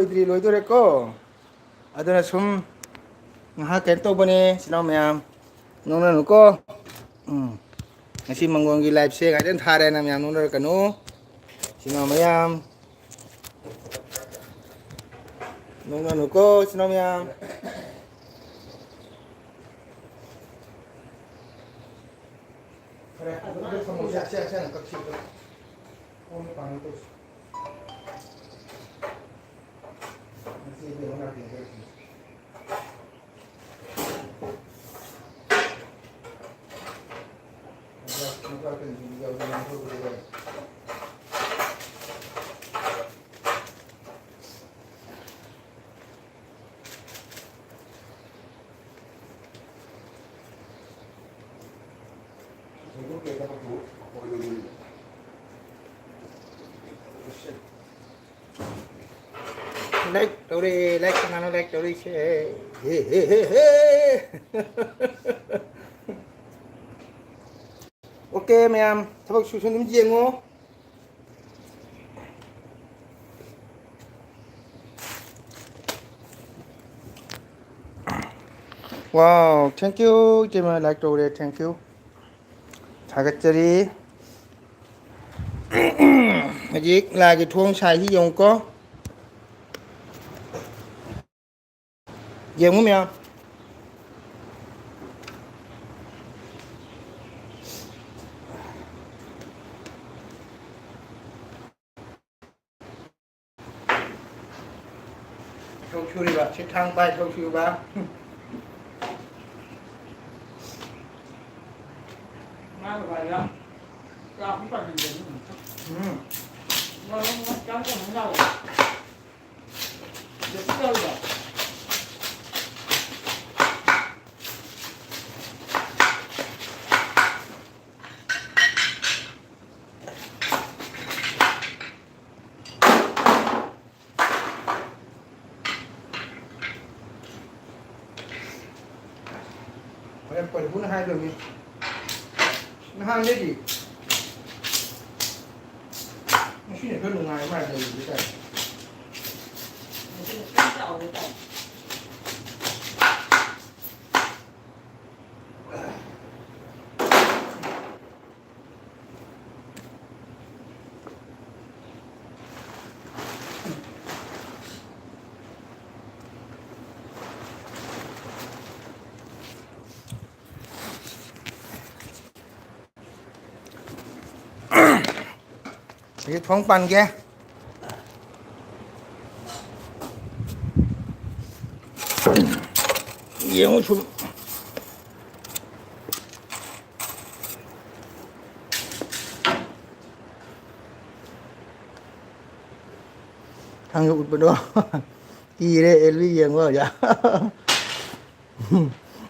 ꯂꯣꯏꯗ꯭ꯔꯤ ꯂꯣꯏꯗꯣꯔꯦꯀꯣ ꯑꯗꯨꯅ ꯁꯨꯝ ꯉꯥꯏꯍꯥꯛ ꯀꯩꯅꯣ ꯇꯧꯕꯅꯦ ꯏꯆꯤꯟꯅꯥꯎ ꯃꯌꯥꯝ ꯅꯣꯛꯅꯅꯨꯀꯣ ꯉꯁꯤ ꯃꯪꯒꯣꯟꯒꯤ ꯂꯥꯏꯞꯁꯦ ꯉꯥꯏꯇꯪ ꯊꯥꯔꯦꯅ ꯃꯌꯥꯝ ꯅꯣꯛꯅꯔꯛꯀꯅꯨ ꯏꯆꯤꯟꯅꯥꯎ ꯃꯌꯥꯝ ꯅꯣꯛꯅꯅꯨꯀꯣ ꯏꯆꯤꯟꯅꯥꯎ ꯃꯌꯥꯝ 그래, 그래, 그래, 자, 같이 오늘 방을 또 이제 오늘 되게 누가 그 우리가 우리 그래. 이렇게 해서 보여드리는 like 우리 like 나는 like 우리 쉐 오케이 ma'am thắc sự xuống giếng ngô wow thank you chị mà like rồi thank you 자갓자리 아직 라기 투ong xài hy vọng có giếng không thâu chui đi bà sẽ thang bay thâu chui bà Nói vậy đó, cho không cần gì nữa. Nó cháu cho nó đâu. Được chơi rồi. em pada pun hai lagi nah jadi mesin itu lungai mana dari kita Mesin kan jauh gitu. cái thoáng pan kia giếng xuống thằng ngụt bên đó kỳ đấy em đi giếng quá dạ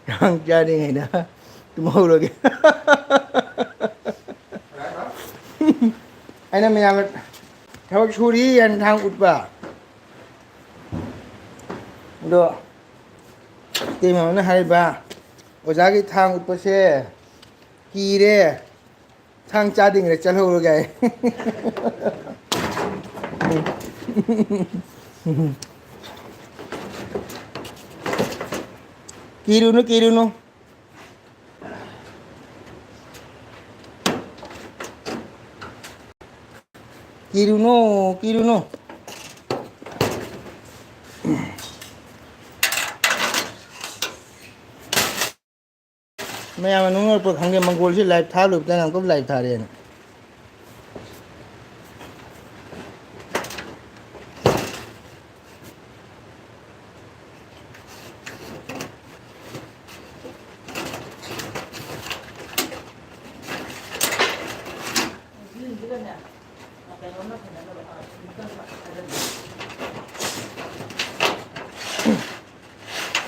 thằng cha đi ngày đó tôi mua rồi kìa anh em mình theo churi anh thang ụt vào được tìm mà nó hay ba ở giá cái thang ụt xe kỳ đấy thang gia đình là chân hầu rồi kìa kỳ luôn nó Kiruno. मैं आम नूर पर खंगे Mongol से live था लुपता है हमको live था रहे हैं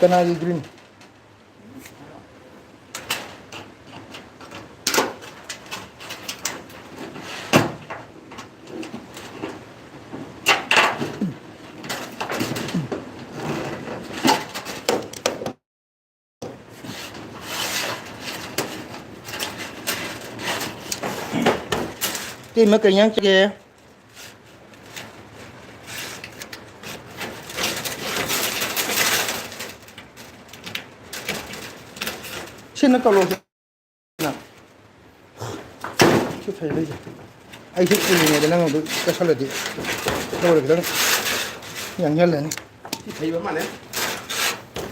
Kanari green tìm mấy cái nhang kia 신나 걸어오세요. 쭉 살려야지. 아이 새끼네. 내가 너 살려야지. 너 그래. 그냥 열려네. thấy bấm này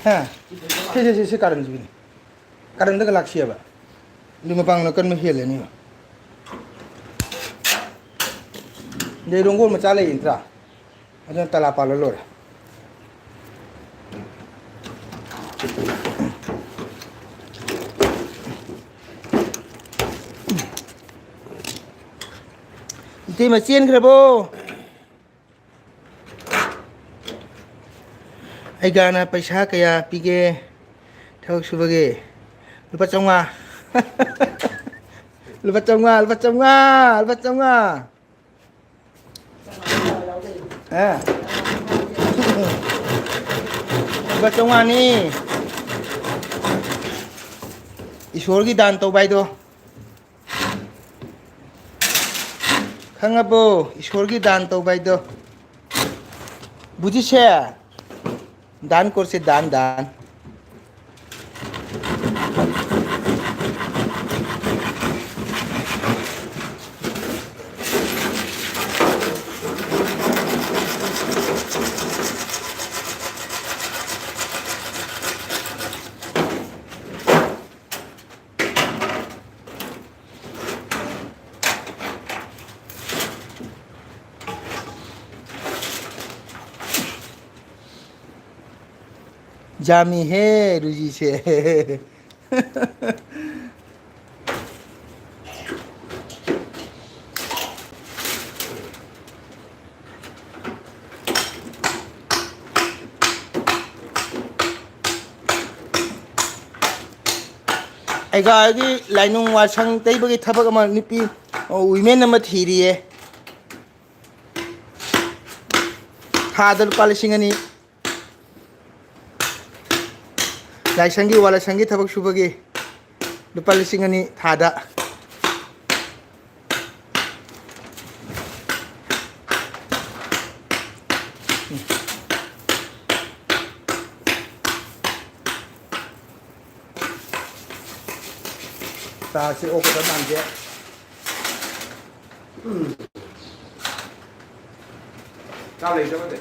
Ha. Thế 까는 집이네. 까는 데가 락시야 봐. 누가 방너 끈면 힐래니. 내 이런 걸뭐 잘래 인트라. 아주 따라 빨로로. 이때 뭐 찐 그래 보. ai gana paisa kaya pige thau subage lupa chonga lupa chonga lupa chonga lupa chonga lupa chonga ni ईश्वर की दान तो भाई दो खंगबो ईश्वर की दान तो भाई दो बुझी छे दान करছে दान दान जामी है रुचि से 아이가 라이농 와상 떼이버기 타버가 니피 위멘 넘어 티리에 다들 빨리 싱하니 라이상기 와라상기 타박 슈버기 루빨리 싱하니 다다 다시 오거든 안돼 cao lên cho có thể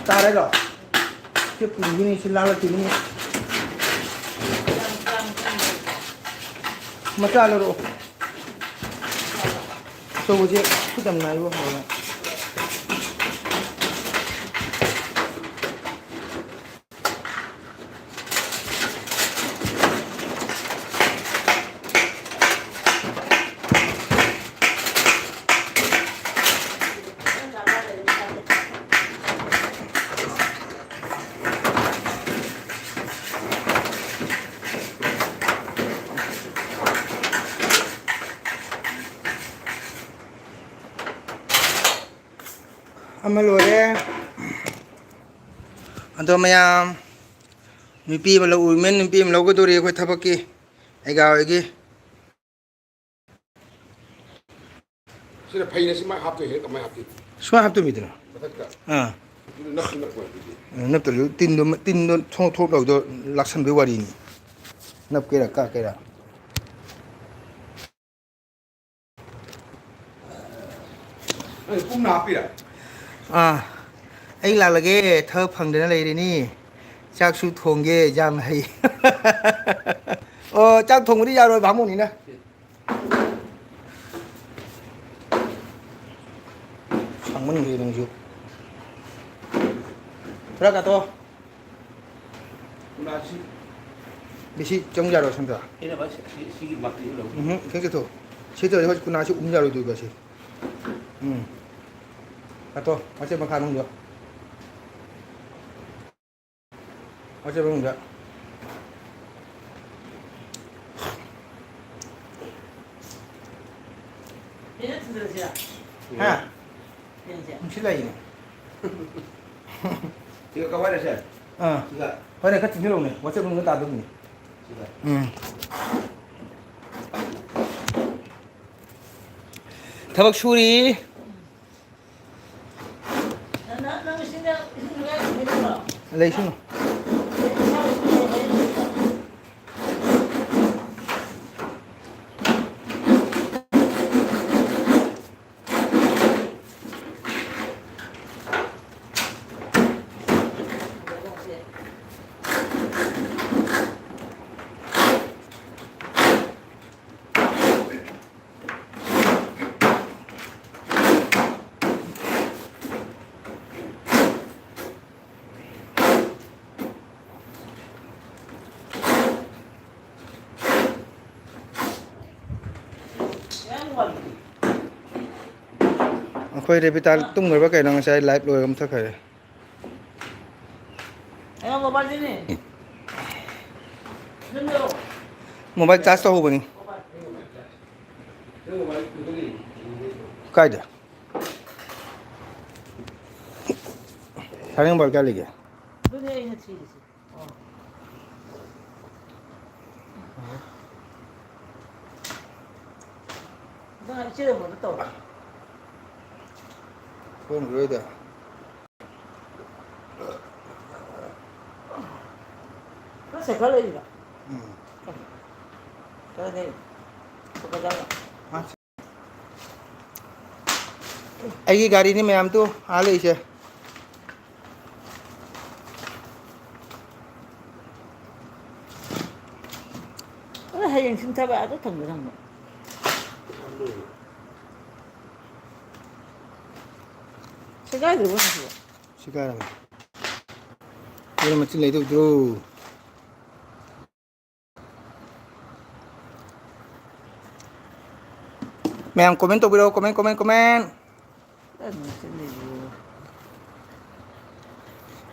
ta đấy rồi tiếp cùng cái này xin lao là tiếng này mà ta rồi tôi vừa chưa cái tầm này luôn rồi ama lore ando mayam nupi malo umen nupi malo ko dori ko thabaki aiga igi xin là pay này xin mai học thì hết cả mai học thì swa hab to midna tất cả à nắp của cái nap to tin do thong thop lo do laksan be wari ni nap ke ra ka ke ra cũng nạp đi à à anh là cái thơ phẳng đến đây đi chắc su thùng cái jam hay chắc thùng đi ra rồi bám một ní nè thằng mình gì đừng chịu ra cả to cũng là xin bị trong ra rồi xong rồi thế là bác sĩ mặc gì đâu cái thôi chế rồi thôi cũng nói chuyện ra rồi tôi cái gì atau macam makanan juga macam enggak ini sudah siap ha siap mesti lain chưa có phải là sao chưa phải là cái tiếng đâu này macam enggak tak ada ni chưa ꯊꯕꯛ ꯁꯨꯔꯤ ꯅꯪ ꯏꯁꯤꯡꯗ ꯏꯁꯤꯡꯗ ꯂꯩꯁꯅꯨ ꯑꯩꯈꯣꯏ ꯔꯦꯄꯤꯇꯥꯜ ꯇꯨꯝꯈ꯭ꯔꯕ ꯀꯩꯅꯣ ꯉꯁꯥꯏ live ꯂꯣꯏꯔꯒ ꯃꯨꯊꯠꯈ꯭ꯔꯦ Ayo mobil sini. Dulu. Mobile charge ꯇꯧꯍꯧꯕꯅꯤ ꯀꯥꯏꯗ ꯁꯥꯔꯦꯡ ꯃꯣꯕꯥꯏꯜ ꯀꯌꯥ ꯂꯩꯒꯦ Dulu ini sih. Oh. Dah icil mo to. Phone ꯒ꯭ꯔꯣꯏꯗ Terus sekali juga. ꯎꯝ Kalau ni. Pagkajalan. ꯑꯩꯒꯤ ꯒꯥꯔꯤꯅꯤ ꯃꯌꯥꯝꯗꯨ ꯑꯥ ꯂꯩꯁꯦ Ano hayang sintabi ato tanggang mo. Sekali mo na. 시가라면 이런 멋진 레이도 줘 mẹ comment tụi video comment Ano sini.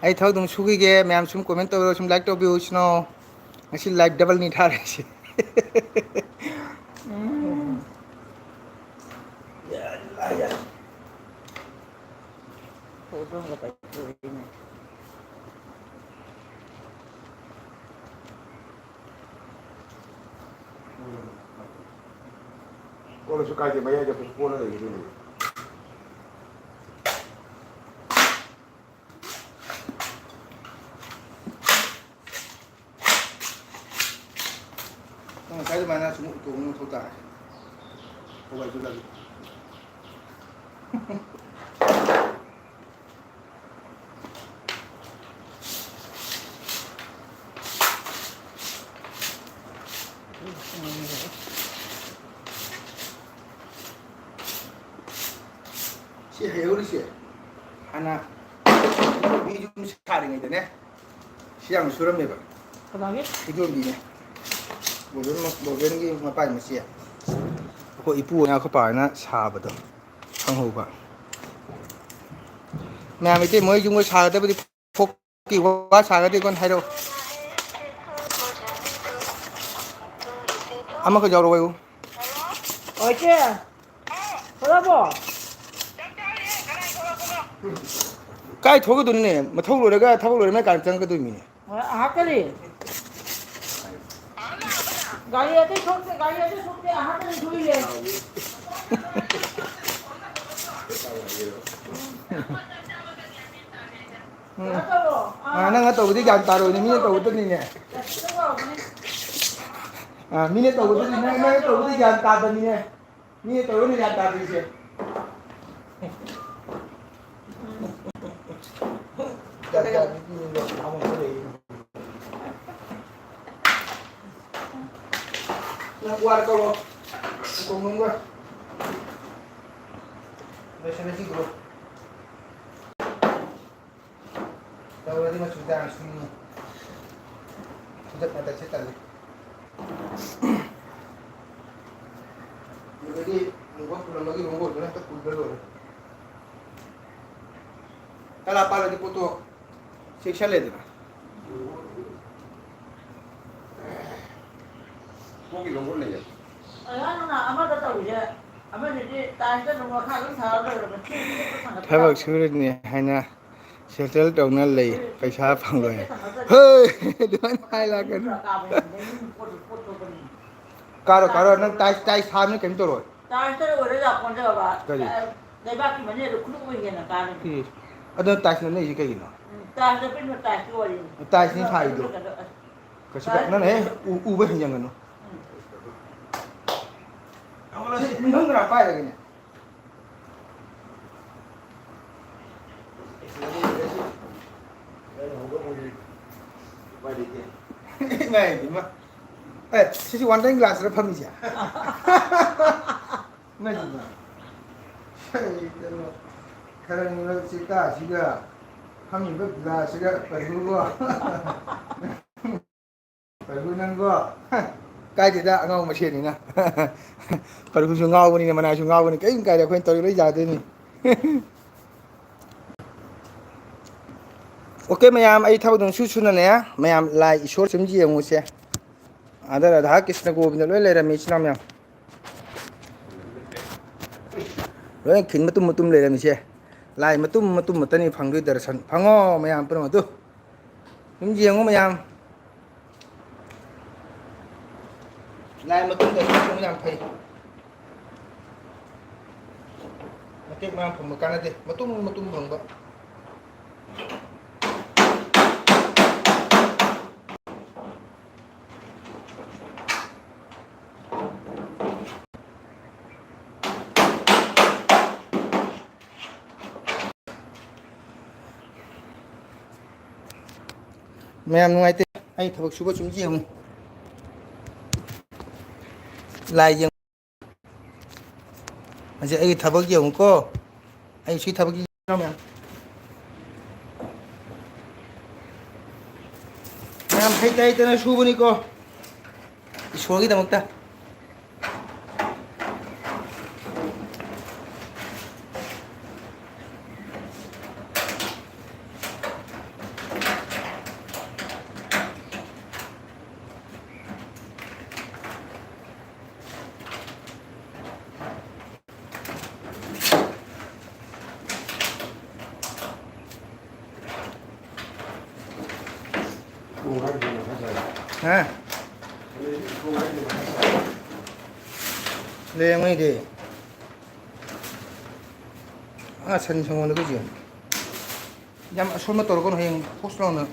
ai thâu tung sugi ge mẹ sum comment tụi video sum like tụi view snow ngasi like double ni thar shi Photo nga pa ito ini. 오늘 까지 매야 잡고 보는 거 이러네. cái mà nó sum tụi nó thâu tài không phải tôi làm chị hiểu đi chị anh à ví dụ xa được ngày thế này chị ăn sữa mềm Kadangit. 이거 미네. 모르는 게 마빠이 맛이야. 그 이쁘냐 그 바나 사버도. 상호가. 나 밑에 뭐 중고 사다 버리 폭기 와 사가 되건 하려. 아마 그 저러 와요. Oke. Kenapa? 까이 저거 돈네. 뭐 턱로래가 턱로래면 깜짝 그 돈이네. Hakali. Gaya tu sok hakali dulu ya. 나 같다 어디 안 따로 니 미네 또 어디네. 아 미네 또 어디 나 또 어디 안 따더니네. 미네 또 어디 안 따더니. Guarda kalau ngomong gua. Biasanya sih gua. Tahu tadi masuk dalam sini. Sudah pada cetak nih. Jadi nunggu pulang lagi nunggu, karena tak kumpul dulu. Kalau apa lagi foto, siksa lagi na. 고기 너무 올려야. Ano na, ama dah tahu je. Ama jadi tanya nomor kali sahaja berapa. Thabak surni haina settle tawna lei paisa phangloi. Hey, don hai la kan. Karo nang tai tai sam ni kem to roi. 따스를 오래다 건져봐. 그래. 내 바퀴 만에도 그러고 있는 가는. 그 어떤 따시는 이제 그기노 따스 빌면 따스 오리. 따시니 파이도 그시가 나네 우버 현장 거노 아무나 이런 거랑 봐야 그냥 này thì mà ê chị quan đánh glass nó phâm gì à này gì mà cái này nó chỉ cả chỉ cái phâm cái glass cái phải luôn phải luôn năng go cái gì đó ngon mà chuyện này nè phải luôn xuống ngon cái này mà này xuống ngon cái này cái này quên tôi lấy giờ thế này ok mayam ai thao dong su na ne mayam lai ishor simji yang use ada radha krishna govinda loi lera mi chinam yang loi khin matum lera mi se lai matum matani phangdui darshan phango mayam pura matu simji yang mayam lai matum darshan mayam phai matik mayam phang kana de matum phang ba mẹ nuôi tê anh thằng chú có chúng gì không lại gì mà giờ anh thằng gì không có anh suy thằng gì không mẹ em thấy đây tên là su bani cô số cái tầm ta hả lên ngay đi à sân xong rồi cái gì nhắm xuống mất tổ con hình post nữa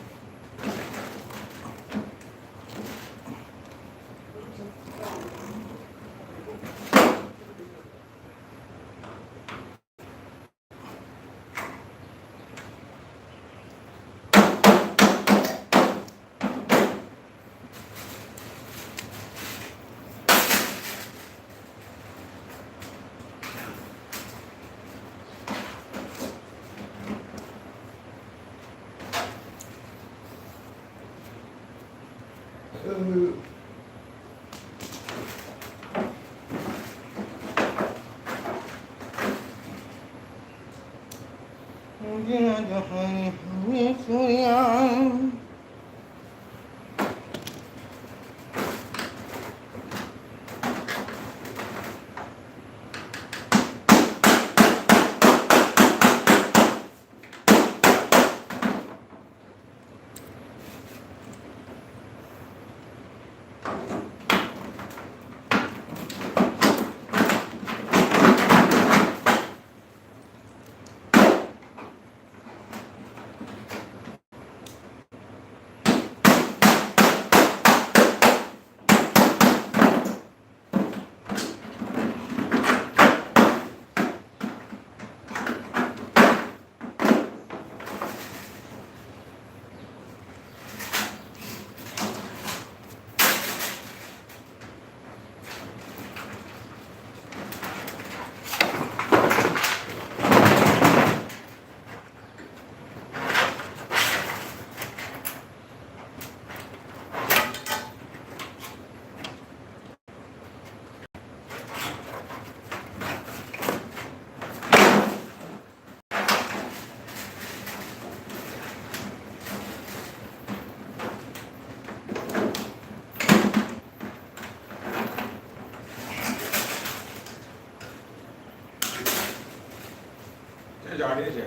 giờ đi chứ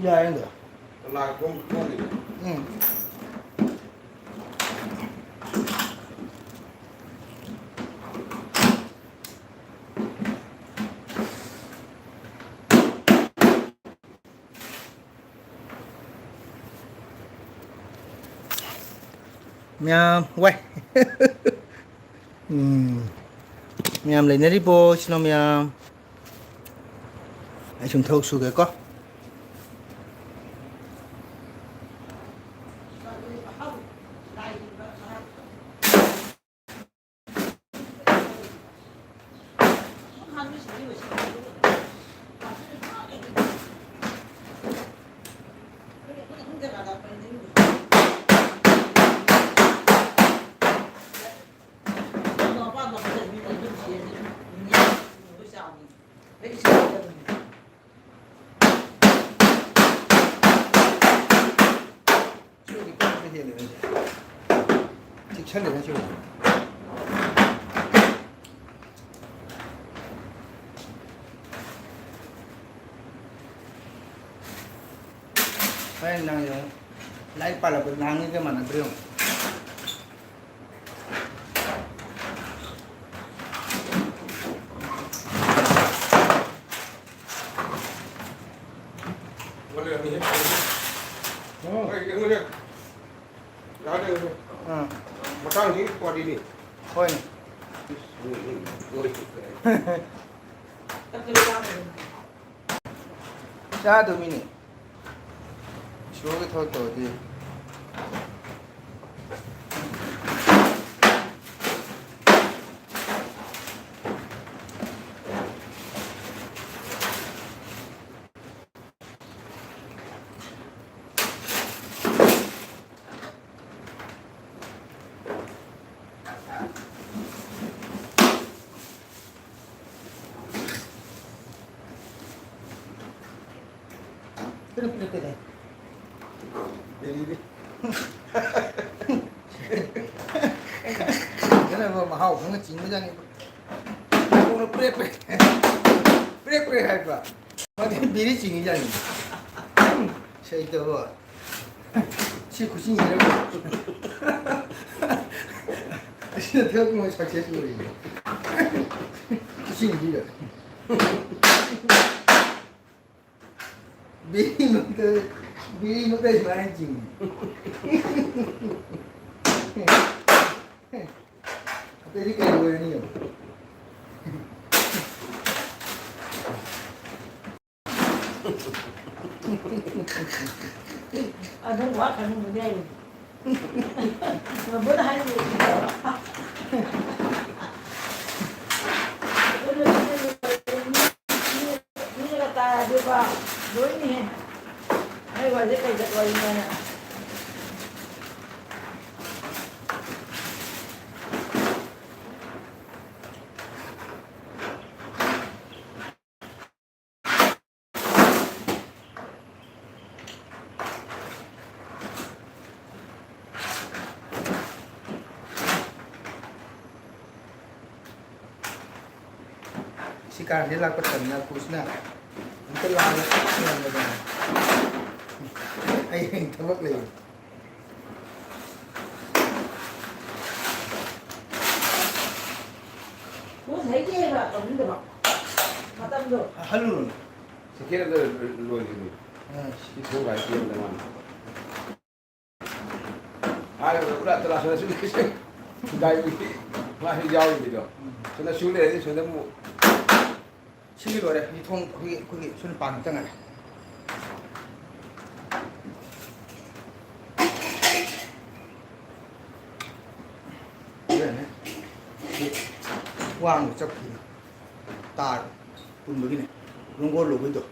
dài hơn được là không gì ừ. ꯃꯌꯥꯝ ꯋꯥꯏ ꯃꯌꯥꯝ ꯂꯩꯅꯔꯤꯕꯣ ꯏꯆꯤꯟ ꯏꯅꯥꯎ ꯃꯌꯥꯝ ꯑꯩ ꯁꯨꯝ ꯊꯕꯛ ꯁꯨꯒꯦꯀꯣ 직천되는 식으로 Đây là lấy pa là bên hàng cái mà nó trương 원래 아니 해. 이거 그래. 나도 막상 뒤 qua đi đi. thôi cha tụi mình số cái thôi tổ thì cái này Đi đi đi. cái này mà hậu không có chín mới ra này không nó break hay cả mà thì bị đi chín cái gì xây tờ rồi chỉ có xin gì đâu xin theo cái sao chết rồi xin gì rồi bị nó đây mà anh chỉnh đây đi cái người nhiều Nó quá khả năng đây mà bữa nay người như là ta đưa vào đối như hay gọi cái giật gọi này si Carly la patanya kusna ito lang ay yung tabak lang muốn thấy cái là cũng được mà tâm được halun Sekira dah luar ini. Itu kan dia teman. Ayo udah telah sudah. Sudah ini masih jauh gitu. Sudah sudah ini sudah mau. 시기 노래 이통 거기 손 방장아 그래 왕 접히 딸 분들이네 그런 걸로 보이도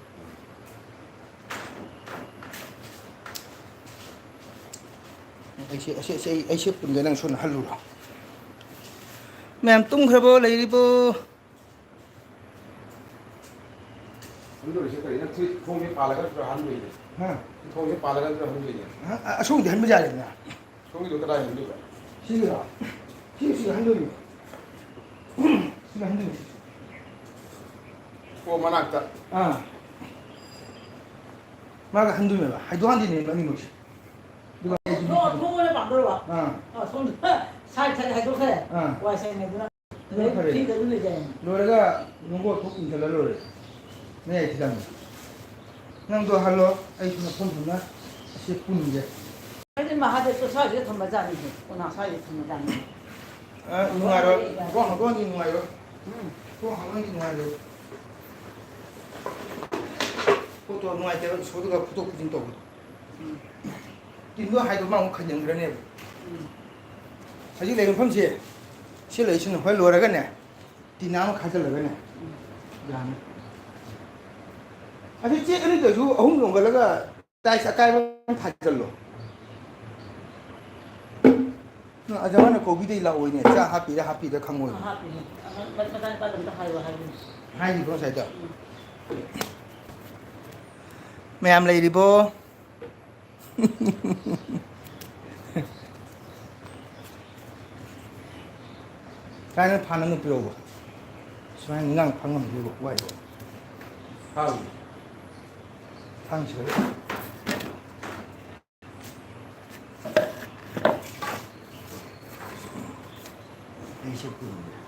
ấy 분들 năng 손 할루라 맴 뚱그러버 레이리버 Untuk di situ ini kong ni palagan sudah handu ini. Kong ni palagan sudah handu ini. 송이 한 번이 아니야 Kong itu kadang handu. 시기가 시기 한 돌이 시기 한 돌이 Oh mana tak? 아 마가 한 돌이 봐 하도 한 돌이 많이 먹지 누가 손을 만들어 봐. 아 손 살살 해도세. 아. 와서 내가 그래, 그래. 피 들리잖아. 노래가 농고 독인 잘 노래 네 기다려 낭도 할로 아이 좀 폰주나 10분 이제 근데 마하데 또 사이에 덤바자니. 오나 사이에 덤바자니. 누가로 그거 한 번이 누가요? 응. 그거 한 번이 누가요? 그것도 누가 때로 소두가 부족부진 또. 인도 하이도 망고 그냥 그러네. 사실 내가 평소에 실내 있는 걸 놀아가네. 디나무 가져라가네. 야네. 아니 제 그래도 저 홍롱 걸가 다시 아까만 가져로. 아저만은 고기도 일라 오이네. 자 하피다 강모. 하피. 마단 빠든다 하이와 하이. 하이 그런 사이다. 매암 레이디보. 나는 파는 거 배우고. 수환이 난 방금 배우고 와 이거. 다음. 당시에. 이 새끼인데.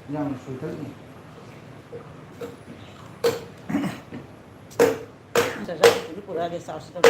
그냥 술더니. 자, 우리 보라게 싸우시다.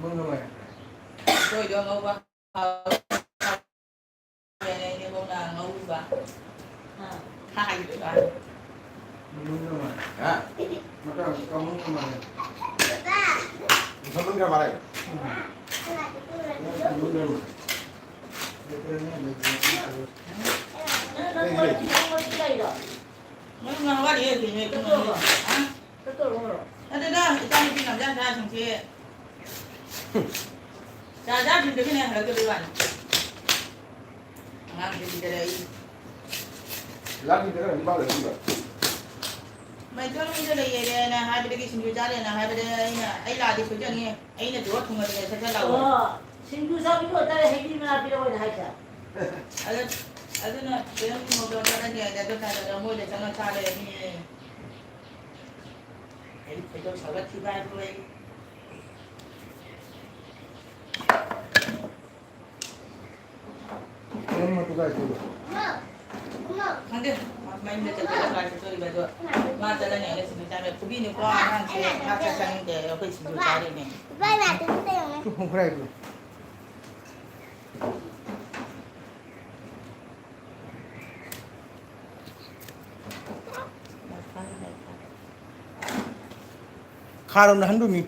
Mừng rồi. Rồi cho ngâu ba. Này đi con là ngâu ba. Hai được ba. Mừng rồi. 야, 맞아. 까먹는 거 말이야. 선동자 말해. mừng rồi. Nhưng mà ba đi thì người cũng được. Tất cả luôn rồi. Đây đó, trong khi làm ra thằng chị. Ra thì được cái này là cái bạn. Ngang thì đây. 라기 내가 이 말을 했는 거야. Mày cho nó cái này nè, hai bên cái xin chú cha này nè, hai bên đây nè, ấy là thì cứ cho nghe, ấy là chúa thùng này sẽ đầu. Xin chú sao biết ta hay đi mà biết rồi hay chả. Ada na, dia ni mau doa doa dia, dia doa doa mau dia jangan cari ni. Ini kita sahabat tiba dulu. Em mà tụi cái gì? Nanti, main dia cakap lagi tu riba tu. Mak jalan ni ada sini cari. Kubi ni kau orang si, nak cari ni dia, apa sini cari ni. Chụp không phải rồi. 카롬 한두 미.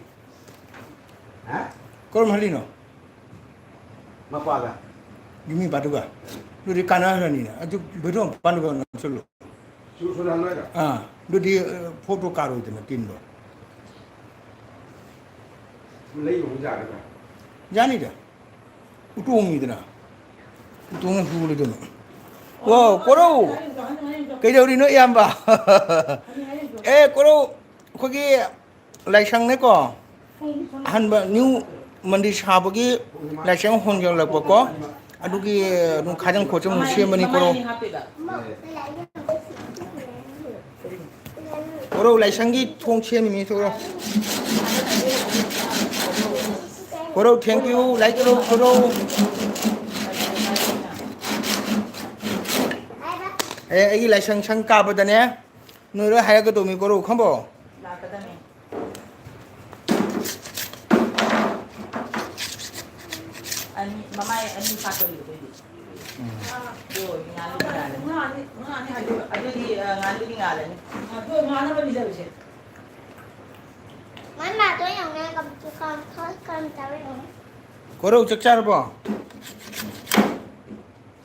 아? 그럼 할리노. 막과가. 유미 바두가. 우리 까나하니나. 아주 뭐좀 바누가 솔로. 소리 한 거야. 아, 우리 포토 까로 있잖아. 딘도. 레이 혼자 알아. 야니다. 우동이더라. 우동은 후를 좀. 와, 꼬로. 그저 우리는 이안봐. 에, 꼬로 거기 라이상네 거. 한번 뉴 만디 샤버기 라이상 혼경 락고. 아두기 누 가장 고정 시험이 꼬로. 꼬로 라이상기 통 시험이 소로. 꼬로 땡큐 라이크로 꼬로. 애기 라이상 까보다네 너를 하야가 도미 거로 컴보 나가다네. 아니 마마의 아니 사거리 그러지. 요 냐는 뭐하니 하죠. 아저기 ꯉꯥ누리 ꯉꯥꯂꯅꯤ. 또 많아버리 잡으세요. Má tôi nhận nghe cầm cho con cháu đi rồi. 거로 적자를 봐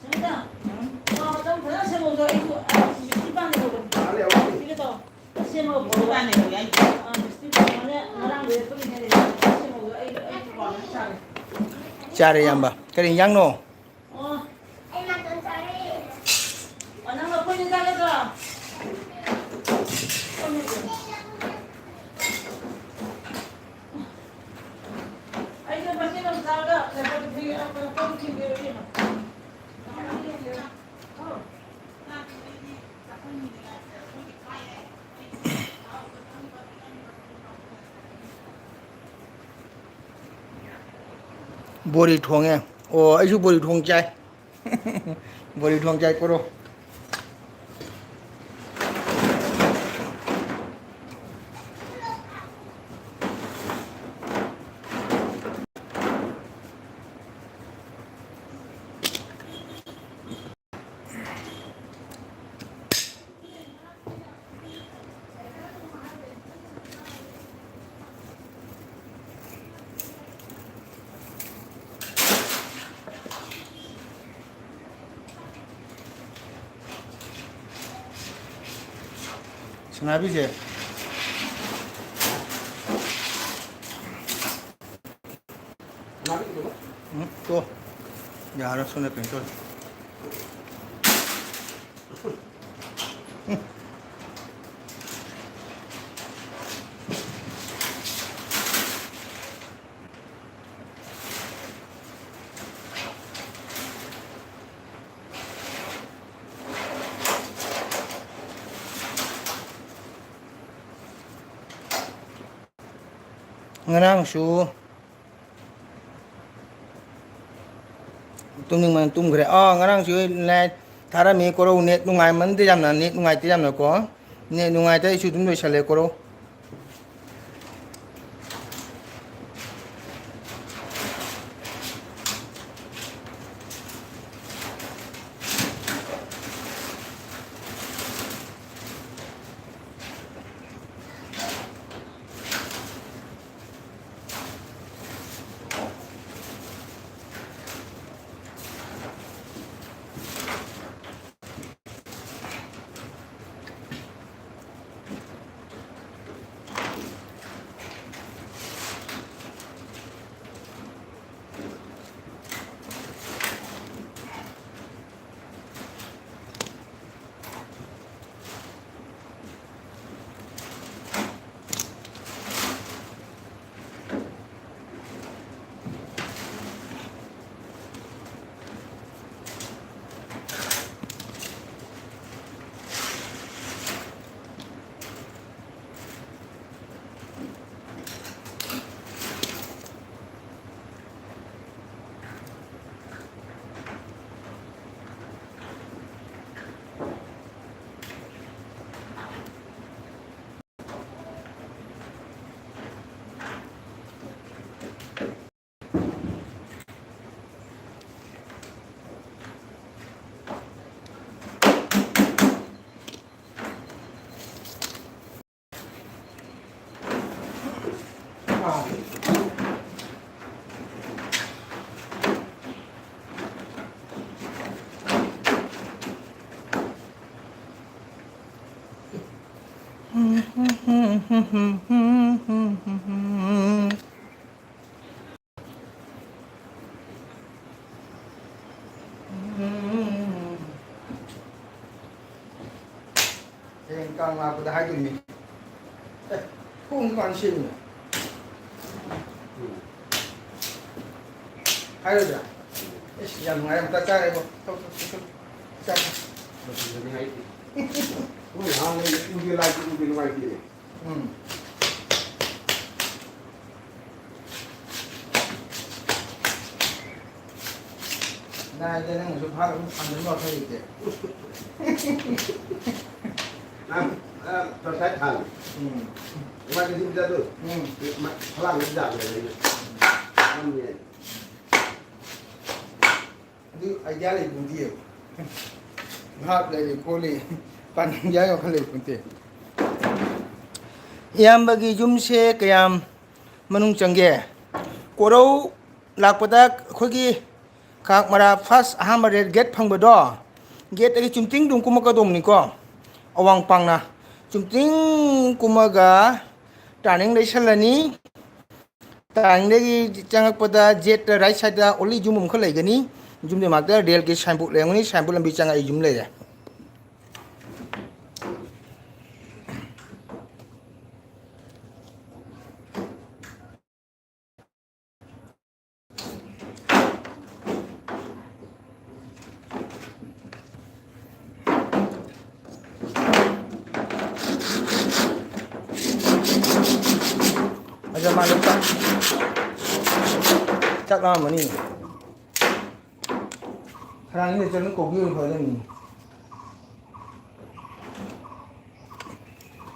진짜. 좀 그냥 세 먹어. 이거 스티반에 먹어. 알아요. 어머니. 이게 더 세모 먹어. 보관해 놓으야. 스티반에 나랑 왜 그러냐. 세 먹어. 이거 봐. 잘. 짜리 양바 그래 양노 Em làm con cháu đi. 나가 보이는 자가서. 아이고 맛있는 자가. 내가 되게 아까 뻥튀기 이렇게. 보리 통에 아주 보리 통짜이 보리 통짜이 거로 승합이지 나비 이거. 응? 또 야, 알아 손에 pen 또 ngang su tum nhưng mà tum k래 ngang su này thara mi koro net nungai man de jam na net nungai te jam na ko net nungai te su tum do chale koro càng là của hai tuần mình không còn xin nữa hai rồi à dần ngày ta cha này không cha Ui, hàng này ưu lại ưu ngoài kia. ได้จะนั่งสุภาพทำถึงรอดให้เด็ก นะเราใช้ทางมันจะที่จะดูพลังมันจับเลยมันมี นี่ไอ้ยาเลยบุญเดียวภาพเลยโคเลยปันยาก็เลยบุญเดียวยามบางจุ่มเชกยามมนุษย์จังเกะกูรู้หลักปะตักคุยกี้ขากมาราฟัสอามาเรดเกตพังบดอเกตไอ้จุ่มติ้งดุงกุมกระดุมนี่ก็เอาวางปังนะจุ่มติ้งกุมกะตาหนึ่งได้เฉลนี้ตาหนึ่งได้จังปะตาเจ็ดไรใช้ตาโอลิจุ่มมุมเขาเลยกันนี้จุ่มเดี๋ยวมาเตอร์เดลกิแชมพูเลยวันนี้แชมพูลำบีจังไอ้จุ่มเลย Macam mana tak? Chắc lắm mà nè. Khang ini cho nó cục như hồi lên.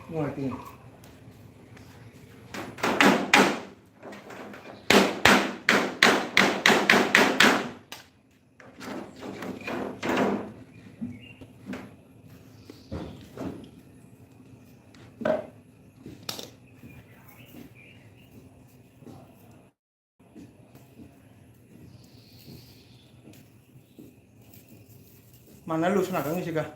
Ngoài tiền. Mana lu senang kan sih kak?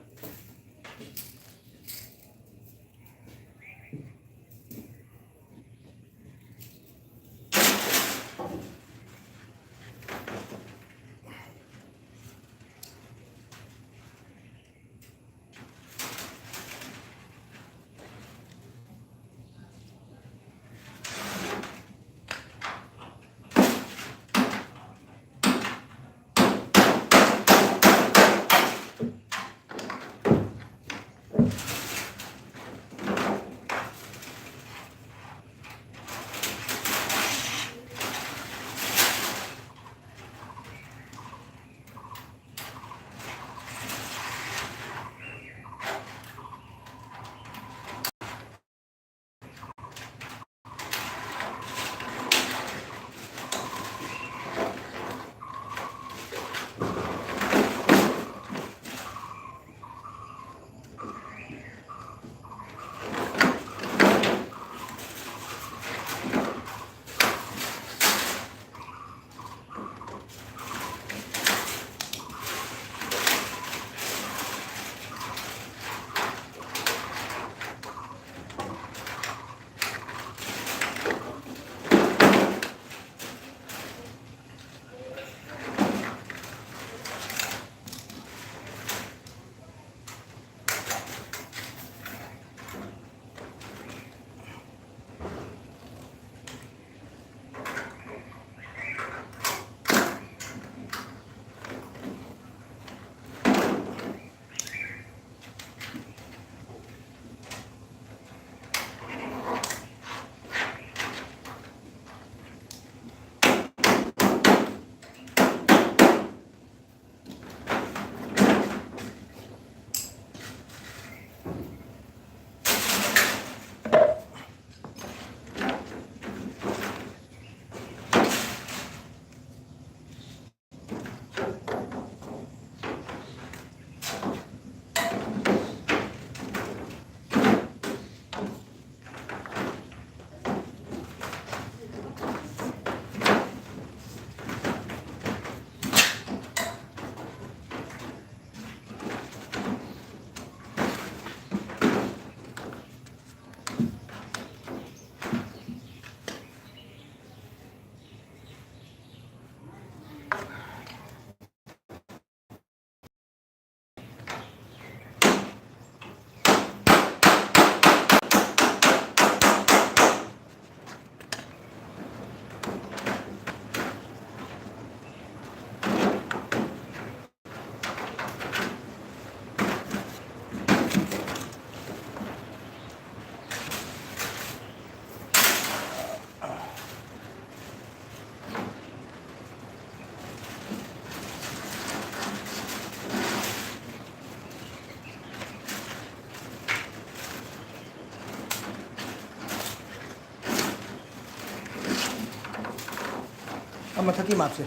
마타키 맙세.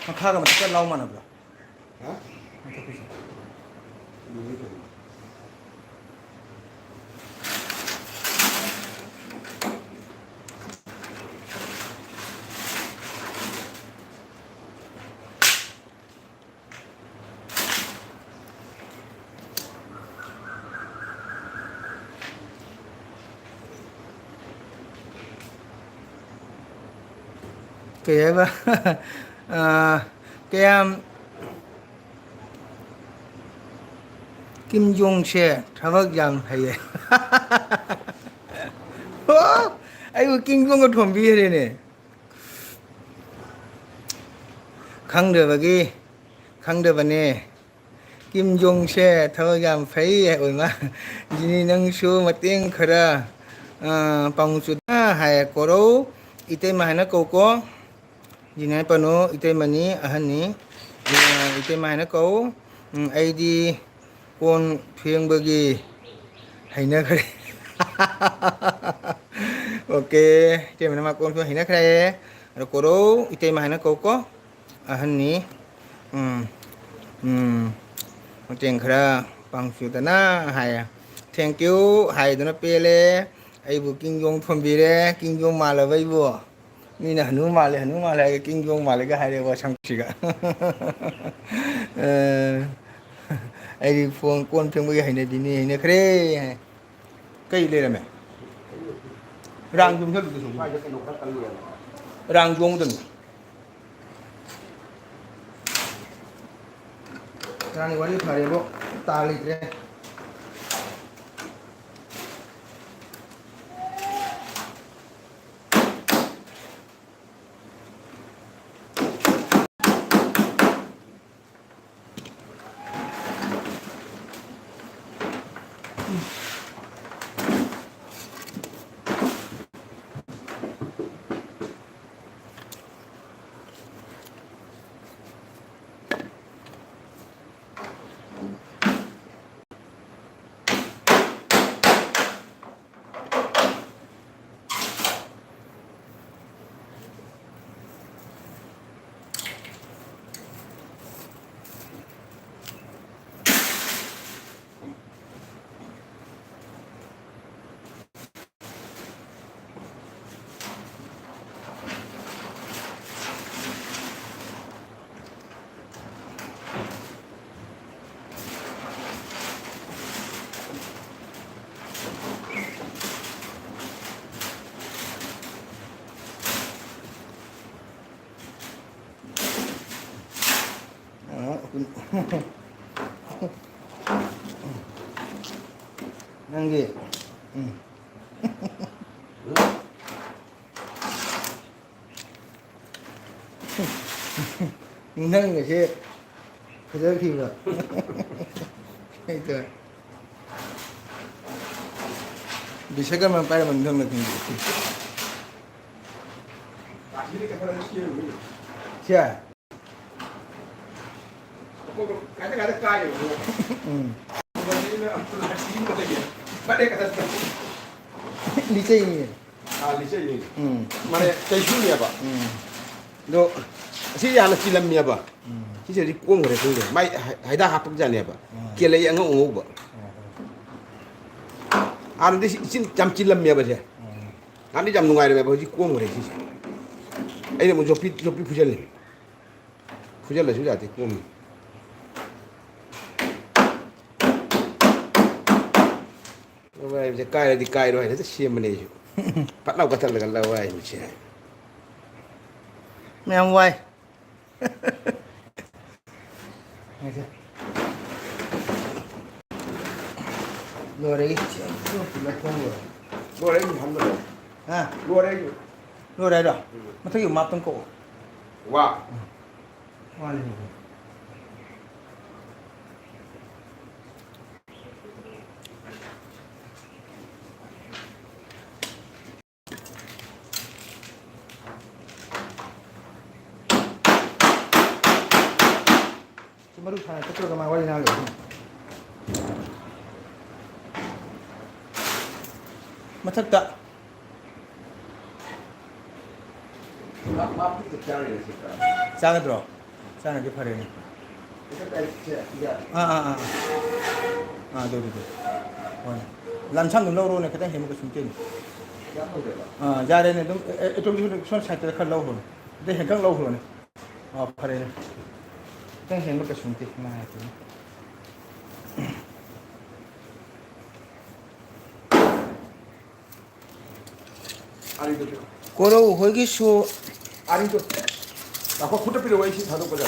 마카가 마타키 라우마나 브라. 어? 마타키. kaya ba kaya Kim Jong she thawak jam haye ayu Kim Jong ko thombi re ne khangde bane Kim Jong she thawak jam phai oi ma jini nang shu mateng khara pang su da hai ko ro ite ma na ko ko jinai pano ite mani ahani ite ma na ko ai di con phiêng bagi haina khare ok che mana con phiêng haina khare ro koro ite ma haina ko ko ahani teng khara pang su dana hai thank you hai dana pele ai bu king jong thom bi re king jong ma la bai bu ni na hanu ma le king jong ma le ga hai re wa sang chi ga ai phone con phiêng bagi haina di ni haina khare cây lên mẹ rang dùng hết được dùng Mai cho cái nồi khác ăn liền. rang dùng từng rang này vẫn phải bộ ta lịch đấy nanti nâng cái gì cái đó thì rồi itu bisa kan mampai mendung lagi Ini kepala kecil. siapa Kadang-kadang kaya. Ini lagi lagi. Pada kata lice ini lice ini. Mana kayu ni apa? do Si yang nak silam ni apa? Si jadi kuang mereka tu. Mai haida hapuk jani apa? Kela yang ngau apa? Anu di sin jam silam ni apa je? Anu jam nungai ni apa? Si kuang mereka si. Ini mau jopi pujal ni. Pujal lah sudah tu kuang. Wah, jadi kaya di kaya doa itu siapa mana itu? Pak lau kata legal lau ay macam. mèo quay rồi đấy Luar ini hamil. à Luar ini. rồi đấy rồi mà thấy kiểu mập trong cổ Wah. hoa lên baru saya betul ke mawar ini lagi. Macam tak. 마음부터 피하는 거니까. 짱하더라. 짱하게 파래네. 네. 람참 놀러오네. 그때 해먹고 숨게. 자래네 좀 손 살때 칼 넣어. 근데 해강 넣어오네. 파래네. 그때 해먹고 숨게. 아니도 고로 회기수 아니도 나고 포터필 와이시 사도 거자.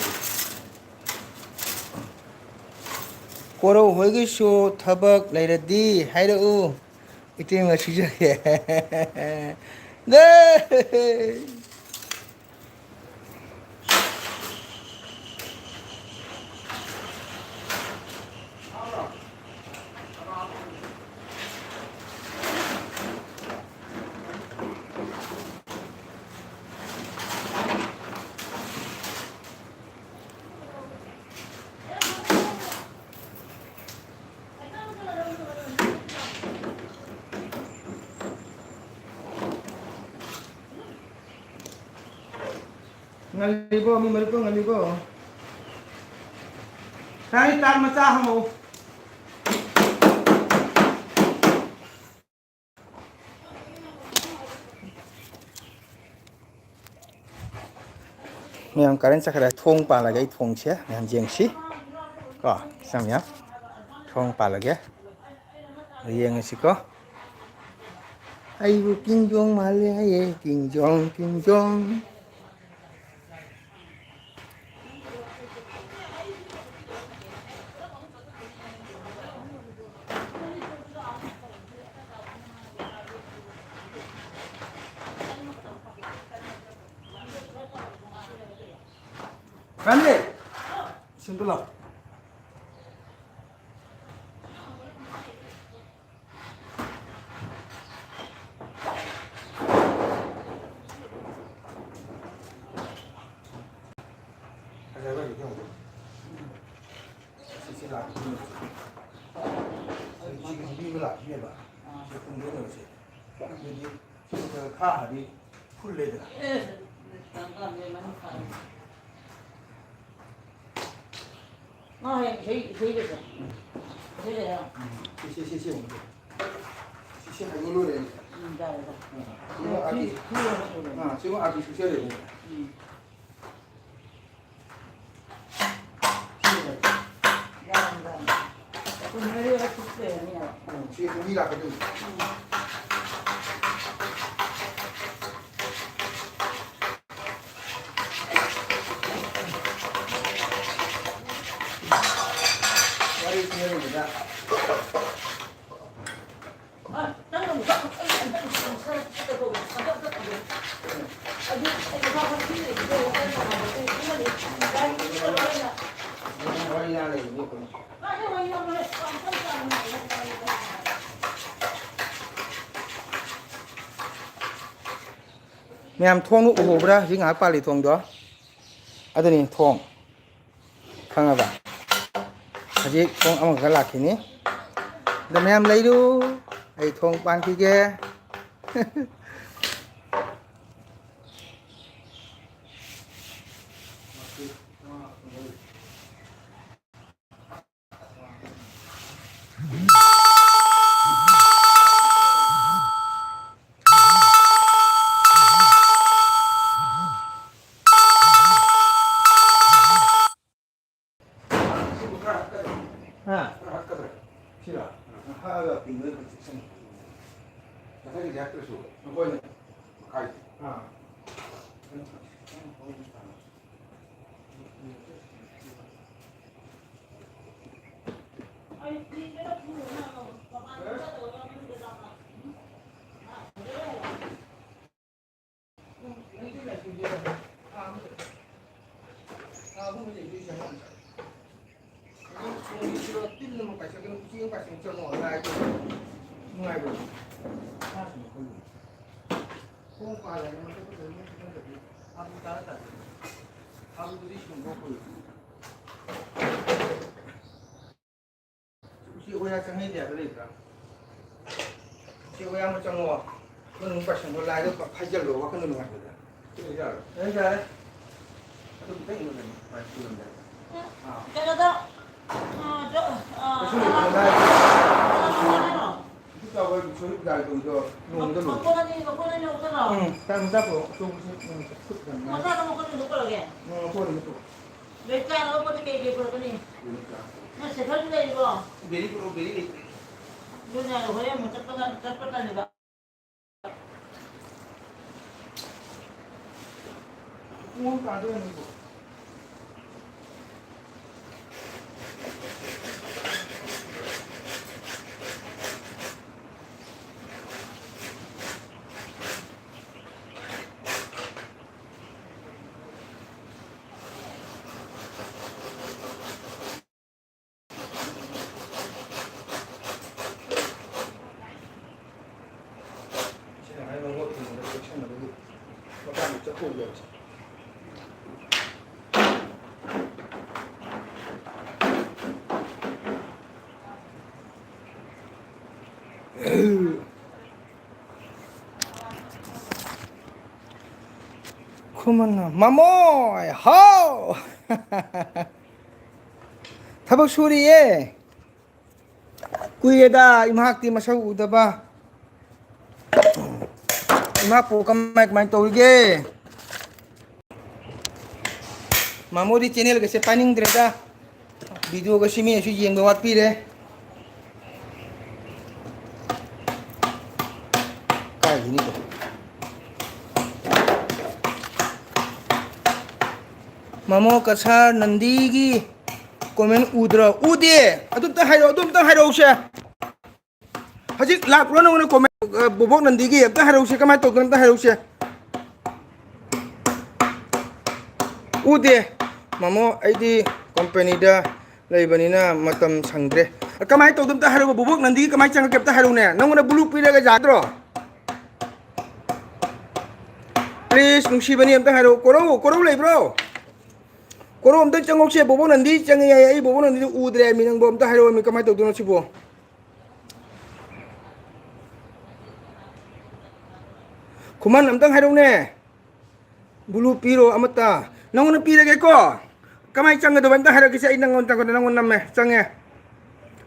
고로 회기수 타박 레이디 하이르우 이때가 시작해. 네. Ngalibo, mi maripo ngalibo. Kaya tar masaha mo. Mèo cái sa kara thong pa la gai thong che, mèo jeng si. Ko, sam ya. Thong pa la ge. Rieng si ko. Ai bu king jong ma le ai king jong king jong. Rande. Simple. 저희 저희가 저희가요. 지금 아직 숙제를 해. 지금 미라 거든. 머리 뒤에입니다. 머리 나래 이거. Mèm thong nụ hồ bra với ngã pa lì thong đó. À đây thong. Khang ba. Haji thong am ga la khini. Da mèm lấy du. Ai thong pan ki ge. Sila. Haga pinggir kecil. 자세히 대학 들수. Pokoknya. 가이. Siya sang dia beli kan. Siya macam ngah, menung pasang bola itu pakai jalur, kan menung ada. 네. 좀 땡기면 돼. 맛있는데. 그래도 이따가 저기 달고 이거 놓는 거. 먹고는 없잖아. 응, 땀 잡고 조금씩 맞아, 먹고는 못 걸게. 보는 거. 몇 잔을 먹고 이게 그러더니 그러니까. 나 세상에 이거 메리프로 메리. 누냐 그래 뭐 짭짤하니까. 구멍 까져는 거. 그만 마모이 하우 타박 소리에 꾸이에다 임학띠 마사고 우다바 임학 보 kamay tawge 마모리 채널 kasi paning dreda video kasi mi su yeng bawat pire kaya gini ko Mamo kasar nandigi komen udra ude adum ta hairo siya hajik lapro na komen bobok nandigi ta hairo siya kamay to ta hairo siya ude mamo ID company da laibani na matam sangdre kamay to ta hairo bobok nandigi kamay chang kep ta hairo ne nangona bulu pira ga jadro please nungsibani am ta hairo koro lai bro Koro om tak cangok siya bobo nandi cang ay bobo nandi udre mi nang bom ta haro mi kamay to dono sibo. Kuman am tang haro ne. Bulu piro amata. Nang na pira kay ko. Kamay cang do bam ta haro kisa inang on tang ko nang on namme cang ya.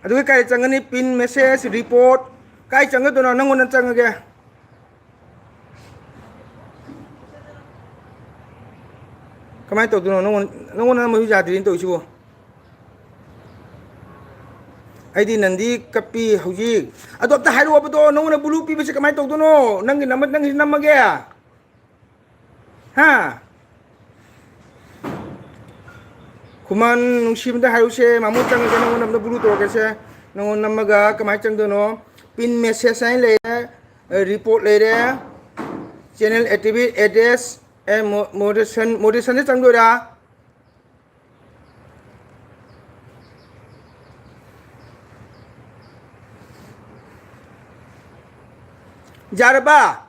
Adu kay cang ni pin message report kay cang do nang on cang ga. Kamay to dono nang na mo jadrin to sibo ai di nandi kapi hauji ado ta hairu abdo nang na bulu pi bese kamay to dono nang namage ha kuman nung simda hairu se mamu chang ga nang na bulu to ke se nang namaga kamay chang dono pin message ai le report le re channel activity address moderation chang do ra jaraba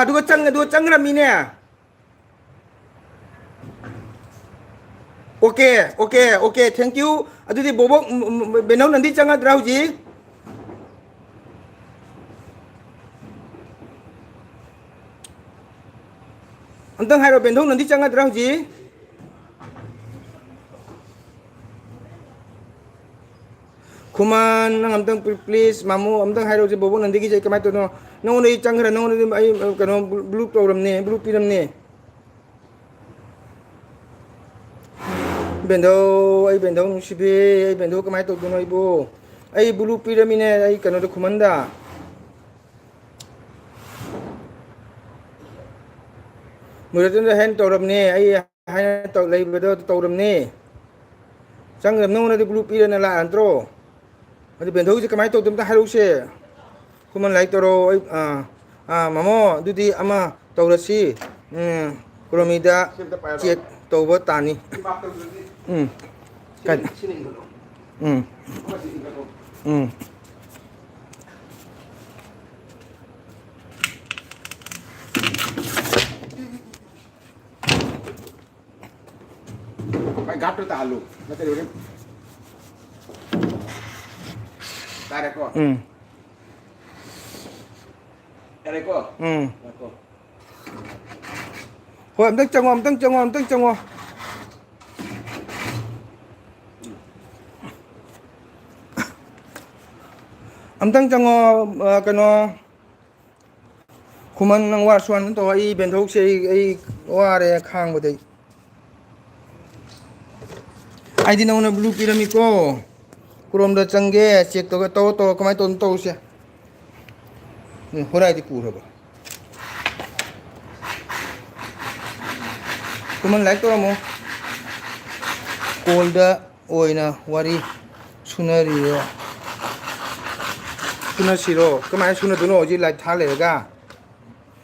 duga chang ra mi ne okay thank you adudi bobok benau nanti changa drauji antang hairo benau nanti changa drauji kuman nang amtang please mamu amtang hairo ji bobok nanti ki jai kamai to no nang oni changra nang oni ai kano blue program ne blue piram ne bendo ai bendo sibe ai bendo kamay to dono ibo ai bulu piramine ai kano de kumanda muratin da hen toram ne ai hai to lai bedo toram ne sangram no na de bulu pirana la antro adi bendo ji kamay to dum ta haru se kuman lai toro ai mamo dudi ama tawrasi kromida check tawba tani kan Phải gắp cho ta luôn nó cái điều đấy 야래꺼. 야래꺼. 야래꺼. ꯍꯣꯏ ꯑꯝꯇꯪ ꯆꯪꯉꯣ ꯑꯝꯇꯪ ꯆꯪꯉꯣ ꯑꯝꯇꯪ ꯆꯪꯉꯣ ꯑꯝꯇꯪ ꯆꯪꯉꯣ ꯀꯩꯅꯣ ꯈꯨꯃꯟ ꯅꯪ ꯋꯥꯔꯁꯨ ꯋꯥꯟ ꯇꯧ ꯑꯩ ꯕꯦꯟꯊꯣꯛꯁꯦ ꯑꯩ ꯋꯥꯔꯦ ꯈꯥꯡꯕꯗꯩ ꯑꯩꯗꯤ ꯅꯉꯣꯟꯗ ꯕ꯭ꯂꯨ ꯄꯤꯔꯝꯃꯤꯀꯣ ꯀ꯭ꯔꯣꯝꯗ ꯆꯪꯒꯦ ꯆꯦꯛ ꯇꯧꯔ ꯇꯧꯔ ꯀꯃꯥꯏꯅ ꯇꯧꯅ ꯇꯧꯔꯨꯁꯦ ꯍꯣꯔꯥꯏꯗꯤ ꯄꯨꯈ꯭ꯔꯕ ꯈꯨꯃꯟ ꯂꯥꯏꯛ ꯇꯧꯔꯝꯃꯣ ꯀꯣꯜꯗ ꯑꯣꯏꯅ ꯋꯥꯔꯤ ꯁꯨꯅꯔꯤꯔꯣ ꯁꯨꯅꯁꯤꯔꯣ ꯀꯃꯥꯏꯅ ꯁꯨꯅꯗꯣꯏꯅꯣ ꯍꯧꯖꯤꯛ ꯂꯥꯏꯚ ꯊꯥ ꯂꯩꯔꯒ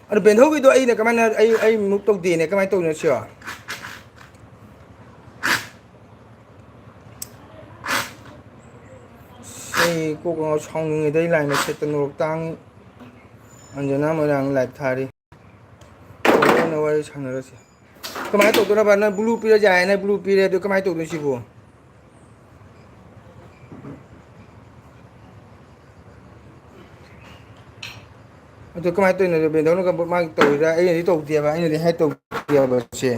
ꯑꯗꯣ ꯕꯦꯟꯊꯧꯒꯤꯗꯣ ꯑꯩꯅ ꯀꯃꯥꯏꯅ ꯑꯩ ꯃꯨꯛ ꯇꯧꯗꯦꯅꯦ ꯀꯃꯥꯏꯅ ꯇꯧꯔꯤꯅꯣ ꯁꯤꯔꯣ ꯑꯩ ꯀꯣꯛ ꯁꯥꯎꯅꯤꯡꯉꯤꯗꯩ ꯂꯥꯏꯟꯗ ꯁꯦꯠꯇ ꯅꯣꯔꯣꯛ ꯇꯥꯡ ꯑꯟꯖꯅꯥ ꯃꯣꯏꯔꯥꯡ ꯂꯥꯏꯚ ꯊꯥꯔꯤ ꯀꯣꯟꯅ ꯋꯥꯔꯤ ꯁꯥꯟꯅꯔꯁꯤ ꯀꯃꯥꯏꯅ ꯇꯧꯗꯣꯏꯅꯣꯕ ꯅꯪ ꯕ꯭ꯂꯨ ꯄꯤꯔꯁꯨ ꯌꯥꯏꯅ ꯕ꯭ꯂꯨ ꯄꯤꯔꯦ ꯑꯗꯨ ꯀꯃꯥꯏꯅ ꯇꯧꯗꯣꯏꯅꯣ ꯁꯤꯕꯨ ꯑꯗꯨ ꯀꯃꯥꯏꯅ ꯇꯧꯔꯤꯅꯣ ꯕꯦꯟꯗꯧꯅꯒ ꯃꯥꯒꯤ ꯇꯧꯔꯤꯔꯥ ꯑꯩꯅꯗꯤ ꯇꯧꯗꯦꯕ ꯑꯩꯅꯗꯤ ꯍꯥꯏ ꯇꯧꯗꯦꯕ ꯁꯦ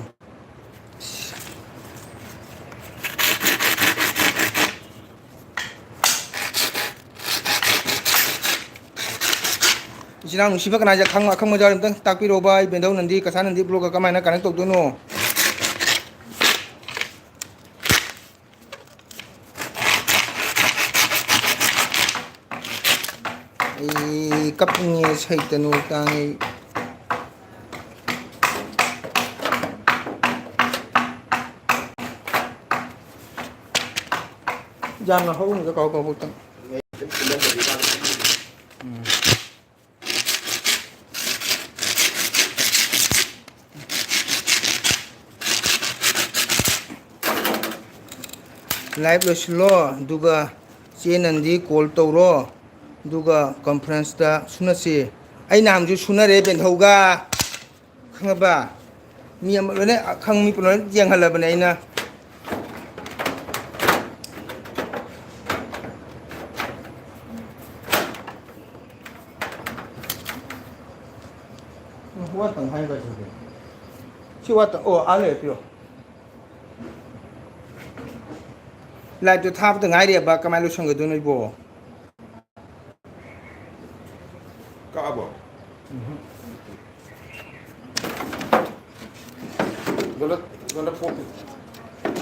ꯏꯆꯤꯟ ꯏꯅꯥꯎ ꯅꯨꯡꯁꯤꯕ ꯀꯅꯥꯁꯦ ꯑꯈꯪꯕ ꯌꯥꯎꯔꯤ ꯑꯝꯇꯪ ꯇꯥꯛꯄꯤꯔꯣꯕ ꯑꯩ ꯕꯦꯟꯗꯧ ꯅꯟꯗꯤ ꯀꯁꯥ ꯅꯟꯗꯤ ꯕ꯭ꯂꯣꯒ ꯀꯃꯥꯏꯅ ꯀꯅꯦꯛ ꯇꯧꯗꯣꯏꯅꯣ ꯑꯩ ꯀꯞꯅꯤꯡꯉꯦ ꯁꯩꯇ ꯅꯣꯡ ꯇꯥꯡꯉꯦ ꯌꯥꯝꯅ ꯍꯧꯅꯒ ꯀꯥꯎ ꯀꯥꯎꯕꯛꯇꯪ ꯂꯥꯏꯚ ꯂꯣꯏꯁꯤꯜꯂꯣ ꯑꯗꯨꯒ ꯆꯦ ꯅꯟꯗꯤ ꯀꯣꯜ ꯇꯧꯔꯣ ꯑꯗꯨꯒ ꯀꯟꯐꯔꯦꯟꯁꯇ ꯁꯨꯅꯁꯤ ꯑꯩ ꯅꯍꯥꯟꯁꯨ ꯁꯨꯅꯔꯦ ꯕꯦꯟꯊꯧꯒ ꯈꯪꯉꯕ ꯃꯤ ꯑꯃ ꯂꯣꯏꯅ ꯃꯤ ꯄꯨꯝꯅꯃꯛ ꯌꯦꯡꯍꯜꯂꯕꯅꯦ ꯑꯩꯅ ꯋꯥꯇꯪ ꯍꯥꯏꯕ ꯁꯤ ꯋꯥꯇꯪ ꯑꯣ ꯑꯥ ꯂꯩꯔꯦ ꯄꯤꯔꯣ ꯂꯥꯏꯚꯇꯣ ꯊꯥꯕꯗ ꯉꯥꯏꯔꯦꯕ ꯀꯃꯥꯏꯅ ꯂꯣꯏꯁꯟꯒꯗꯣꯏꯅꯣ 이보 까봐. 이거는 포기.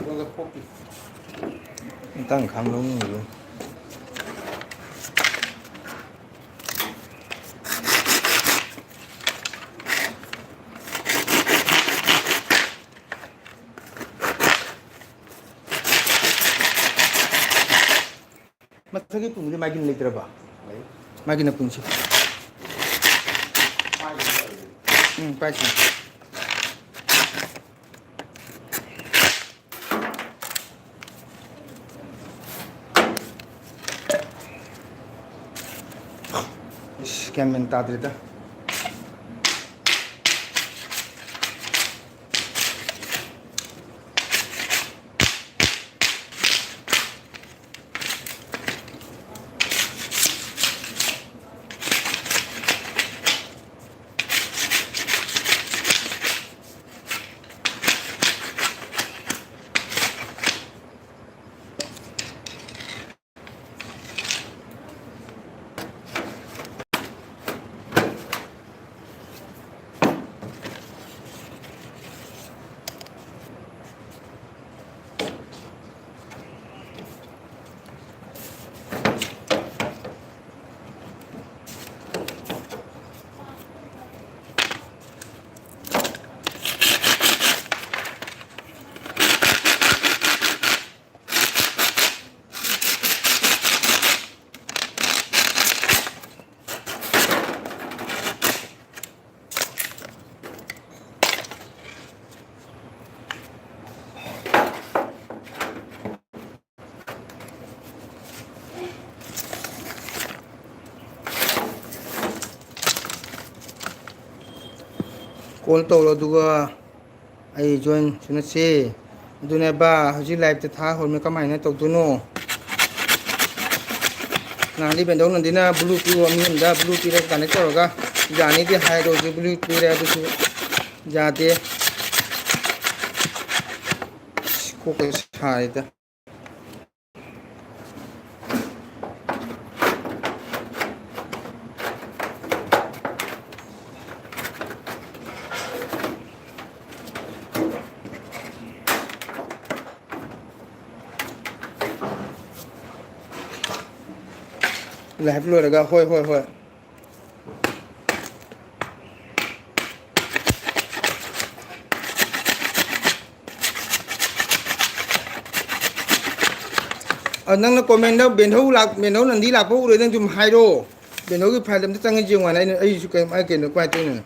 이거는 포기. 일단 감독님이고 마트기 분이 마긴 내더라 마기나 분시 응 빠지 ꯀꯌꯥꯃꯦꯟ ꯇꯥꯗ꯭ꯔꯦꯗ ꯀꯣꯜ ꯇꯧꯔꯣ ꯑꯗꯨꯒ ꯑꯩ ꯖꯣꯏꯟ ꯁꯨꯅꯁꯤ ꯑꯗꯨꯅꯦꯕ ꯍꯧꯖꯤꯛ ꯂꯥꯏꯚꯇ ꯊꯥ ꯍꯧꯔꯝꯃꯦ ꯀꯃꯥꯏꯅ ꯇꯧꯗꯣꯏꯅꯣ ꯅꯍꯥꯟꯗꯤ ꯕꯦꯟꯗꯧ ꯅꯟꯗꯤꯅ ꯕ꯭ꯂꯨ ꯄꯤꯌꯣ ꯃꯤ ꯑꯃꯗ ꯕ꯭ꯂꯨ ꯄꯤꯔꯒ ꯀꯟꯅꯦꯛ ꯇꯧꯔꯒ ꯌꯥꯅꯤꯗꯤ ꯍꯥꯏꯗꯣ ꯍꯧꯖꯤꯛ ꯕ꯭ꯂꯨ ꯄꯤꯔꯦ ꯑꯗꯨꯁꯨ ꯌꯥꯗꯦ ꯀꯣꯛꯀ ꯁꯥꯔꯤꯗ ꯂꯥꯏꯐ ꯂꯣꯏꯔꯒ ꯍꯣꯏ ꯍꯣꯏ ꯍꯣꯏ ꯅꯪꯅ ꯀꯣꯃꯦꯟꯗ ꯕꯦꯟꯙꯧ ꯅꯟꯗꯤ ꯂꯥꯛꯄ ꯎꯔꯦ ꯅꯪ ꯁꯨꯝ ꯍꯥꯏꯔꯛꯑꯣ ꯕꯦꯟꯙꯧꯒꯤ ꯐꯥꯏꯜ ꯑꯝꯇ ꯆꯪꯉ ꯌꯦꯡꯉꯨ ꯍꯥꯏꯅ ꯑꯩꯁꯨ ꯀꯩꯅꯣ ꯀꯃꯥꯏꯅ ꯇꯧꯔꯤꯅꯣ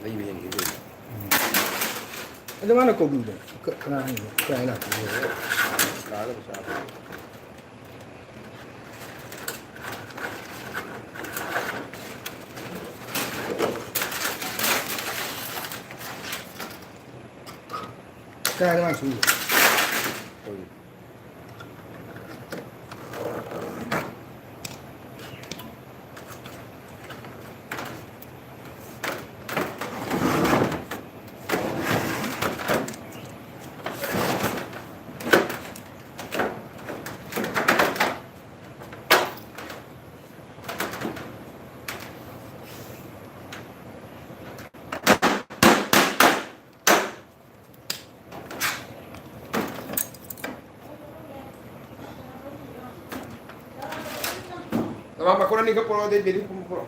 레이베니 이거. 얼마나 고기인데? 그나 그 아이나. 나도 사. 그 아이만 주고. Tama ba ko na ni ka puro de dili ko puro.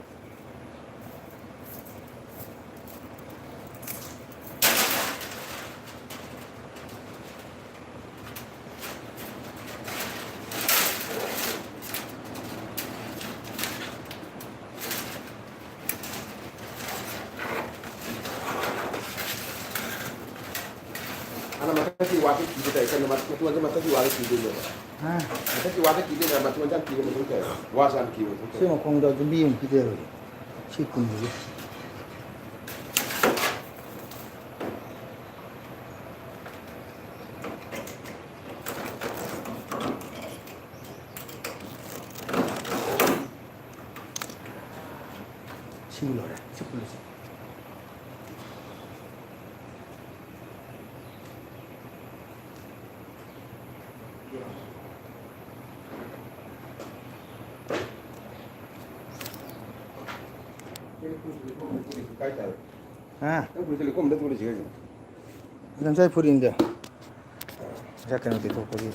Ana matasi wati kita ikan matasi wati kita. 아, matasi wati kita na matuan jan kita mutu ka. Wasan kita mutu. 수영 공도 준비 기대로. 시군 주고. 시골로래. 시골로지. 아, 남자의 불인데. 잠깐 어디 돋보기.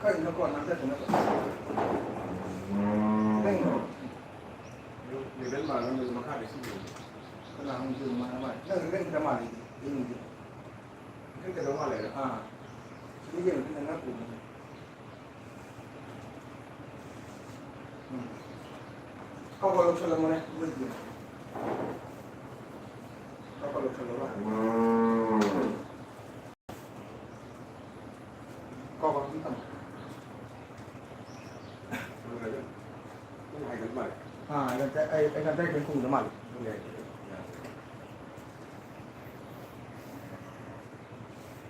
Kau nak kau nak tak nak. Tengok. Ni ben ma nang ma ka de si. Kena hujung mana-mana. Nang kita mari. Ini. Kan ka do ma le. Ah. Ini dia kita nak pun. Kau kalau salah mana? Betul. Kau kalau salah. Kau kalau tentang. Hai kan ma. Ah, kan saya kan kung nama.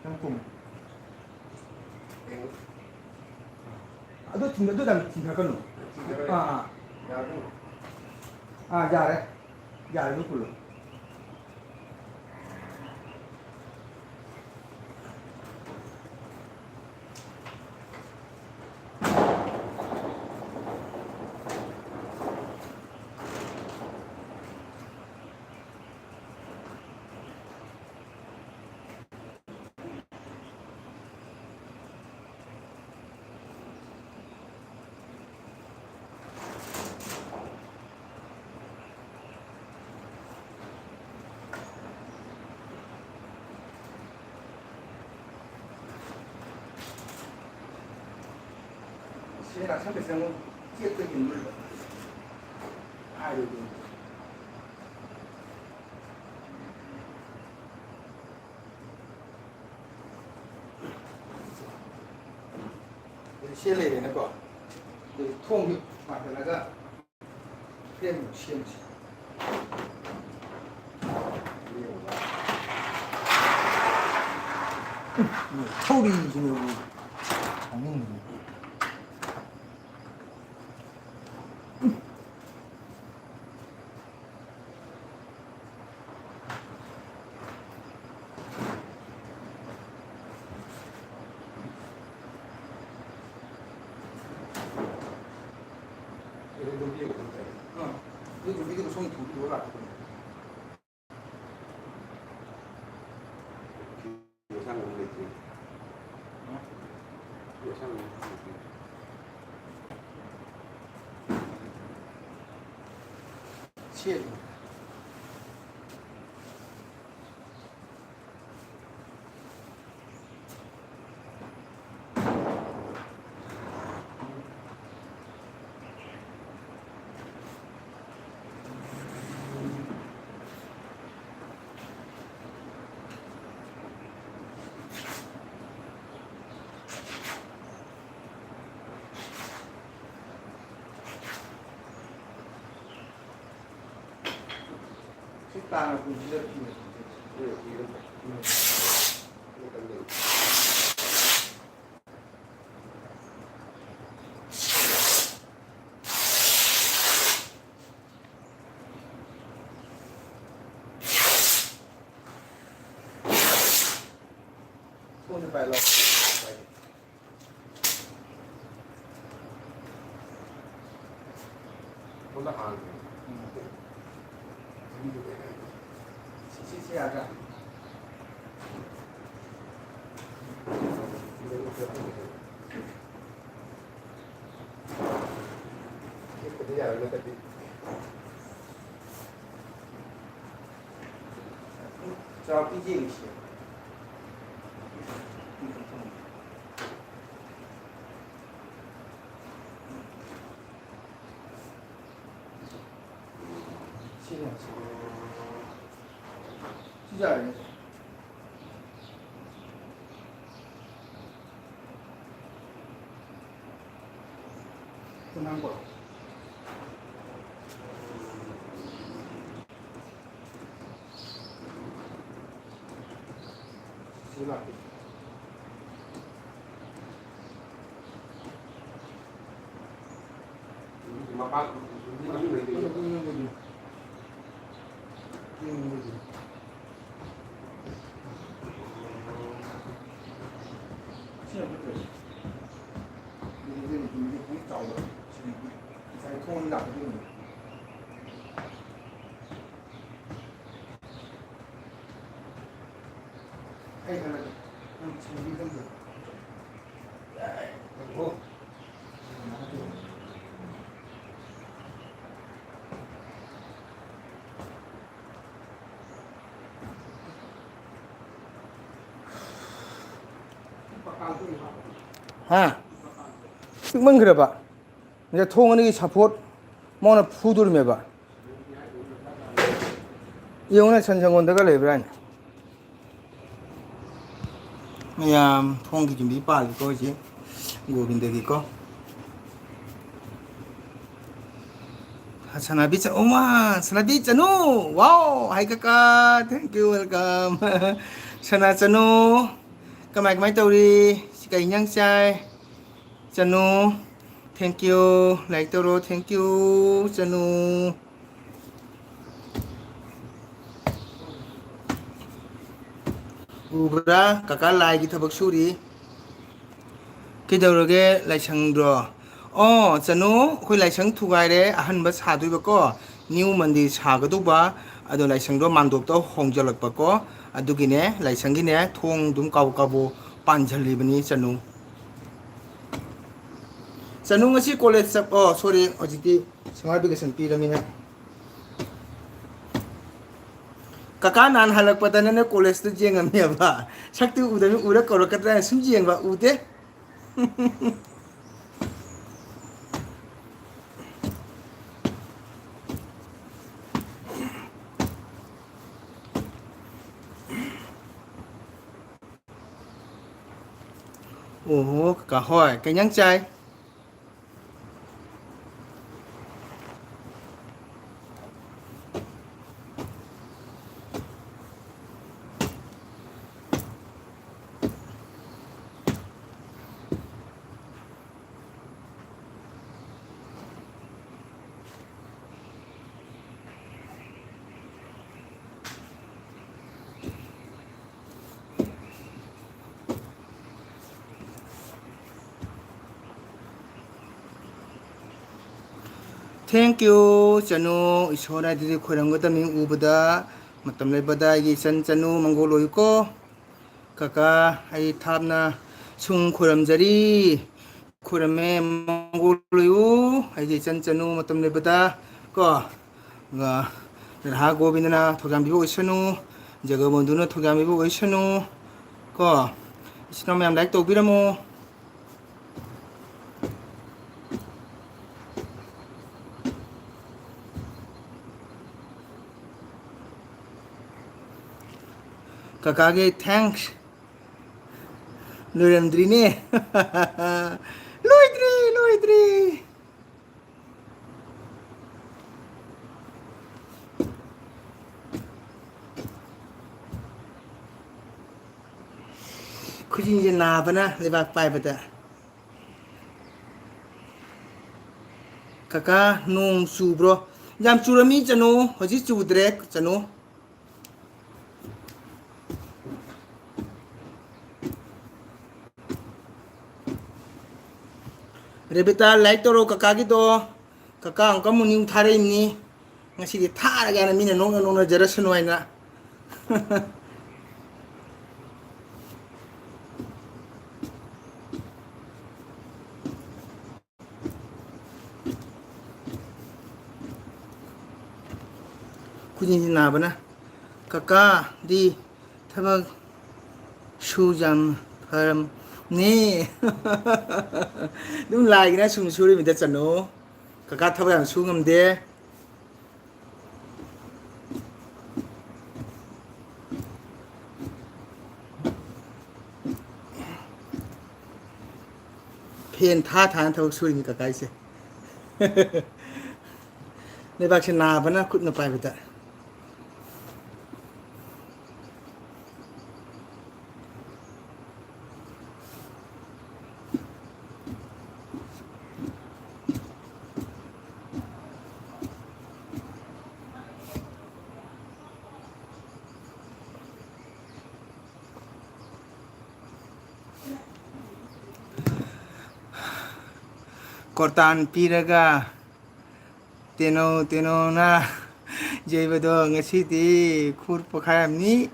Yang kung. Aduh, tinggal tu dah tinggal kan? Ah, ah, jar itu puluh. Saya nak sampai sana, dia pergi dulu. Aduh. Jadi saya leh nak kau, jadi tuang tu macam mana? Dia mesti. 처리 좀 하고, 당연히. 여기도 손이 돌이 올라. 예상 오겠지. 예상 오겠지. 치에. 식당을 분실을 피면 손을 빨라. 올라가는 시시하자. 자, 삐지 있어. 진짜 아니야. 끝난 거. 몰라. 막 끊는 거지. 끊는 거지. 시험 붙어. 이게 공이 짜오. 지금 잘 통이 나거든. ai thằng này chẳng đi không được ô ha 승만 그래 봐 이제 통은 이 사포 뭐는 푸드름해 봐 이용의 천정원대가 레벨아니 Mày phong thì chuẩn bị ba cái coi chứ ngồi bên đây cái co sana bisa oma sana di chanu wow hai kakak thank you welcome sana chanu kamai tàu đi cái nhang chai chanu thank you like tàu thank you chanu 우브라 까까 라이기 타박 수리 그대로게 라이창드로 저노 그 라이창 투가이레 한바 사두이바고 뉴 만디 사가도바 아도 라이창도 만독도 홍절럭바고 아두기네 라이창기네 통둠 까부까부 반절리브니 저노 저노 ngasi college sorry 어지기 생활 비게선 피라미네 kakak nan halak patan na college to jeng amya ba sakti udami ura kolkata sum jeng ba ude ồ cả hỏi cái nhang chai thank you chanu isora di khorang ga mi ubada matam lebada gi chan chanu mangol oiko kaka ai thapna sung khoram jari khorame mangol oyu ai gi chan chanu matam lebada ko ga ha gobindna thogam bibo isanu jaga bonduna thogam bibo isanu ko isna mayam like to biramo kakage thanks Loiramdri ne loidri kujin je na bana lebak pai bata kaka nong su bro jam churami chanu hoji chudre chanu Rebeta like toro kaka gitu kaka angka muning thare ini ngasi di thara gana mina nong jara sunwai na kujin na bana kaka di thabak sujam pharam 네 눈 라이나 숨소리 밑에 잖노 그가 타봐야 수금데 펜 타탄 타고 소리니까 가이세 내 박신 나바나 굿나 빠이비다 kortan piraga teno na jebado ngasi di khur pokhayam ni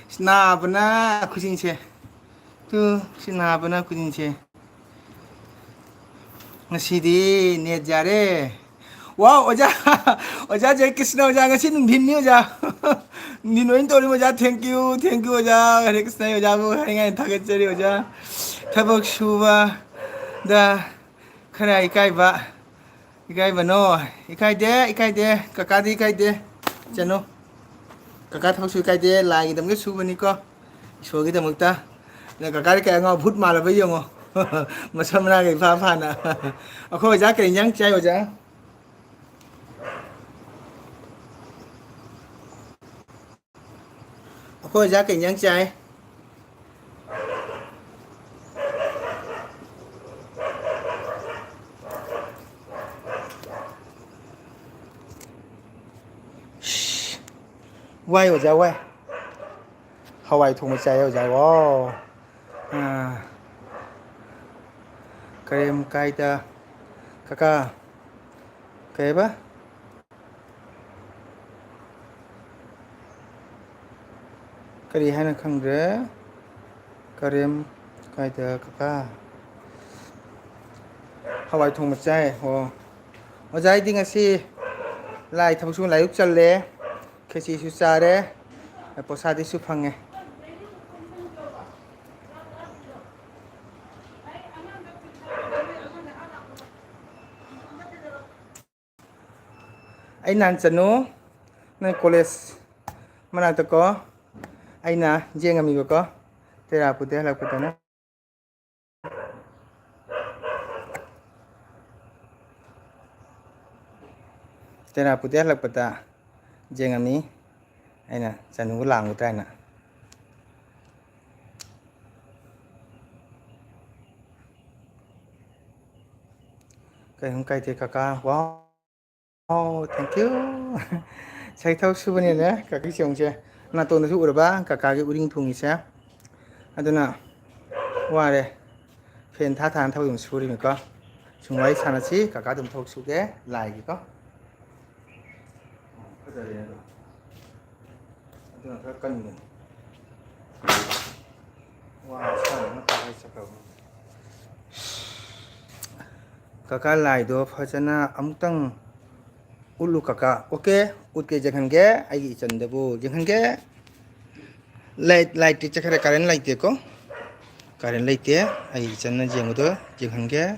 snabna khujin che tu snabna khujin che ngasi di net jare wow oja je krishna oja ngasi nung din ni oja ni noin tori oja thank you oja hare krishna oja bo haringa thagachari oja thabak shuba da kara ikai ba no ikai de kaka di ikai de chano kaka thau su ikai de lai dam ge su bani ko so ge dam ta na kaka ke ngo phut ma la ba yo ngo ma sam na ge pha na a kho ja ke nyang chai ho ja a kho ja ke nyang chai quay ở ra quay Hawaii thùng chai ở ra wow kem kai ta kaka kai ba kari hai na khang re kem kai ta kaka Hawaii thùng chai wow ở đây đi ngay si lại thằng xuống lại lúc chân lẽ khi chị su sa đấy bỏ sa đi su phăng nghe anh nan chân nó nên college mà nào tôi có anh na riêng anh mình có thế là phụ là phụ nó thế là phụ là phụ riêng anh ấy nè chân nó làm của trai nè cái không cây thì kaka wow thank you sai thâu su bên này cả cái chồng chưa là tôi nó thu được ba cả cái uring thùng gì sao anh tôi nào qua đây phiền thả than thâu dùng su đi mình có ꯁꯨꯝ ꯋꯥꯔꯤ ꯁꯥꯟꯅꯁꯤ ꯀꯀꯥ ꯑꯗꯨꯝ ꯊꯕꯛ ꯁꯨꯒꯦ ꯂꯥꯏꯒꯤꯀꯣ ꯐꯖꯔꯦ ꯑꯗꯣ ꯑꯗꯨꯅ ꯈꯔ ꯀꯟꯒꯅꯤ 와 사람은 다 있었다고 kaka laido phajana amtang ulu kaka oke utke jenghange ai ichandabu jenghange light ti chakhare current light ko current light ai ichanna jengudo jenghange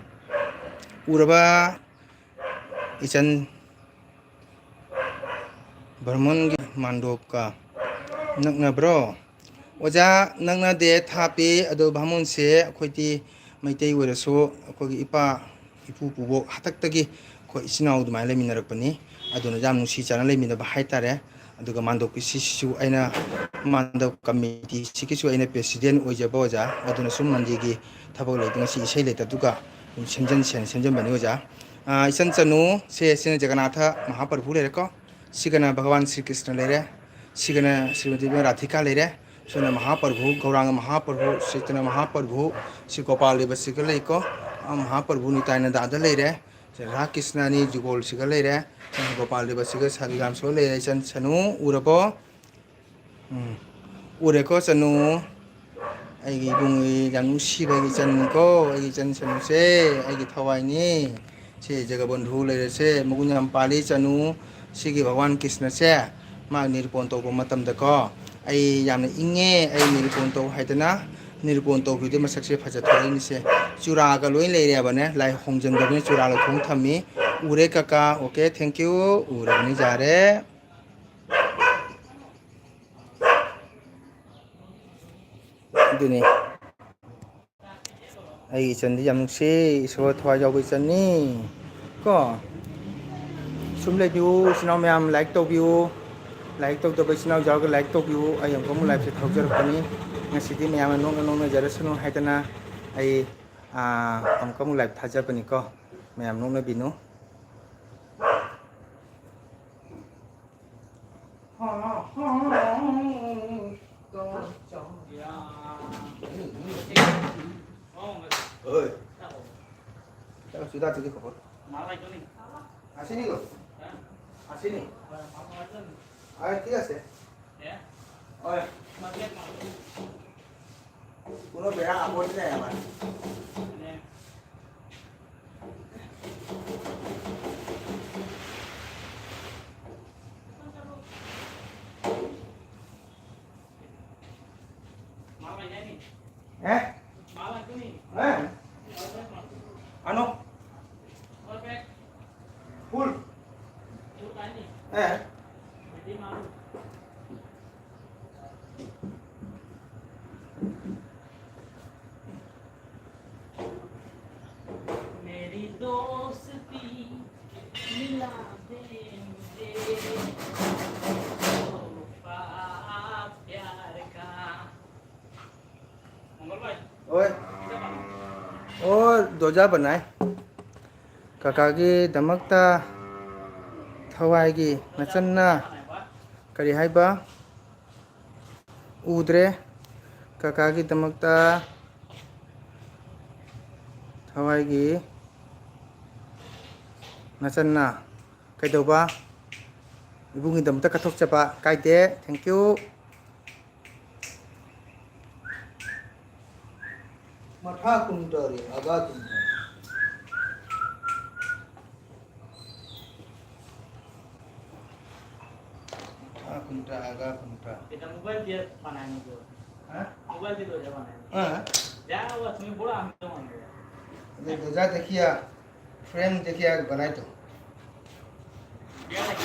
uraba ichan barmon gi mandop ka nakna bro oja nangna de thapi ado bhamun se akhoti maitai weraso akogi ipa ipu pubo hataktagi ko isinau dumai leminarakpani aduna jam nusi chana lemina ba haitare aduga mandop kisisu aina mandop committee sikisu aina president oijaba oja aduna sum mandigi thabak leiding si isai leta duga senjan bani oja isan chanu se sine jagannatha mahaprabhu lereko sigana bhagwan sri krishna lere sigana srimati radhika lere suna mahaprabhu gauranga mahaprabhu chaitanya mahaprabhu si gopal deva sigaleko mahaprabhu ni taina dada leire Radha Krishna ni jugol sigal leire gopal deva sigal sadhigam so leire chan chanu urabo ureko chanu aigi bungi janu sibagi chan ko aigi chan chanu se aigi thawai ni se jaga bandhu leire se mugunyam pali chanu sigi bhagwan Krishna se ma nirpon to matam da ko ai yamna inge ai nirpon to haidana nirpon to gidi masakse phaja thai ni se chura ga loi leire bane lai hongjang da ne chura lo thong thami ure kaka okay thank you ure ni jare duni ai chandi yam se so thwa jaw bai channi ko sumle view sinau myam like to view like to bai sinau jaw ga like to view ai am ko mu live se thau jar pani ngasidi myam nong jarasunu haitana ai am ko mu live thaja pani ko myam nong na binu ơi chắc là chúng ta chưa có bốn sini kok sini ayo tiga sih oh ya kuno berang abon ini ya mas ano full मेरी दोस्ती मिला दे मुझे प्यार का मंगल भाई oi oh doja banai kakagi damakta thawai nachanna kari haiba udre kakagi damakta thawai nachanna kaidoba ibungi damta kathok chapa kaite thank you matha kundari aga kundari kunta aga kunta এটা mobile দিয়ে বানায় নিব হ্যাঁ mobile দিয়ে তো বানায় হ্যাঁ যা ও তুমি বড় আমি তো বানাবো ये दोजा देखिए फ्रेम देखिए बनाए तो क्या लगता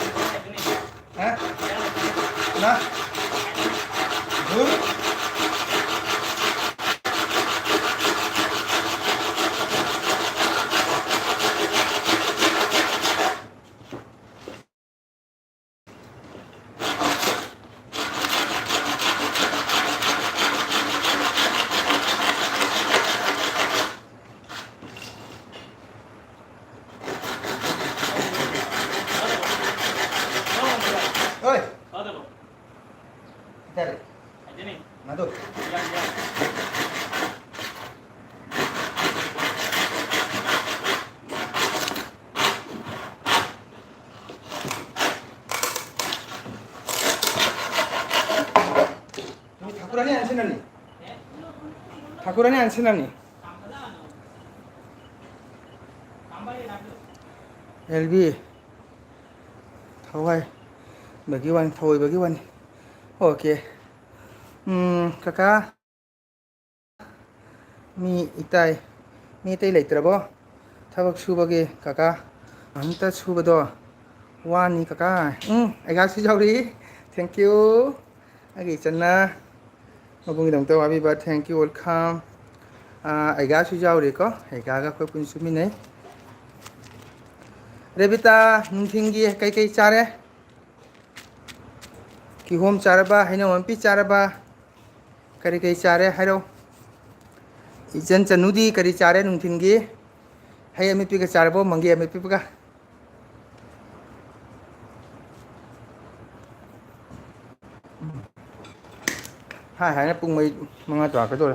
है हैं ना दूर ओए Ada lo. इधर Aja nih. ना दो Ya. ठाकुरानी आनसे नानी ठाकुरानी आनसे नानी LB thawai bagi wan thawai bagi wan oke kakak mi itai leitrabo thabak subagi kakak anta subado wani kakak aiga su jauri thank you agi channa mabungi dong to abi ba thank you welcome aiga su jauri ko aiga ga khoi pun sumi nei Revita nungthingi kai chare ki hom charaba haino ampi charaba kari kai chare hairo ijan chanudi kari chare nungthingi hai ami pi ka charabo mangi ami pi ka hai na pung mai manga twa ka to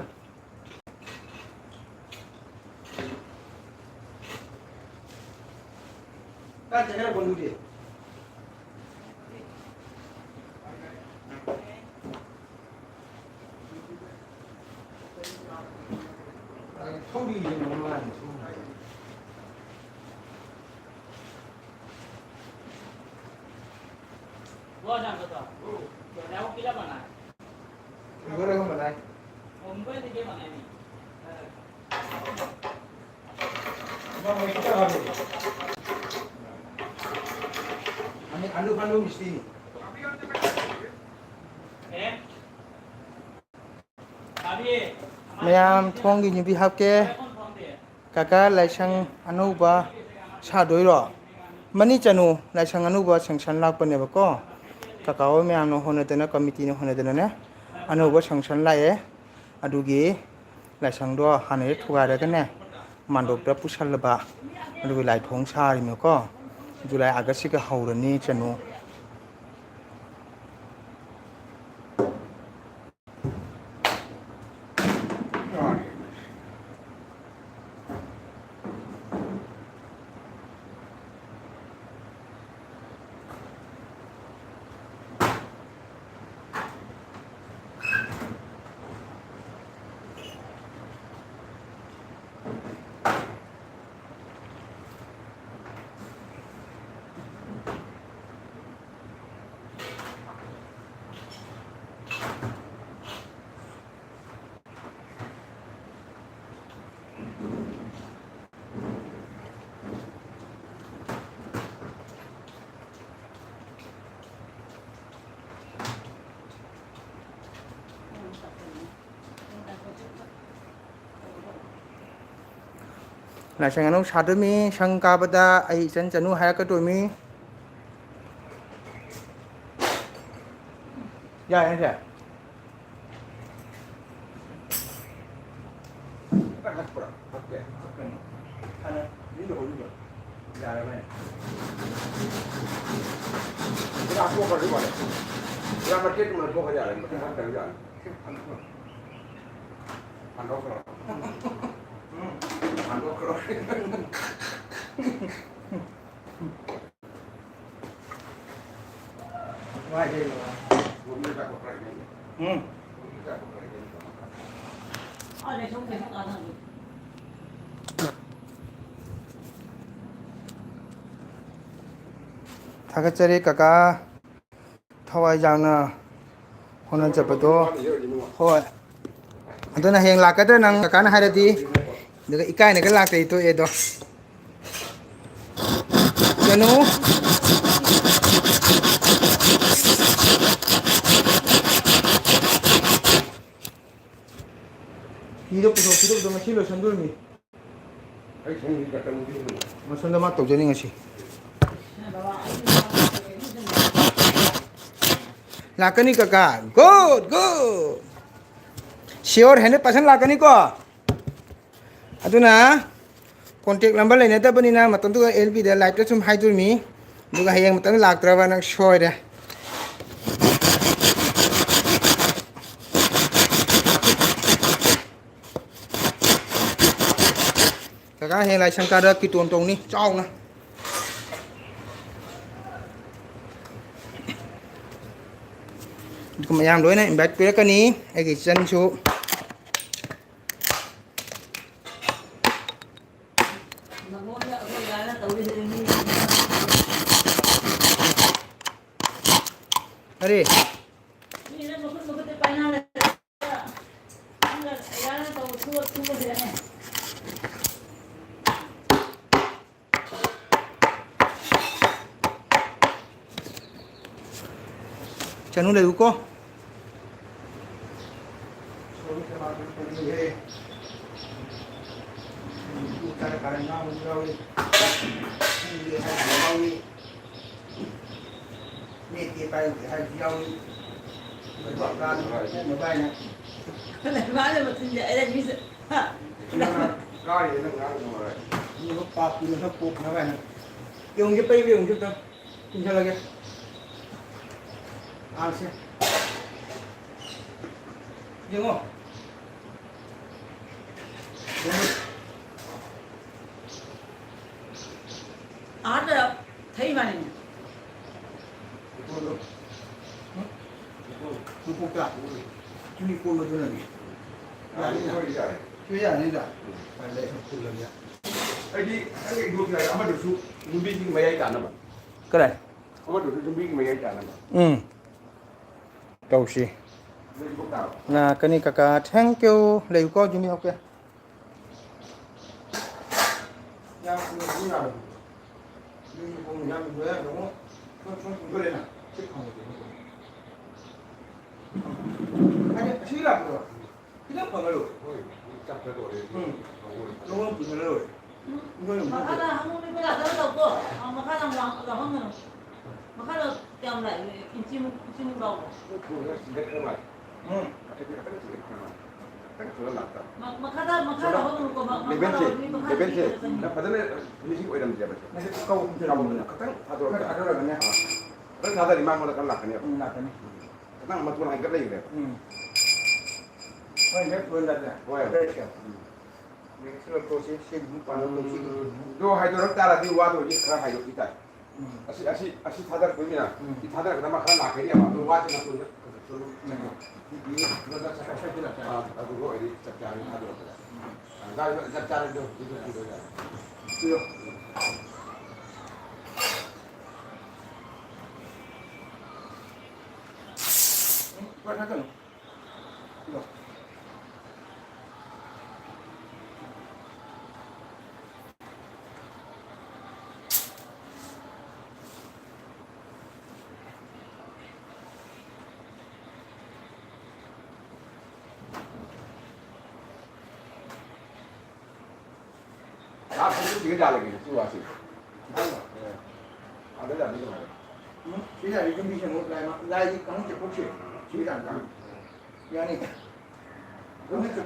ka jagara bondu di 소리 너무만 Gua đang có tao. Đéo kia mà này. 이거를 한번 나 Hôm bữa thì kia mà này. 뭐 이따 가면 아니 알루 미스티 Em. Abi. mayam thonggi ni bi hapke kaka laisang anuba sadoiro mani chanu laisang anuba sanction lakpane ba ko kaka o mayam no honadena committee no honadena ne anuba sanction lae adugi laisang do hanai thugare ka ne mandok da pusalba adugi lai thong sari me ko July August ka haurani chanu là sang anh sao đó mi sang ca bata ai chân chân hai cái tuổi mi dạ anh chị Ngoài đây là Ở đây không thể không ăn được. 타가짜리 까까 타와이장나 호는 잡아도 호이 안도나 행 라까들 낭 까까나 하려디 내가 이까이 내가 락대 이또 얘도 연우 기독부터 마실로 선돌미 마선도 맛 도전인 것이 लाकनी काका good good sure 100% लाकनी को अदुना contact number लेने तबनिना मतन दुगा LB दा light सुम हाइदुरमी दुगा हयंग मतन लाक्त्रबा नक सोयरे काका हे लाइ शंका दा की टोन टोंग नि चाव ना ก็มายามด้วยนะแบตเปรี้ยกันนี้ไอ้กิจจันชู mà ngôn nhậu rồi là tàu đi đi อะไร นี่นะมันก็จะไปนั่นเลยนั่นแหละไอ้ร้านนั้นตัวทั่วเลยเนี่ย ฉันนู้นเลยดูก็นี่ตีไปให้เราเหมือนบอกการเหมือนไปนะ cái này bán cho mà xin dạy đây biết Rồi thì nó ngáo rồi. นี่เขาปอกกินเขาปลูกนะไปนะdùng cái bay dùng chút thôi nhìn cho là cái ăn xem dùng không dùng đi át rồi thấy mà này nó không cả chú đi cuốn vào chỗ này À, đi thôi đi rồi. chú giả nên giả phải lấy một cục làm gì cái đuôi này ông bắt được xuống, đuôi bị mấy ai cản mà. cái này Ông bắt được đuôi bị mấy ai cản mà. cầu xì Đây cũng tạo. là cái này cả thank you lấy có chúng mình học kia nhà mình cũng làm nhưng cũng nhà mình với đúng không không có đây nào chứ không anh chỉ làm rồi cái lớp bằng rồi Ôi, chặt cái rồi. đúng không chỉ là rồi mà khác là không biết là đâu đâu cơ mà khác là không được mà khác là kèm lại chim đầu Cái nó chỉ đẹp hơn mà. Cái nó chỉ đẹp hơn mà. Cái nó là lạ. mà khác là không được mà Để bên trên. Nó phải thế này, như vậy làm gì vậy? nó sẽ câu Câu mình cái thằng rồi cái đó là nha cái thằng này mang một cái lạc này. là cái này Cái thằng mà tuần hành cái này này. thôi hết quên đặt Ôi. đây kìa mình sẽ tôi sẽ xem không còn tôi chỉ 너 하이드로 따라 뒤와도 이제 그런 하이드 있다. 아시 타다 보이나? 이 타다 그다음에 그런 나게야. 너 와지나 또 이 그러다 잠깐 아, 그거 어디 잡자는 하도록 그래. 나 잡자는 좀 이거야. chưa quên hết rồi 아, 그거 되게 잘하게 또 와시. 아, 내가 이거 말이야. chỉ là chuẩn bị một lại mà lại đi cắn chụp chuyện chỉ là cắn nhà này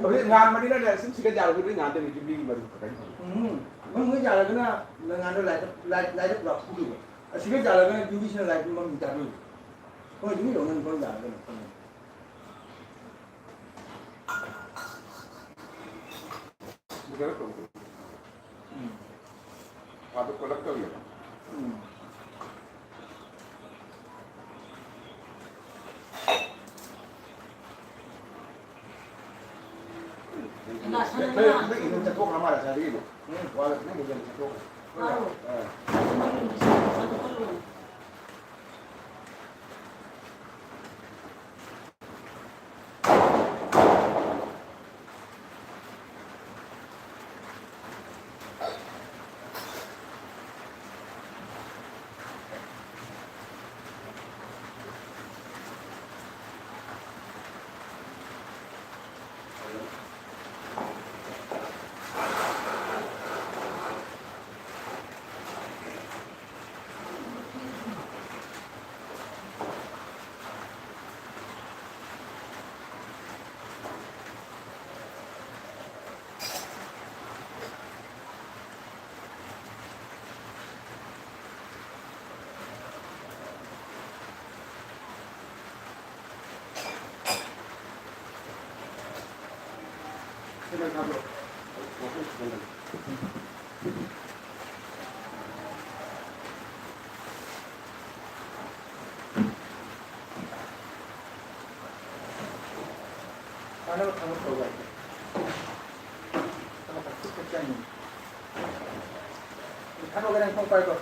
우리 ngàn mà đi đây là xin cái giàu cái ngàn thì chuẩn bị mà được cái. không mới giờ là cái là ngàn đô lại rất là phù hợp chỉ cái giờ là cái chuẩn bị sang lại mà mình trả được không những điều này con giờ cái cái đó cũng. 아, 또 꼴락거리야. Cái 이건 잡고 가마라 잘 되기도. 와, 그냥 이제 잡고. 생각하고 하나로 다 먹고 가. 하나 다 툭툭 짜니. 하나 그냥 통 빨고.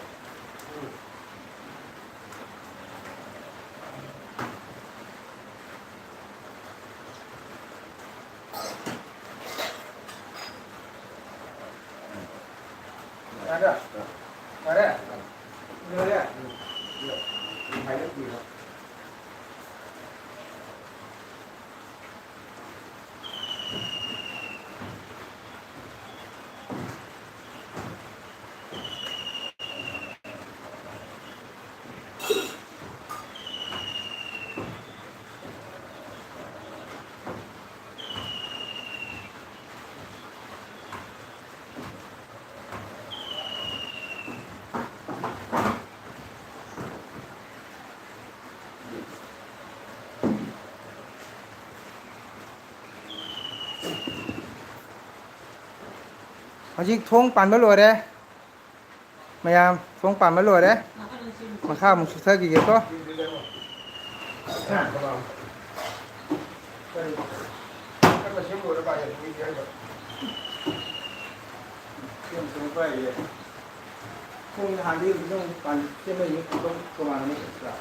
잘해. 잘해. 그래. phải được gì không? 아직 통 반발로래. 마야 통 반발로래. 마카 무수사기겠어? Các bạn xem rồi nó bài thì cái gì 지금 좀 봐야 돼. 통 한디 좀 반, 때문에 이거 좀 그만하면 됐다.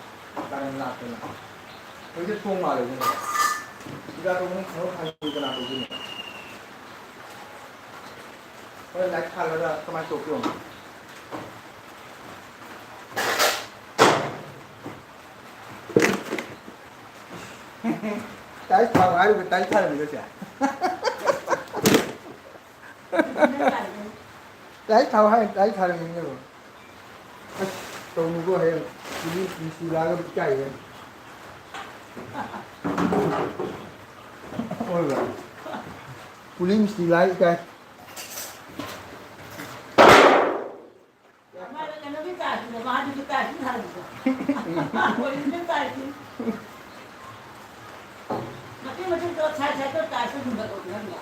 다른 나한테는. 여기 통 말이야. 이가 좀 정확하게 나오지. 왜 날 칼라라 그만 또 좀. 딸 타고 알고 딸 타는 거지. 딸 타고 하는 딸 타는 거로. 또 누구 해요? 우리 시라가 붙자요. 뭐야? 우리 시라가 nó biết tài thì mà đi biết tài cũng thành rồi biết tài thì mà khi mà chúng tôi sai tôi tài tôi dùng được rồi nó được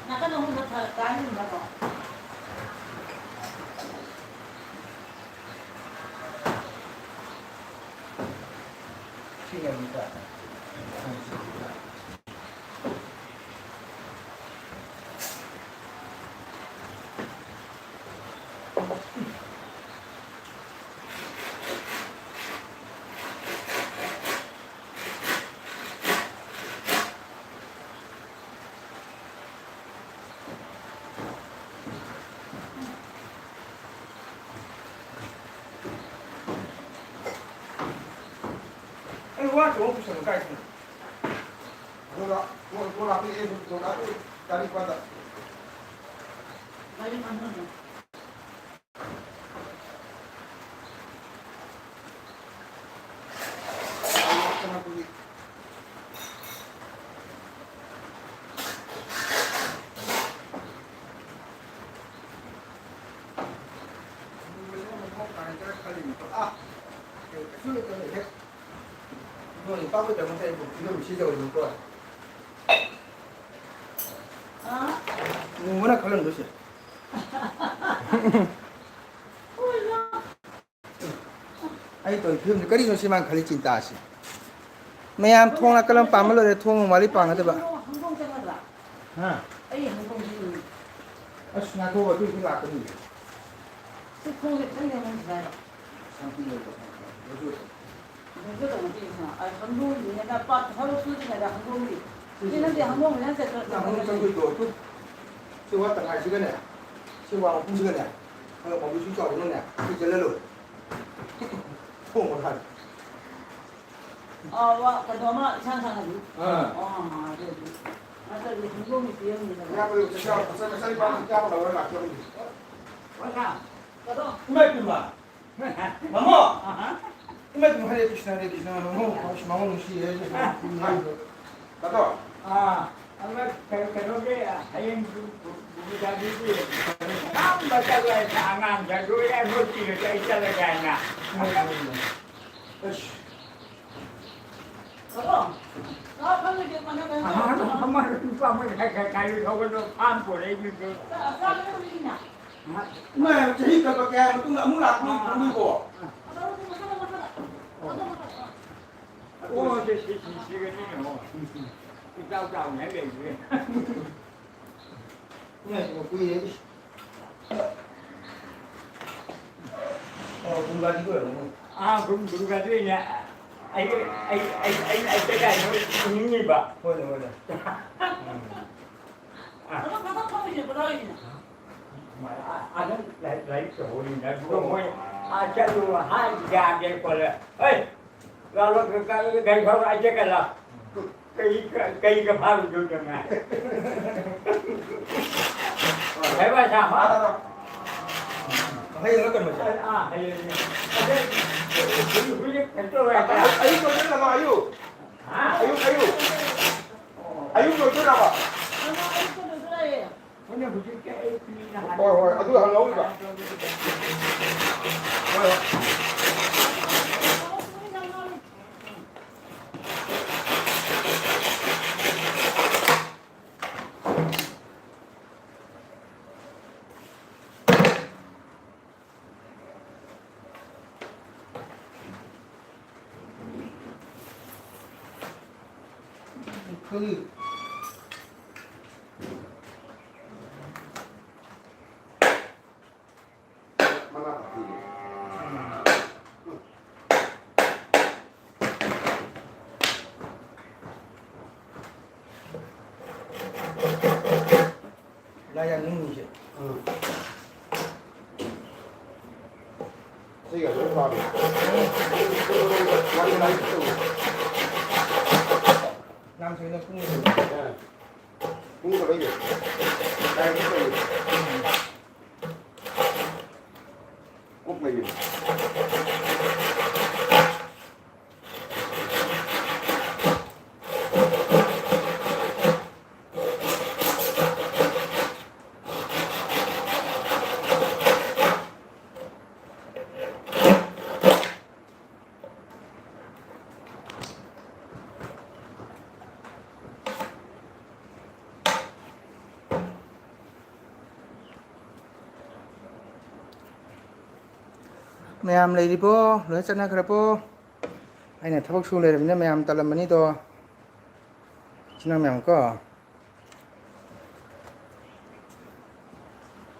là cái nó không được thời cái mình đã có 신경이다. 와, 좋은 부서는 가 있습니다. Cô làm cái em cô đã ta đi qua tận 빨리 만들어 아, 이거는 빠고 잘못해 이거 시작을 줄 거야. 아 워낙 걸는 것이. 아이 또 지금 거리 조심만 걸리 진짜 아시. 매암 통나 걸은 밤을 내 통은 말이 빵하다 봐. 항공 생각나 아, 이 항공 지금 아스나 도가 또 이거 왔더니. 스콩에 생겨는 기다려 이거도 어디 있어 아 항공이 내가 빠 바로 쓰지 내가 항공이 이는데 항공을 한테 나 오늘 저기 이거 또 시와 땅 시간에 시와 부 시간에 뭐 무슨 거 오는데 이제 내려. 통을 하. 아와 그동안 상상하지 어. 아 그래 아 저기 항공이 비용이다 Nhà tôi sẽ cho sẽ qua cho đầu nó là cho mình 와가 그동 그만 좀 봐. 마마. 아하 그만 좀 하래 주시나 하래 주시나 뭐 마마 무시 해 주시나. đã rồi 아, 아마 그러게 하얀 부부자들이 아무것도 상한 자료에 놓치게 있잖아. 그동 아 방금 좀 만나면 한번 밤을 가지고 저거는 밤 보내주고. 싸우는 일이냐 mà chỉ cần có kè mà tôi đã muốn làm luôn không đi bộ. 오, 这是个这种，一招年给鱼。 네, 이거 구이. 군 가지고요. 아, 그럼 누가 되냐? 아이, 때가 있는 봐. 맞아. 그럼 가서 타고 이제 뭐라 그러냐. 아는 라이트 호리나 누가 뭐야? 아, 저도 한 가게 걸려. 에이, 나로 그 가게 바로 아재 갈라. cây cái phao vô trường này thấy ba sao hả hay nó cần một chút. à hay cái chỗ này 아유 너 쫓아가 아유 hả 아유 너 쫓아가 그럼 아이고 그래. 오늘 무슨 cái 아 누가 하려고 그러니까 그 만나봐 나야 능이지. 저기가 좋은 마음이야 완전 라이트 남성이는 꿈이 예. 뭔가 왜 이래? 나의 목소리. 꼭 왜 이래? Ma'am लेरिबो लचना खरपो आइना थबक सु लेरबिना ma'am तलमनि तो चिना ma'am को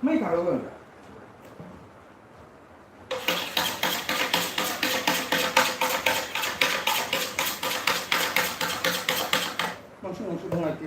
मै थारोगोन नंसु दंगाइते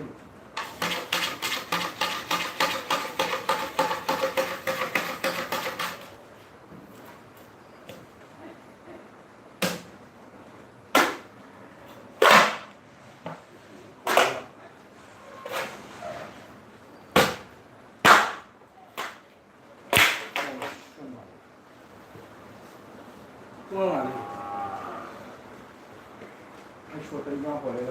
뚱아 아이 추웠다 이거 버려라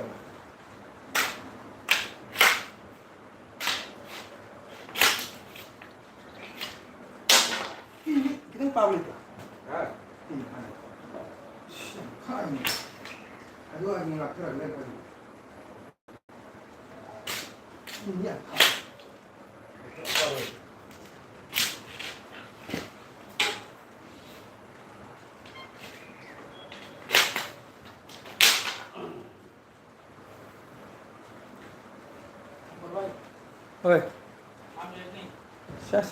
그냥 빠블리다 야, 하니 아주 아주 낙터라 그래 가지고 이야 ơi 샷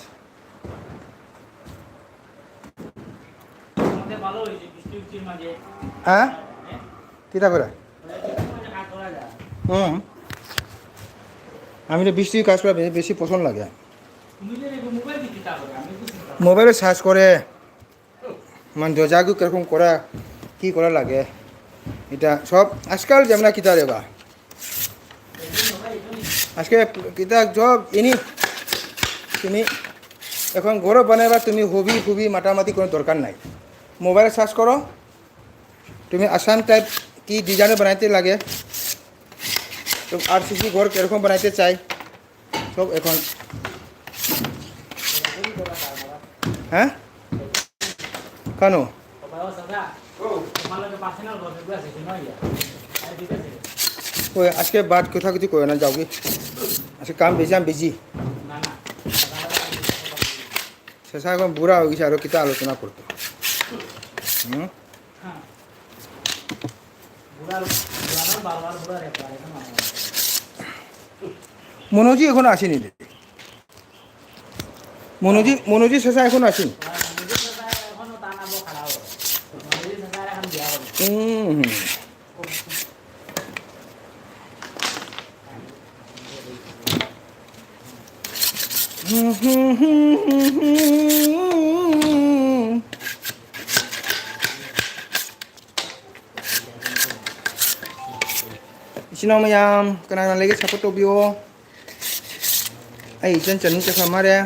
আমাদের ভালো হয়েছে বৃষ্টি বৃষ্টির মাঝে হ্যাঁ কিটা করে কাজ করা যায় আমি তো বৃষ্টির কাজ করা বেশি পছন্দ লাগে তুমি যে মোবাইল দিতে তা করে আমি বুঝতে মোবাইলে সার্চ করে মানে যোজাগু কিরকম করা কি করা লাগে এটা সব আজকাল যেমন কিতা রে বা আজকে কিতা সব এনি তুমি এখন ঘর বানাইবা তুমি হবি ফুবি মাটামাটি কোনো দরকার নাই মোবাইলে সার্চ করো তুমি আসাম টাইপ কি ডিজাইনে বানাইতে লাগে তো আরসিসি ঘর কিরকম বানাইতে চাই সব এখন হ্যাঁ কেন ওই আজকে বাদ কথা কিছু কই না যাও কি আজকে কাম বেশি আমি বিজি শেষা এখন বুড়া হয়ে গেছে আরো কিতা আলোচনা করতো বুড়া बार बुला रहता है ना মনোজি এখন আসেনি রে মনোজি শেষা এখন আসেনি मुझे पता है एखोनो ताना बो खड़ा हो मुझे सरकार এখন বিয়া হবে Sino mayam kanang lagi sa photobio ay chen chen ka sama re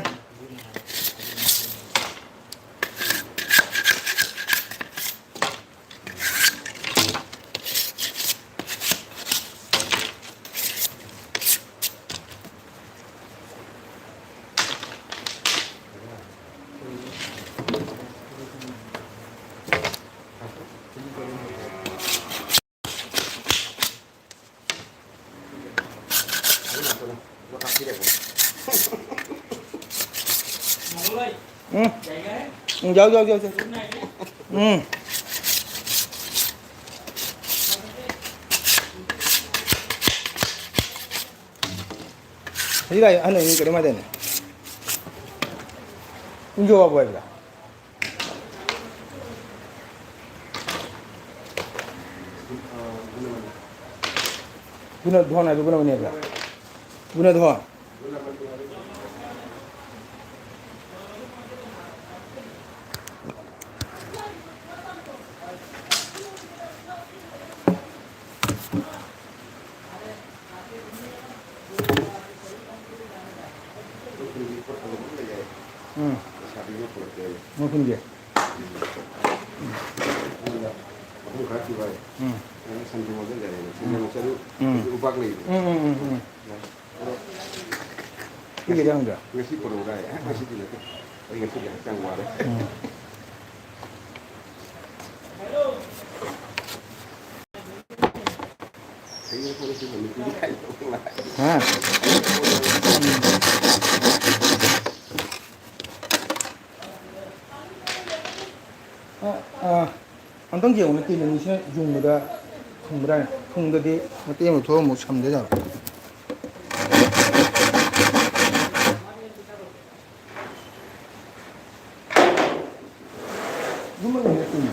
Jauh jauh jauh. Jadi lah, anu ini kerja mana ni? Ini jawab apa ya? Guna dhuan ada guna mana ya? Guna dhuan. Mungkin dia. Ini dia enggak. Ngasih perlu dah ya, ngasih tidak. Ngasih dia canggung ada. Ini perlu sih mesti Ha. 안동 지역은 뛰는 것이 중보다 통보다 통도디 뭐 때문에 더뭐 참되잖아. 눈만 이렇게 뛰는.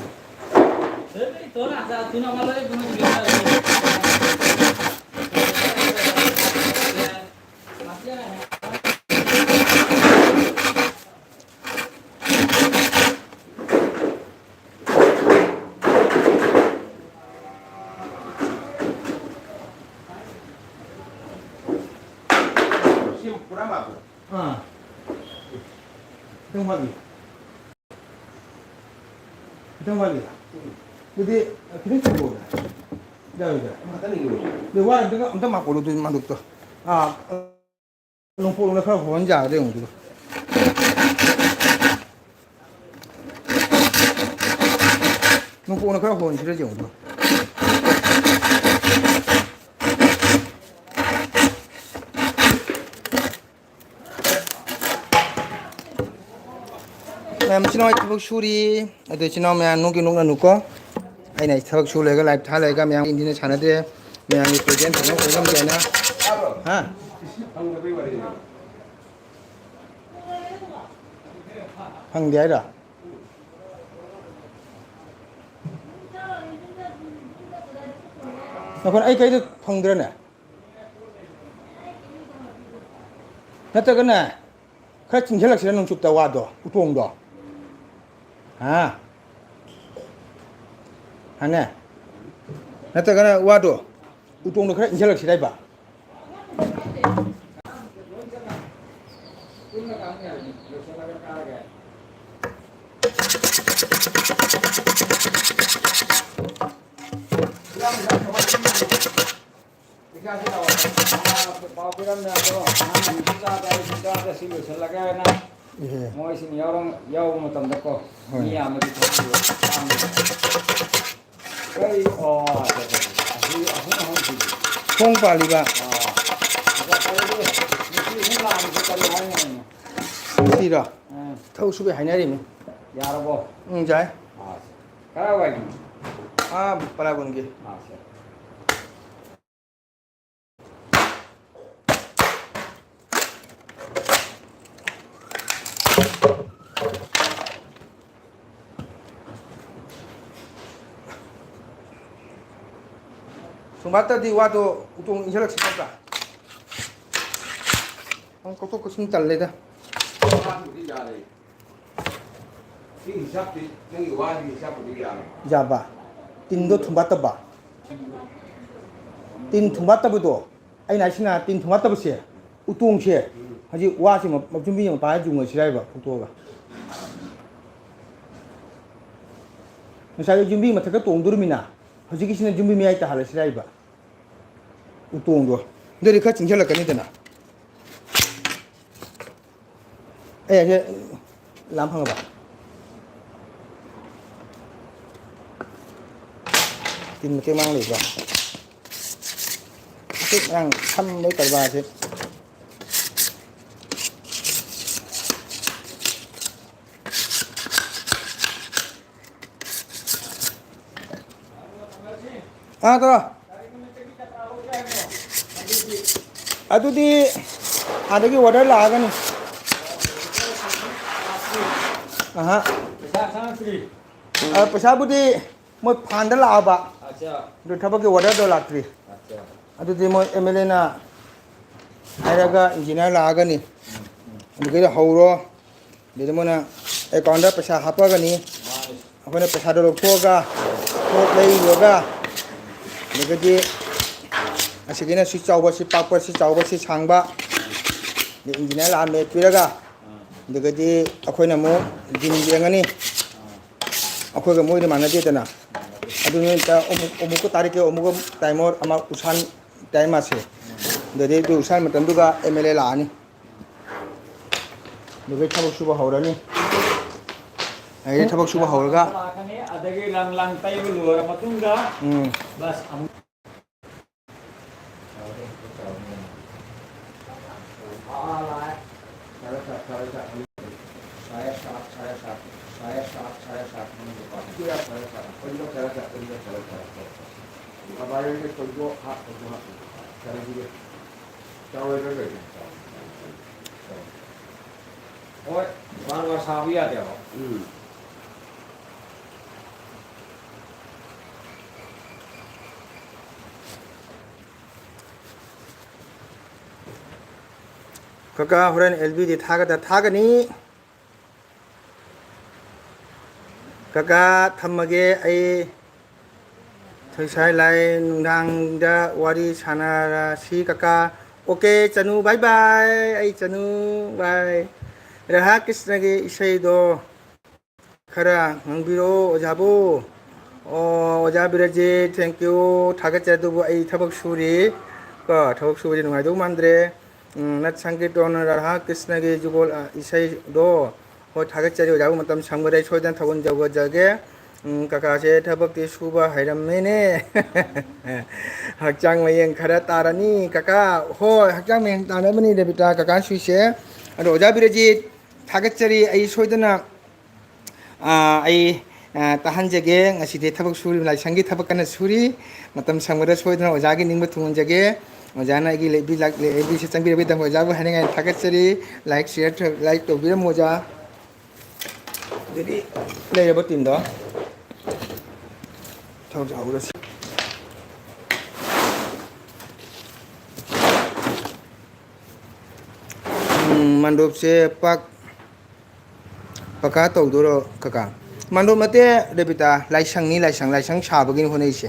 तो ना जा तूने वाला है दोनों बिया kurang apa? 등화기. 등화기다. 근데 그렇게 보다. 자자. Kata ni dulu. 근데 와는 내가 엄청 막 보러도 만족도. 아, 농포로 내가 혼자 돼 용도. 농포로 내가 혼자 돼 용도. Ma'am Chenab थबक सुरी अदो चिनाव मैं नुकी नुकना नुको आइना थबक सुलेगा लाइव था लेगा मैं इंदिने छानदे मैं आंनि प्रेजेंट थनो प्रग्राम देना हा Ang lebih wari. हंग दिया रा नखन आई कई फंगद्रने नतगना खरा चिंखेलक्सिना नंचुपता वादो उतोंदो हा हाने नतगना वादो उतोंदो खरा इंखेलक्सिदाइबा Moi sini orang jauh macam deko. Ni amat itu. Kau 콩 빨리가 시라 타우 수배 하냐리미 Yarabo. 잘. Kau lagi. 아, 빨아보는 게. 송바따디 와도 우동 인혈력 시켰다. 꺾고 숨 달래다. 와도 야래. 이 히삽이 여기 와도 히삽이 야래. 야바. 띵도 퉁바따바. 띵 퉁바따부도 아이 나시나 띵 퉁바따부시 우동시 하지 와시 뭐 준비 좀 봐야 준 것이라 봐. 북도가. saya jumbi mata ka tong dur mina hoji ki sine jumbi mi ai ta hala sirai ba u tong do dari ka ching chala kani dana ye lam phang ba tin ke mang le ba ke mang tham mấy cái ba thế 또 아두디 아들이 워를 나가니 아하 पछाबुदी मैं फांदा लाबा दो थबके वडा दो लात्री अदुदी मैं MLA ना आयरागा engineer लागनी अदुगे हौरो बेदमना account पैसा हापगनी अपने पैसा दो लोगोगा पोट लई योगा नगदी असिगिना सि चावबा सि पाकबा सि चावबा सि सांबा इंजीनियर ला मे पिरगा नगदी अखोइना मो जिन जेंगनी अखोइगा मोइदे मानदेदना अदुनि ता अमुक तारिखे अमुक टाइमर अमा उसान टाइम आसे ददे दु उसान मतंदुगा एमएलए लानी नगै थबक सुबा हौरानी आई थबक सुबा हौरगा अदगी लंग लंग ताइबु लोरा मतुंगा बस Ôi, bạn vào sao bây giờ tiểu? 그가 호란 LBD 타가니 그가 탐마게 아이 저사이라이 농당다 와리 사나라시 그가 오케이 짜누 바이바이 아이 짜누 바이 라하 크리스나게 이사이도 카라 망비로 오자부 오자비라지 땡큐 타가짜도 아이 타박 수리 거 타박 수리 농아도 만드레 नत संकीर्तन राधा कृष्ण के जुगोल ईसाई दो हो थागचरी जागो मतम संगरे सोदन थगन जगो जगे काकासे थबक्ति सुबा हैरमने हकचांग मयें खरा तारानी काका हो हकचांग मयें तानबनी देबिता काका सुइसे अदो ओजाबिरजी थागचरी आई सोदना आई ताहनजगे ngaside थबक सुरि लाई संगी थबक कन सुरि मतम संगरे सोदना ओजागी निंग थुंग जगे ओजाना की लेबी लाइक लेबी से चंगी लेबी तम ओजाबु हनेगा थागचरी लाइक शेयर लाइक तो बिर मोजा देदी ले रब टीम दो थाउ जाउ रस मंडप से पका तो दोरो काका मंडप मते देबिता लाइसंग साबगिन होनैसे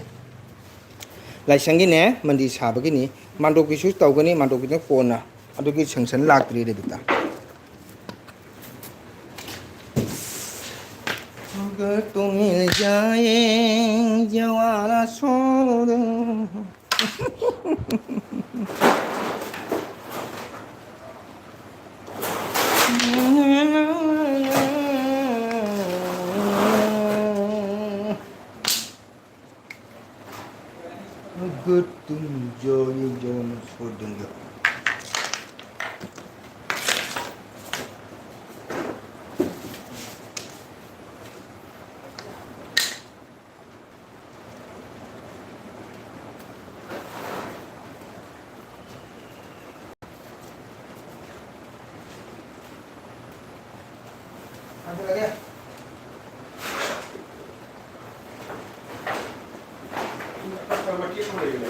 लाइसंगी ने मंदी साबगिनी मंडप की सुस तौगनी मंडप की कोना अदुगी संसन लाक्त्री देबिता अगर तुम मिल जाए जवाना छोड़ अगर तुम जाए जवाना छोड़ देंगे 설마 끼고 그러겠네.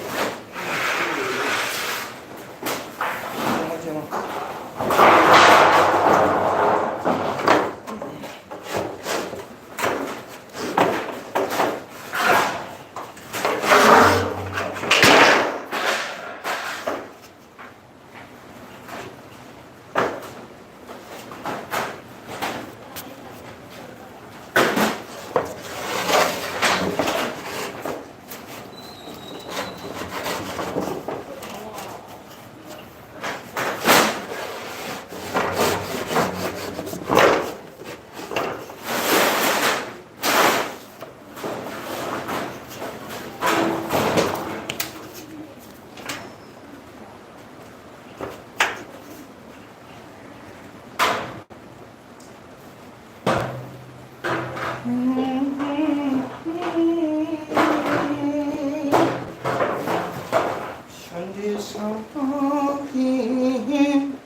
천지성인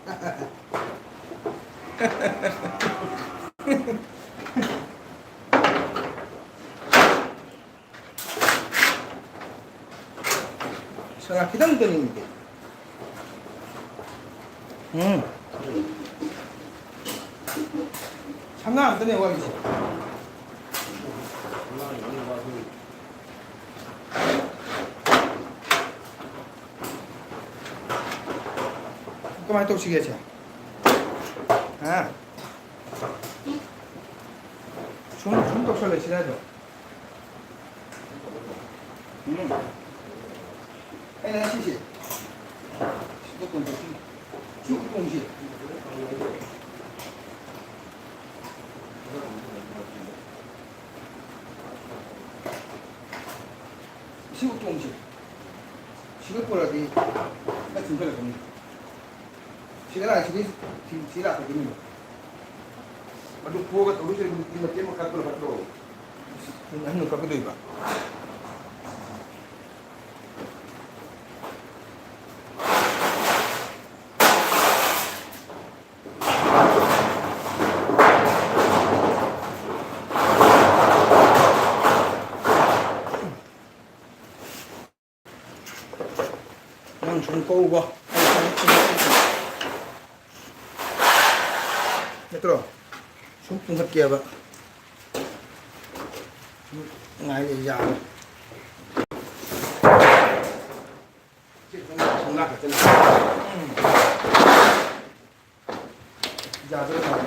정확히 당근인데 장난 안 뜨네 와이지 그만 또 시계지 아 춤도 설레 지나죠 해나 시시 시국공시 시국공시 시국보라디 같은 거를 봅니다 시간 안 시기 지라 거든요 Aduh, gua kat urus ini mesti makan tu. 한 갖고 이봐 그냥 좀 꼬우고 얘들아 좀 punget ya pak ngay giờ không ngắt ở trên này giờ tôi làm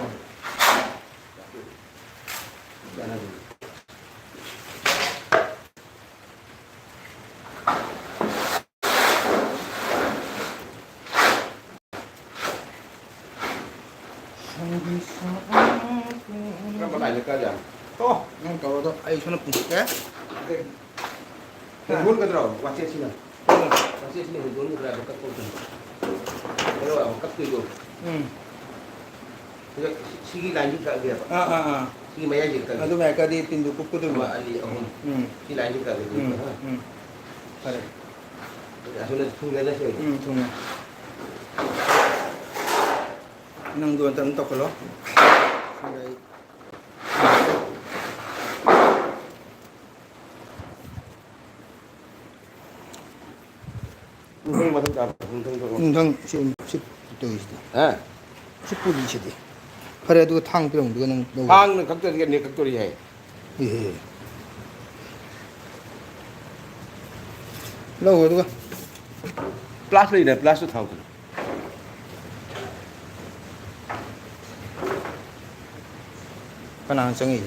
giờ này Kenapa lain ke aja? to yang kalau tuh ayo sana punget ya Gun ke terus, wasir sini. Wasir sini gun ke dekat kau tu. Kalau awak kat tu, sigi lanjut kat dia. Sigi maya je kat. aduh mereka di pintu kuku tuh Dua ali orang. Sigi lanjut kat dia. kare Asal tunggu dah sih. tunggu nang dua tentok kalau sampai Ungtung macam apa? Ungtung tu. 웅당 지금 10도 있어. Eh, 10분 20대. 그래도 탕병 그거는 너무 hang kaktor ni kaktor ye. 예. lâu rồi đúng không? Plus ni dah, plus tu tahu tu. 가능성이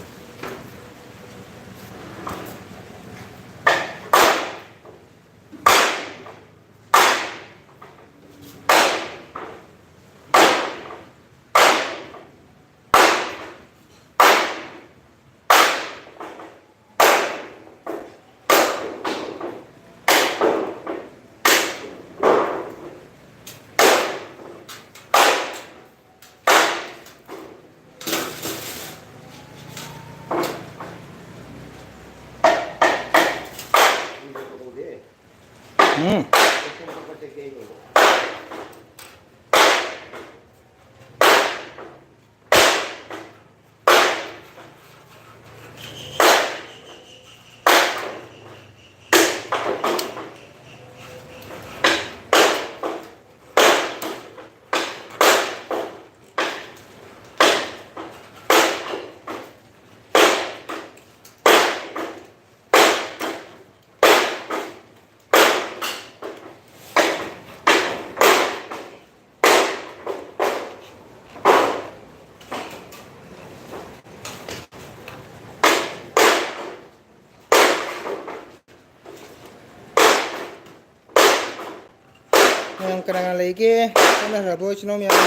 kena lagi kena rabo sino miyam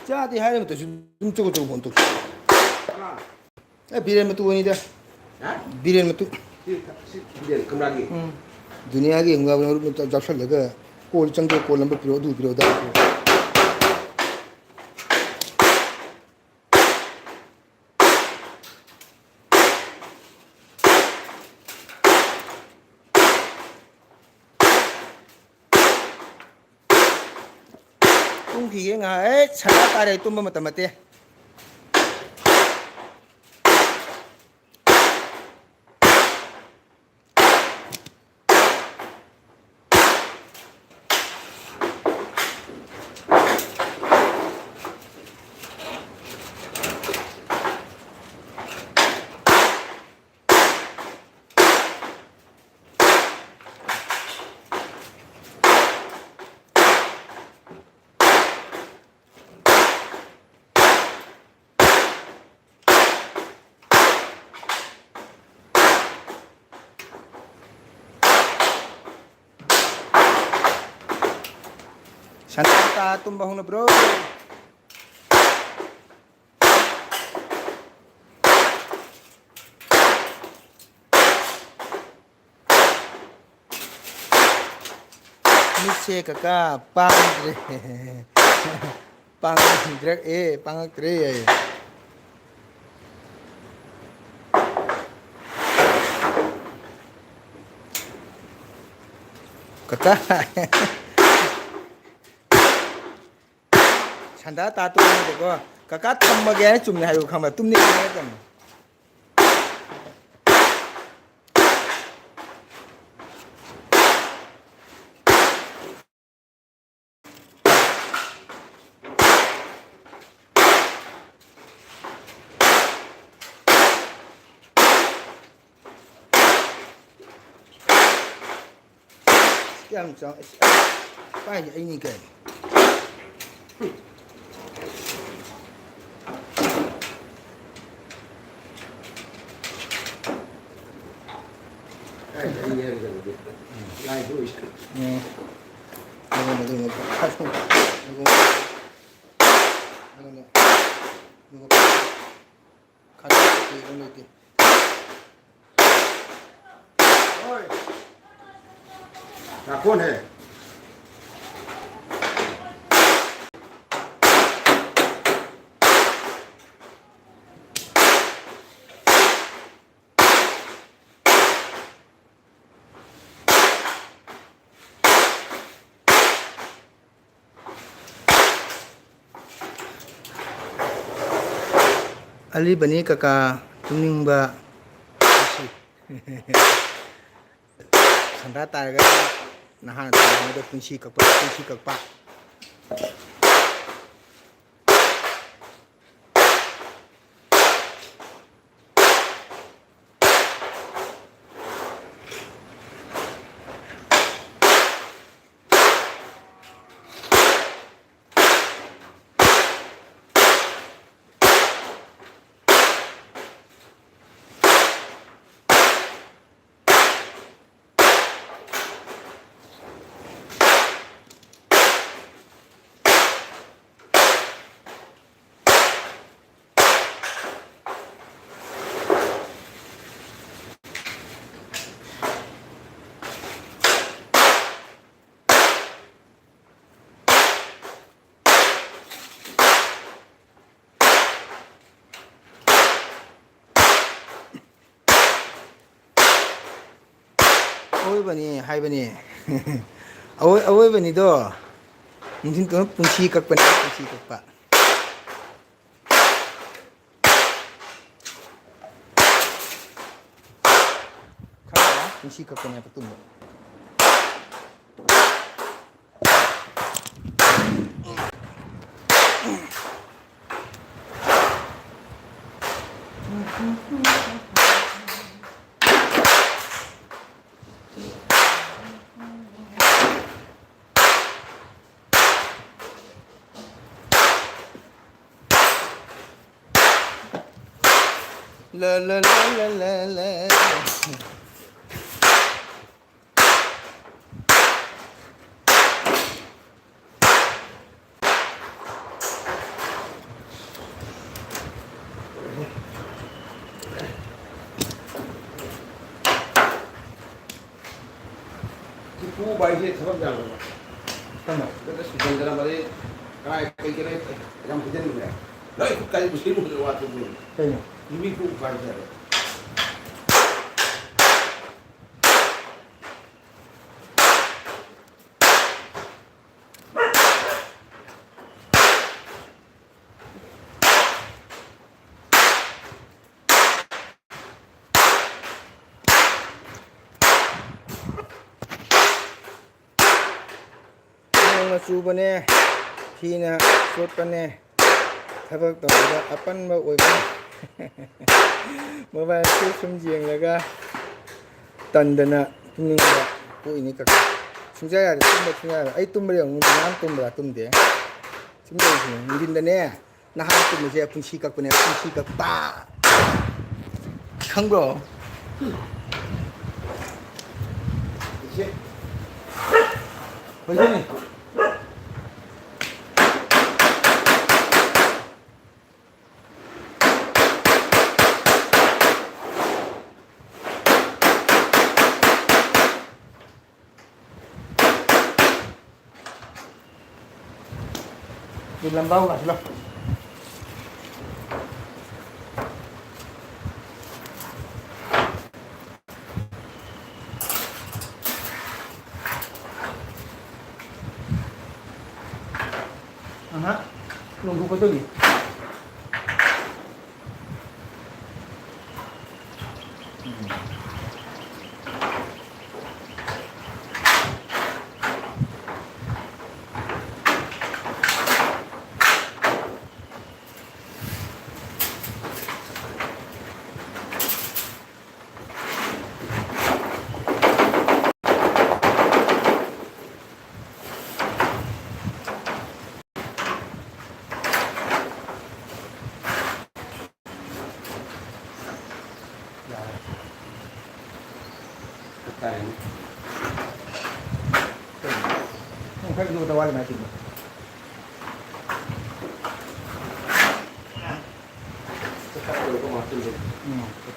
jadi hari itu cukup untuk biren metu ini dah biren metu Dia kembali. dunia lagi enggak benar jauh lega kol cengke kol lambat piro dah ungki ngai chana tare tumba mata mate Santa tumba huna bro Niche kakak pangre pangre kakak Sanda tatu ni ko kakak tamma gaya chumne hayo khama tumne kaya tam Sekian macam apa ini kan Lai dulu. Nah, kौन है? Ali bani kakak tuning ba sanda targa nahan ada kunci kakpa Oi bani hai bani oi bani do mungkin tu punci kakpa punci kakpa ni apa tu 라라라라라라. 그 바이제 사업장 잠깐만. 그래서 수전자라 말이 가이 그게 양 부대는 거야 끝까지 무슨 일을 와도 그냥. 이미 그 바이제 ꯅꯣꯡꯅ ꯆꯨꯕꯅꯦ ꯐꯤꯅ ꯆꯣꯠꯄꯅꯦ ꯊꯕꯛ ꯇꯧꯕꯗ ꯑꯄꯟꯕ ꯑꯣꯏꯕꯅꯦ ꯃꯣꯕꯥꯏꯜꯁꯨ ꯁꯨꯝ ꯌꯦꯡꯂꯒ ꯇꯟꯗꯅ ꯇꯨꯝꯅꯤꯡꯕ ꯄꯣꯛꯏꯅꯤ ꯀꯛ ꯁꯨꯡꯌꯥ ꯌꯥꯗꯦ ꯇꯨꯝꯕ ꯁꯨꯡꯌꯥ ꯌꯥꯗꯦ ꯑꯩ ꯇꯨꯝꯕ ꯌꯦꯡꯉꯨ ꯅꯍꯥꯟ ꯇꯨꯝꯕ꯭ꯔꯥ ꯇꯨꯝꯗꯦ ꯁꯨꯝ ꯇꯧꯔꯤꯁꯤꯅꯦ ꯅꯨꯡꯊꯤꯟꯗꯅꯦ ꯅꯍꯥꯟ ꯇꯨꯝꯕꯁꯦ ꯄꯨꯟꯁꯤ ꯀꯛꯄꯅꯦ ꯄꯨꯟꯁꯤ ꯀꯛꯄ ꯈꯪꯕ꯭ꯔꯣ 이제 선생님 đi làm bao lại lo hả luôn không có cái gì 일단 không khách du tao qua lại tìm 딱 이거 맞는데 ừ.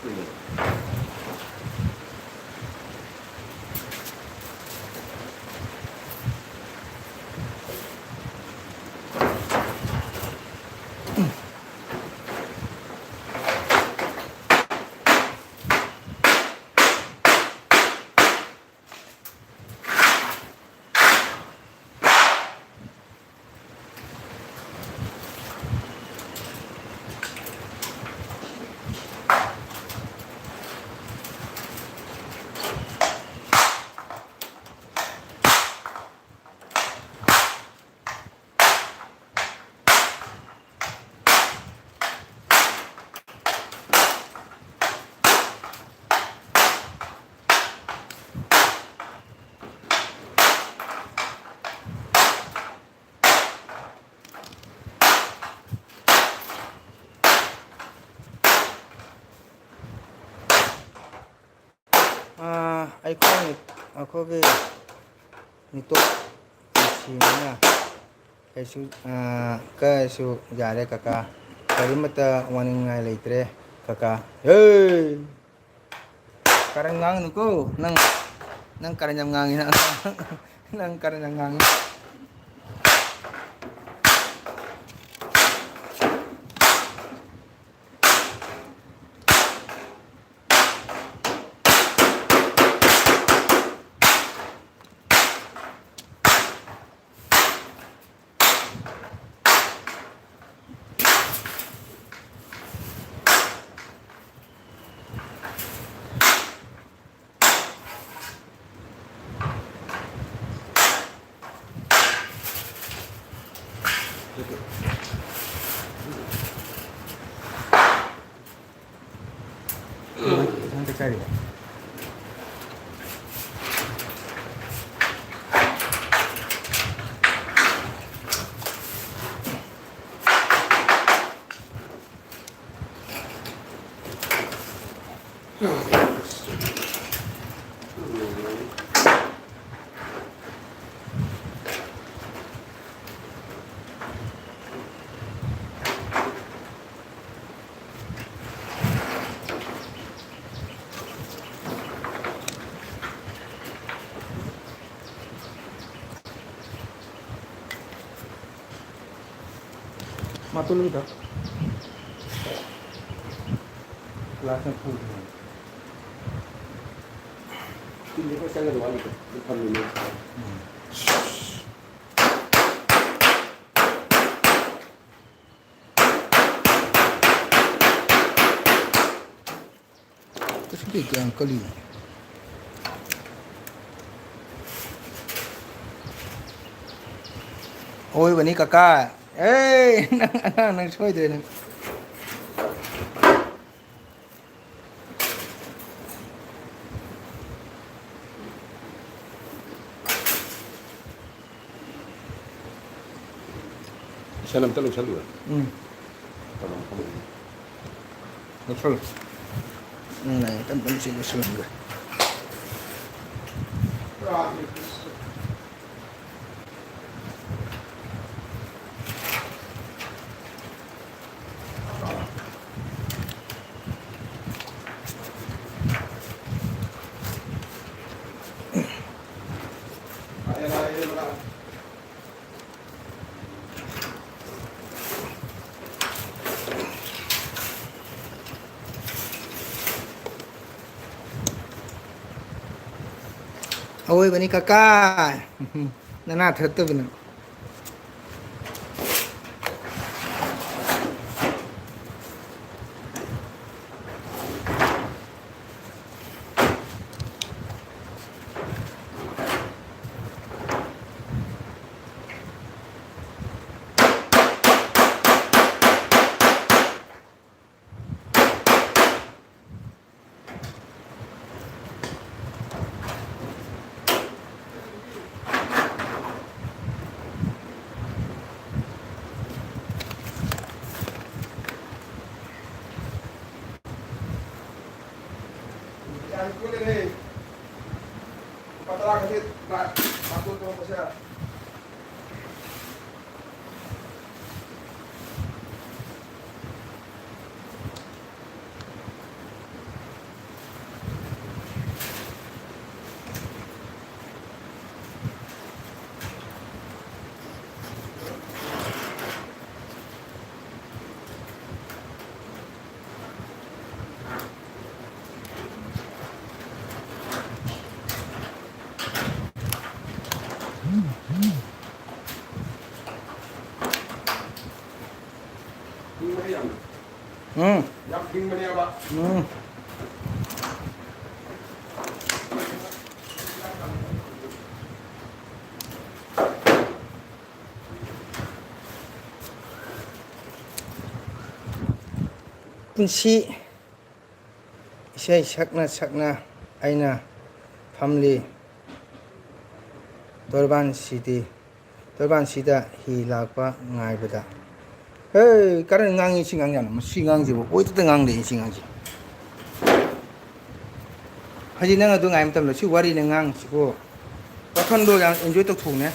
ai có nito sina kaisu jare kaka karimata waning ngai leitre kaka hey karang ngang nuko nang karanyam ngang nang karanyam ngang Matulog ito. Lahat ng food. Hindi ko siya nagawa nito. Yung pamilya. Kasi bigyan ang kali. Ôi,วันนี้กาก้าเอ้ย นั่งช่วยด้วยนะ Salam talong salu. อืม Talong kamu. มาช่วยไหนตั้งเป็นสิ่งที่สวยงาม โอ้ยวันนี้กาก้า น่าเถิดตัวเป็น Yan ko din eh. Patala kasi matutulong ko siya. King mo yan. อืม Yang king mo niya ba? อืมคุณชิใช่ชักนะไอ้นะทำลีตัวบ้านสีดาฮีลากปะง่ายไปได้เฮ้ยการงานยิ่งชิงงานยันมันชิงงานจีบโอ้ยตัวงานเลยชิงงานจีฮัจินั่งตัวง่ายมันทำเลยชื่อวารีนั่งงานชิโก้ว่าท่านดูยัง enjoy ตัวถูกเนี่ย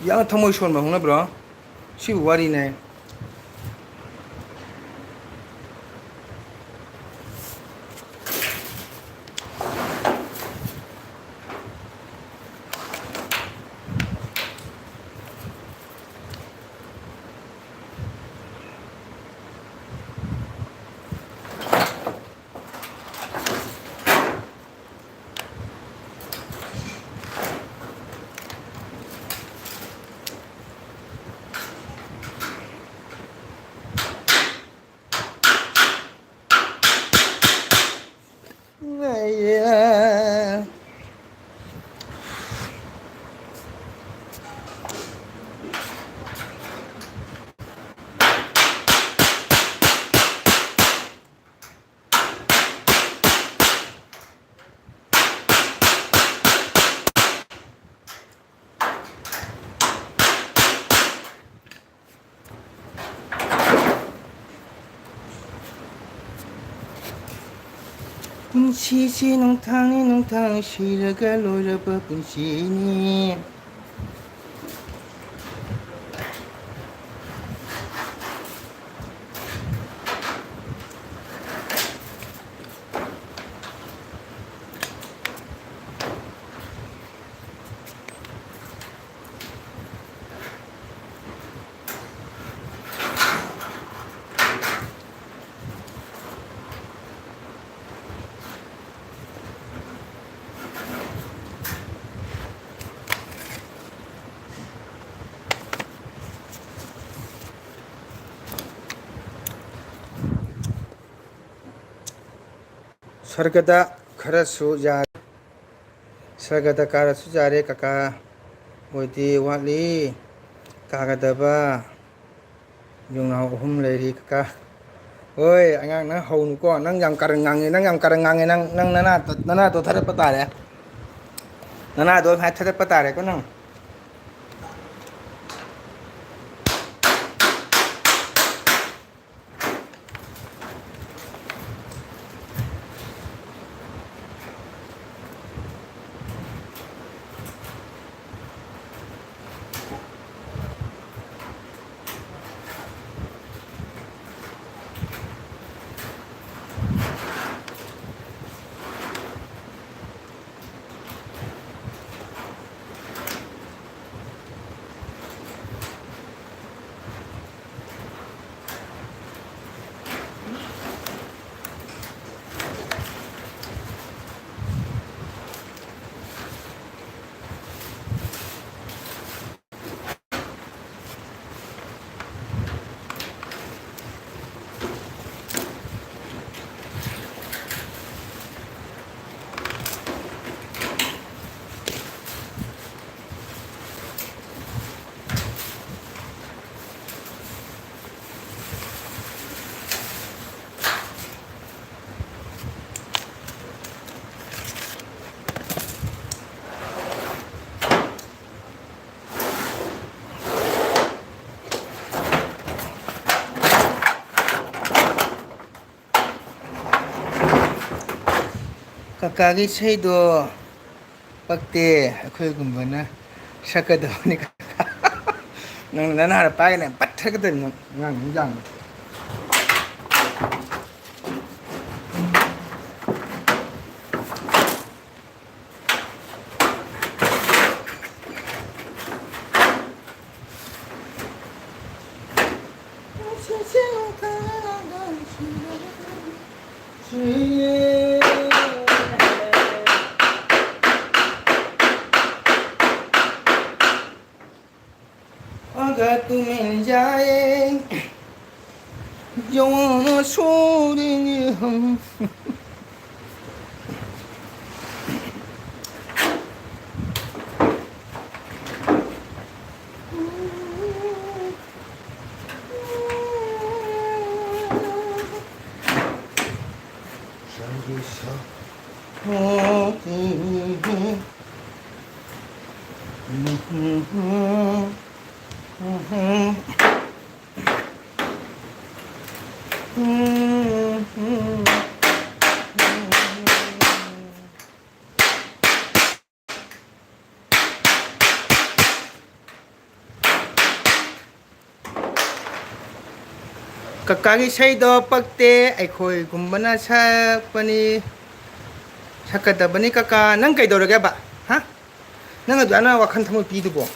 ยังทำไม่ชวนมาหงนะบรอชื่อวารีเนี่ย Yeah. Kunci nong tang shiraga lora ba kunci ni Sargada kharasu ya sargada karasu jare kaka boidi wali kagadaba yungna hum leiri kaka oi angang na honu ko nang yam karangang nang nana to thare patare nana do ha thare patare ko nang kakagi seido pakte akhoi gumbana sakada ni nang nana har pai ne pat thakada ngang jang अगर तू मिल जाए जो न छोड़ेंगे हम kakagi seido pakte akhoi gumbana sakpani sakadabani kaka nang kaidorage ba ha nang adu ana wakhan thamu pidubo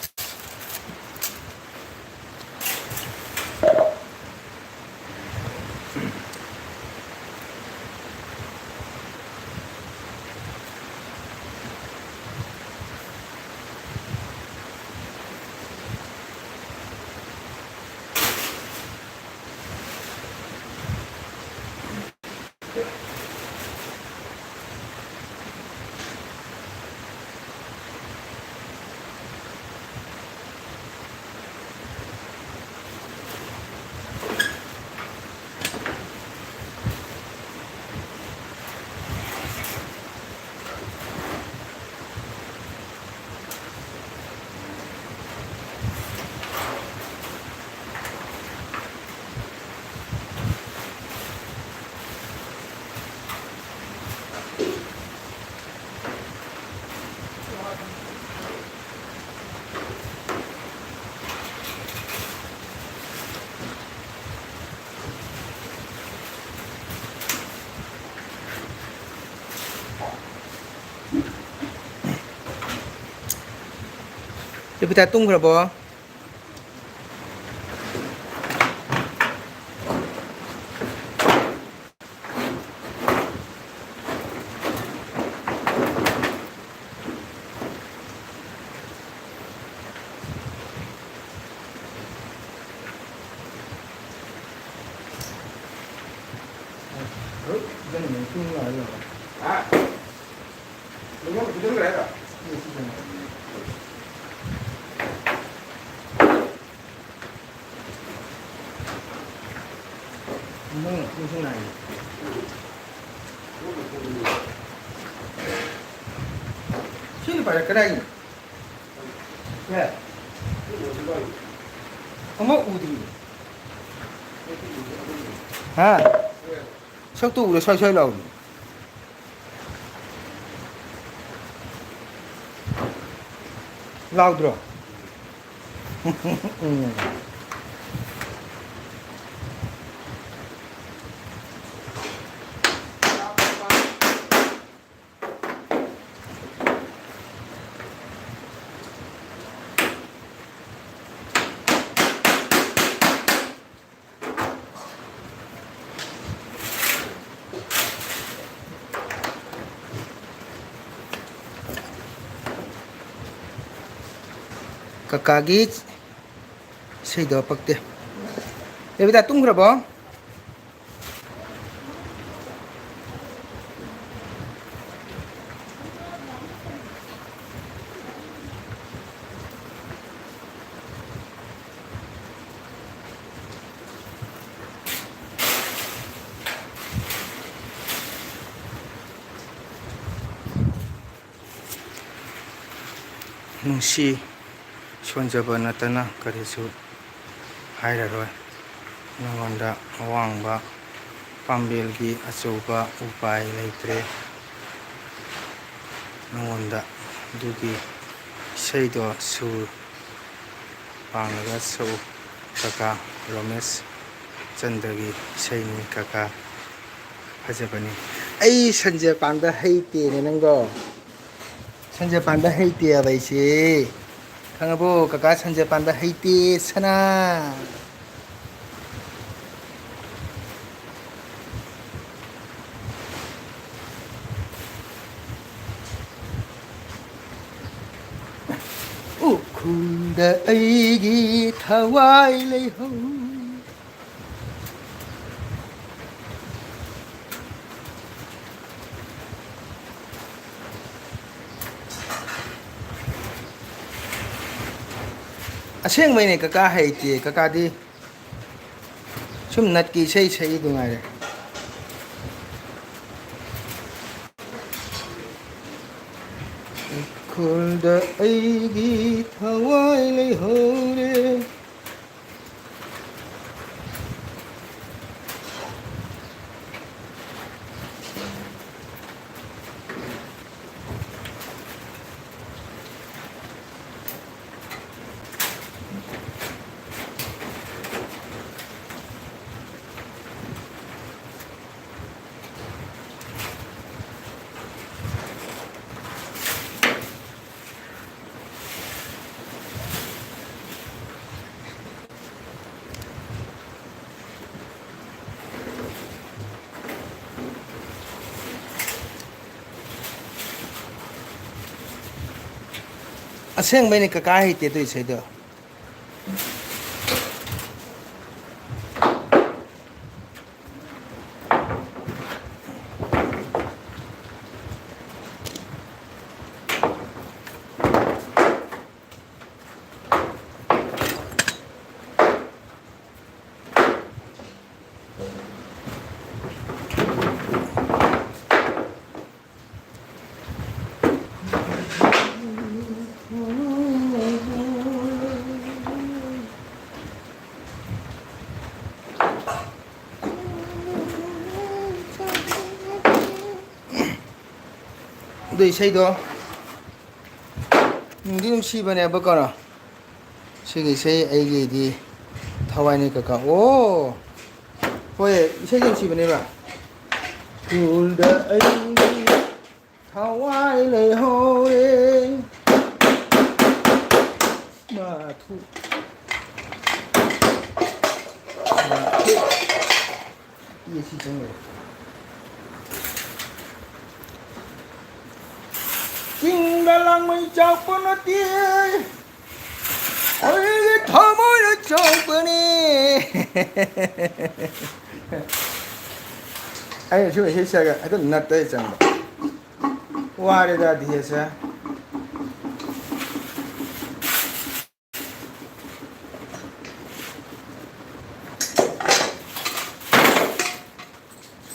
Kita tunggu berapa? 이거 그대로 해라. 무슨 나이? Sino para cái Yeah. Không có ủ thì. Ha. Sao tụ được xoay xoay lầu. Loud rồi. Kakagi say do pagte. Để bây giờ tung ra bó. Nungsi 손잡아 나타나 그래서 하이라로이 나온다 왕바 ꯄꯥꯝꯕꯦꯜꯒꯤ ꯑꯆꯧꯕ ꯎꯄꯥꯏ ꯂꯩꯇ꯭ꯔꯦ ꯅꯉꯣꯟꯗ ꯑꯗꯨꯒꯤ ꯏꯁꯩꯗꯣ ꯁꯨꯔ ꯄꯥꯡꯂꯒ ꯁꯛꯎ ꯀꯀꯥ ꯔꯣꯃꯦꯁ ꯆꯟꯗ꯭ꯔꯒꯤ ꯏꯁꯩꯅꯤ ꯀꯀꯥ ꯐꯖꯕꯅꯤ ꯑꯩ ꯁꯟꯖꯦ ꯄꯥꯟꯕ ꯍꯩꯇꯦꯅꯦ ꯅꯪꯗꯣ ꯁꯟꯖꯦ ꯄꯥꯟꯕ ꯍꯩꯇꯦꯕ ꯑꯩꯁꯦ ꯈꯪꯉꯕꯣ ꯀꯀꯥ ꯁꯟꯖꯦ ꯄꯥꯟꯕ ꯍꯩꯇꯦ ꯁꯅꯥ ꯎꯈ꯭ꯔꯨꯜꯗ ꯑꯩꯒꯤ ꯊꯋꯥꯏ ꯂꯩꯍꯧ ꯑꯁꯦꯡꯕꯩꯅꯦ ꯀꯀꯥ ꯍꯩꯇꯦ ꯀꯀꯥꯗꯤ ꯁꯨꯝ ꯅꯠꯀꯤ ꯏꯁꯩ ꯁꯛꯏꯗꯨ ꯉꯥꯏꯔꯦ ꯎꯈ꯭ꯔꯨꯜꯗ ꯑꯩꯒꯤ ꯊꯋꯥꯏ ꯂꯩꯍꯧꯔꯦ ꯑꯁꯦꯡꯕꯩꯅꯦ ꯀꯀꯥ ꯍꯩꯇꯦ ꯑꯗꯨ ꯏꯁꯩꯗꯣ ꯑꯗꯨ ꯏꯁꯩꯗꯣ ꯅꯨꯡꯗꯤ ꯅꯨꯡꯁꯤꯕꯅꯦꯕ ꯀꯩꯅꯣ ꯁꯤꯒꯤ ꯏꯁꯩ ꯑꯩꯒꯤꯗꯤ ꯊꯋꯥꯏꯅꯤ ꯀꯀꯥ ꯑꯣ ꯍꯣꯏ ꯏꯁꯩꯗꯤ ꯅꯨꯡꯁꯤꯕꯅꯦꯕ ꯎꯈ꯭ꯔꯨꯜꯗ ꯑꯩꯒꯤ ꯊꯋꯥꯏ ꯂꯩꯍꯧꯔꯦ 마투 이게 시청을 징달랑 mới chọc bữa nó tia ôi cái thơ môi nó chọc bữa nè ai là chú phải hết xe cái tôi nạt tay chẳng 와레다 디에서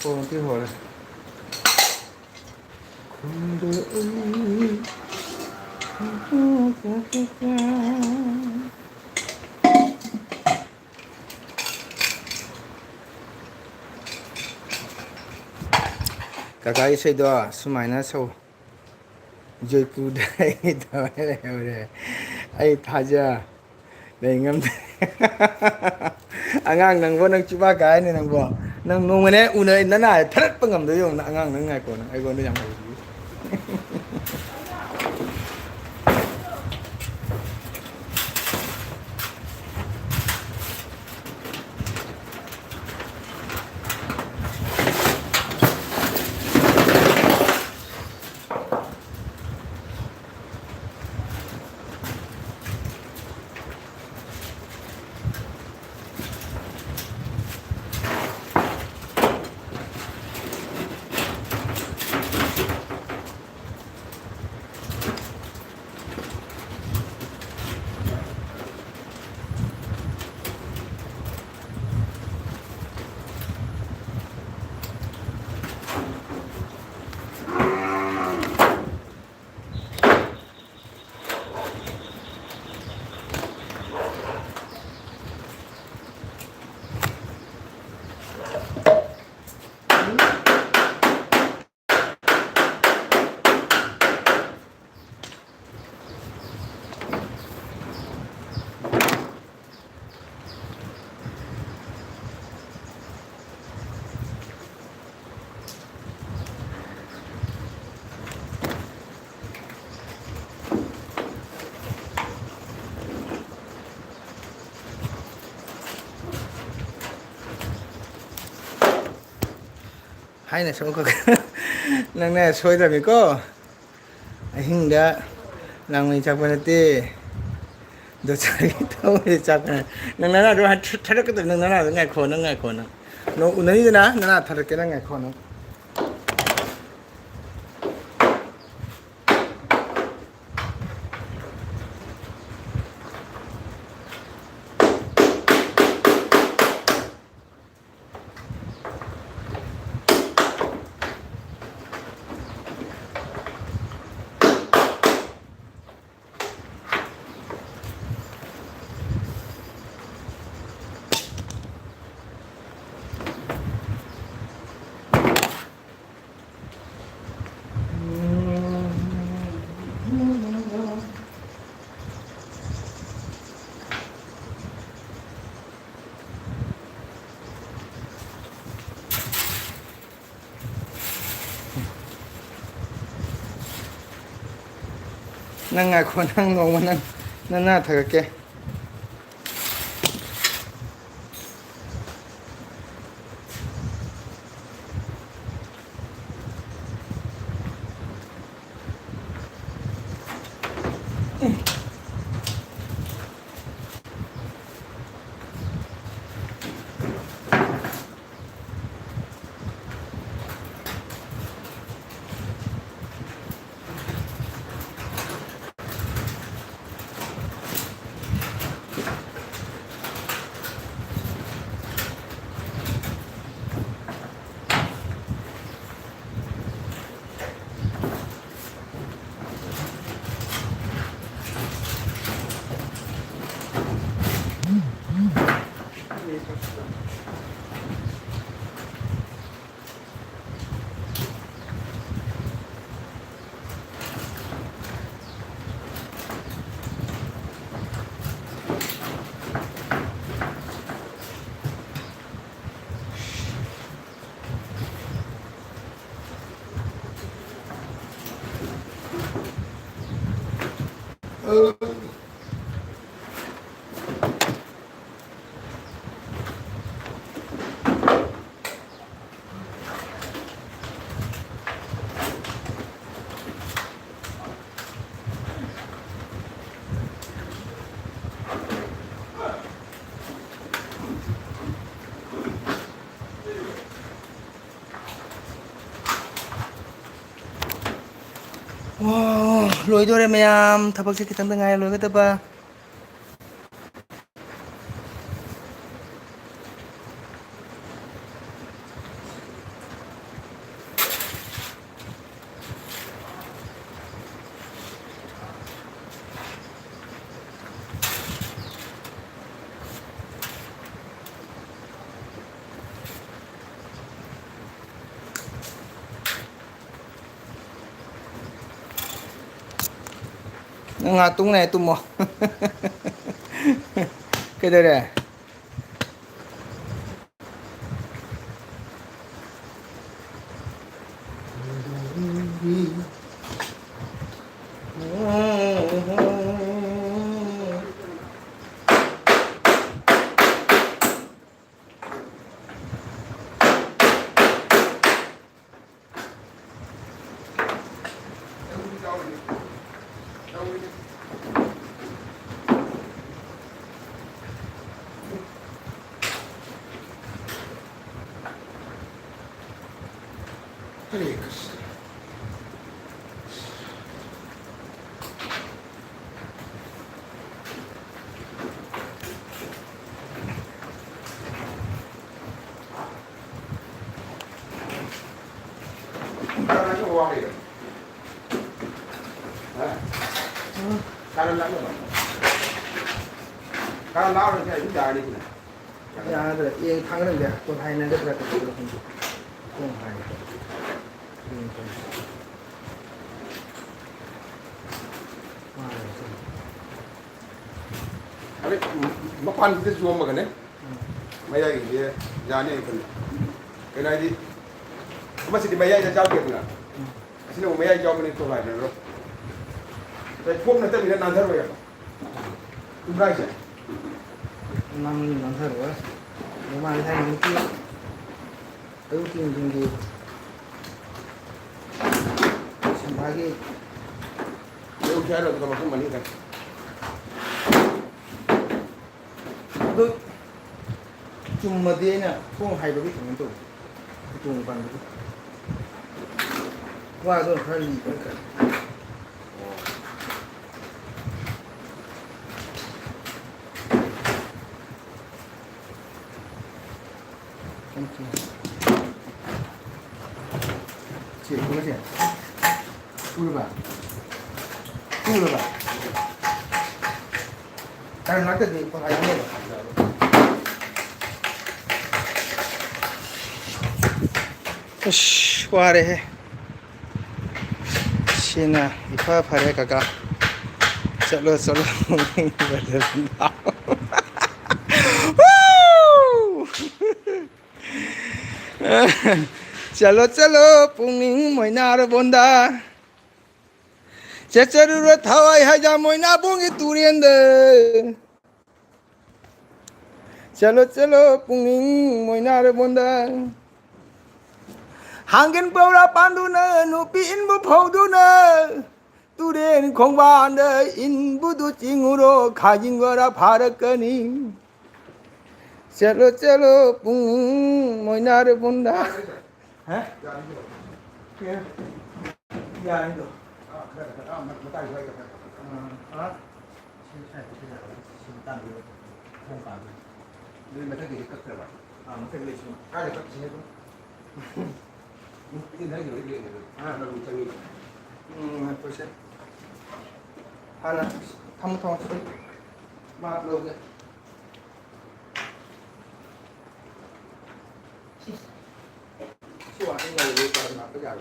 어디 보래 Kakak saya doa sumainya so joyku dari doa le ai thaja ngam angang nang bo nang chuba kai ni nang bo nang nong ne unai nana thrat pangam do yong angang nang ngai ko ai ko no yang hai hai này xong có lần này xôi rồi mới có hình đã làm mình chắc bên tê đồ chơi đâu thì chắc lần này là đồ thay cái từ lần này là ngày khổ nó uốn đi nữa nó là thay cái là ngày khổ nó năng ngày khổ năng ngồi mà năng na thở kìa 와, 로이도래 매암 타박지 기탄등하에 로이가다봐. ngà tung này tung mò cái đây này Karena itu uang itu. Karena lắm rồi. Karena lao rồi thì chúng ta đi này. 야, 그래. 이 당근은 돼. 돈 하이는 데 그래. 돈 하이. Đấy, nó khoan cái chuông mà cái đấy. Mấy ai thì ra này phần cái này đi. Mà xin mấy ai ra trao tiền nữa. Xin mấy ai cho mình tôi lại rồi. Cái phone này tôi bị nan thở rồi. Chúng ta sẽ năm thở nữa. Nếu mà thay những cái ưu tiên dùng gì xem ba cái nếu chơi rồi tôi mà không mà đi cả. 그 좀 어디에냐 통 하이브리 되는 또 좀 반도 와도 할리 그러니까 chị có cái gì chui vào đang nói cái gì con thấy không Ush, ware Shina, ipa pare kaka Chalo Chalo punging moina bonda Checharu thawai haja moina bungi turiende Chalo punging moina bonda Hangin pora panduna nupi inbu phoduna turen khongban inbudu chinguro khajin gora pharakani chalo pung moinar bunda ha ya ya itu Nên mà cái gì cất rồi. nó phải lịch xuống Cái này cất gì hết. Tin thấy rồi điện rồi. Nó đủ chân đi. 벌써 하나 탐통 막 넣게 시원 이거 왜 다른 나쁘지 않아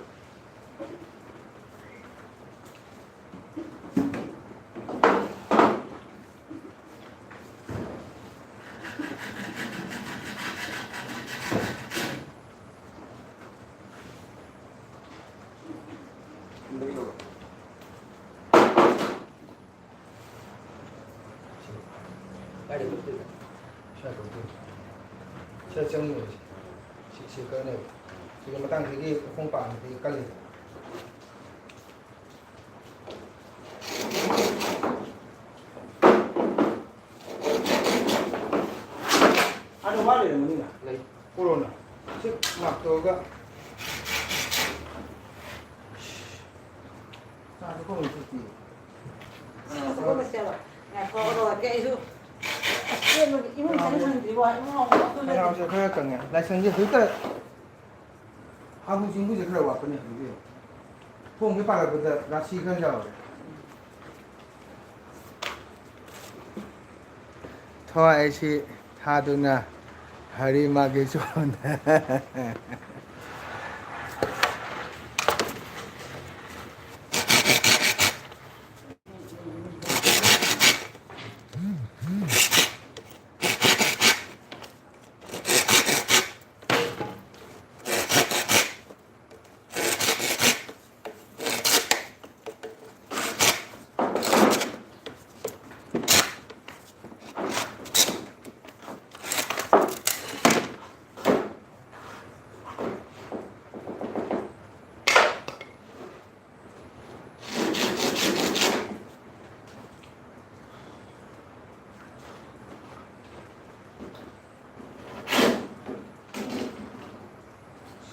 차 정리 시간에 지금 딱 되게 공방 되게 깔리 아주 말이야 뭐냐 코로나 즉 막도가 아, 그거 있었지. 그거 째로. 야, 그거 깨주. 깨면 이문 장선 들고 와. 이문 없어. 내가 어제 그랬거든요. 나 생제 그때 하고 친구들 그래 왔거든요. 그게. 뽕이 빨아보다 나 시간 잡아. 토아이시 하두나 하리마게 좋은데.